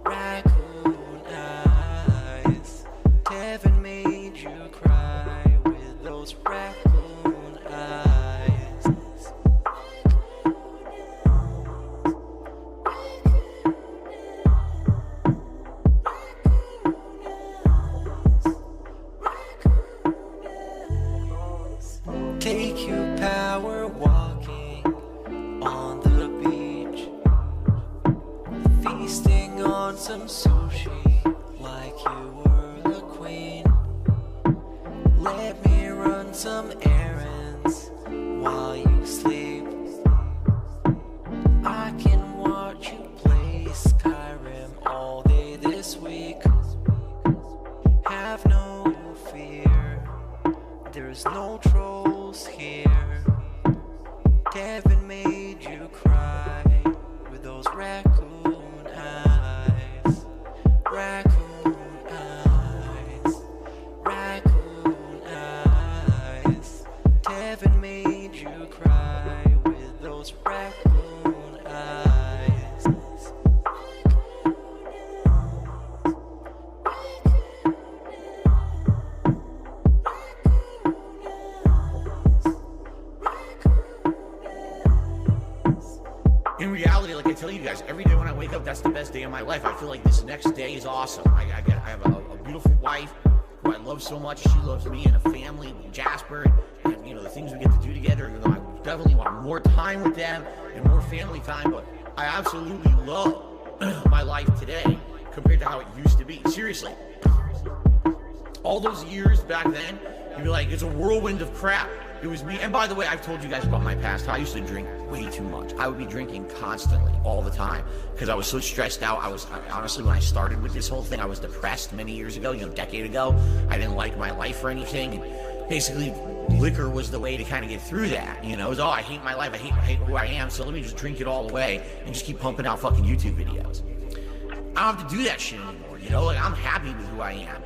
Speaker 16: Raccoon eyes. Tevin made you cry with those raccoon eyes. Take you power walking on the beach, feasting on some sushi like you were the queen. Let me run some errands while you sleep. I can watch you play Skyrim all day this week. Have no fear, there's no trolls here. Kevin made you cry with those raccoon eyes. Raccoon eyes. those raccoon eyes.
Speaker 8: In reality, like I tell you guys, every day when I wake up, that's the best day of my life. I feel like this next day is awesome. I have a beautiful wife who I love so much. She loves me, and a family, Jasper, and you know the things we get to do together. You know, I definitely want more time with them and more family time. But I absolutely love my life today compared to how it used to be. Seriously, all those years back then, you'd be like, it's a whirlwind of crap. It was me. And by the way, I've told you guys about my past. I used to drink way too much. I would be drinking constantly, all the time, because I was so stressed out. Honestly, when I started with this whole thing, I was depressed many years ago, a decade ago. I didn't like my life or anything. And basically, liquor was the way to kind of get through that. You know, it was, oh, I hate my life. I hate who I am. So let me just drink it all away and just keep pumping out fucking YouTube videos. I don't have to do that shit anymore. You know, like I'm happy with who I am.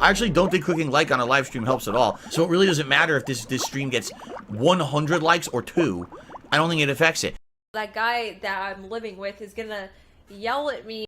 Speaker 8: I actually don't think clicking like on a live stream helps at all. So it really doesn't matter if this stream gets 100 likes or 2. I don't think it affects it.
Speaker 17: That guy that I'm living with is gonna yell at me